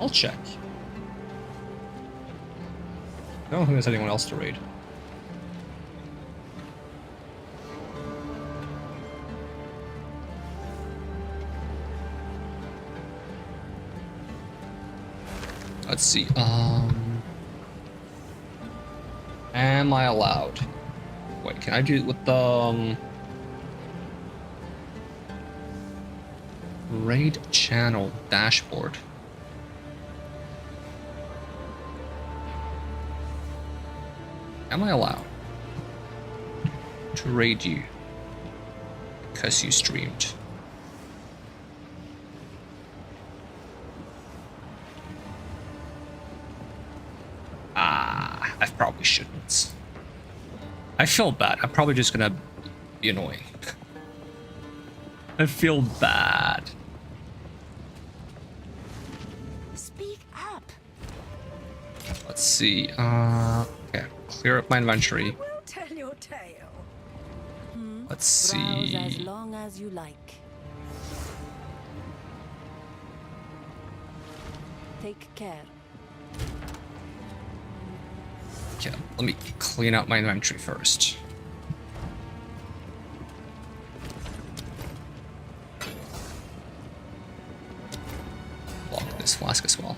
I'll check. I don't think there's anyone else to raid. Let's see. Am I allowed? Wait, can I do it with the raid channel dashboard? Am I allowed to raid you because you streamed? I probably shouldn't. I feel bad. I'm probably just gonna be annoying. I feel bad. Speak up. Let's see. Okay, clear up my inventory. We'll tell your tale. Let's Browse as see. long as you like. Take care. Okay, let me clean out my inventory first. Lock this flask as well.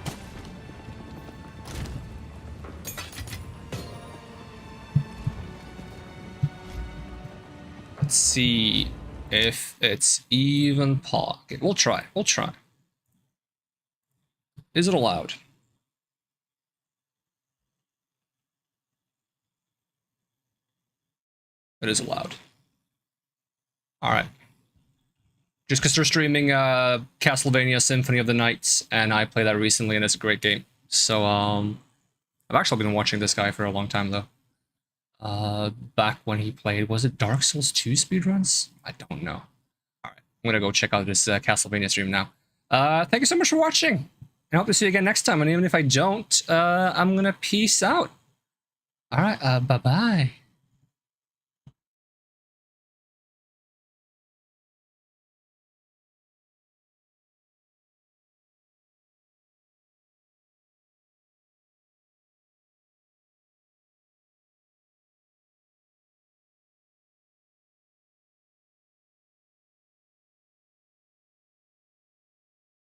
Let's see if it's even pocket. We'll try. We'll try. Is it allowed? It is allowed. Alright. Just because they're streaming Castlevania Symphony of the Night, and I played that recently, and it's a great game. So, I've actually been watching this guy for a long time, though. Back when he played, was it Dark Souls 2 speedruns? I don't know. Alright, I'm gonna go check out this Castlevania stream now. Thank you so much for watching. And I hope to see you again next time, and even if I don't, I'm gonna peace out. Alright, bye-bye.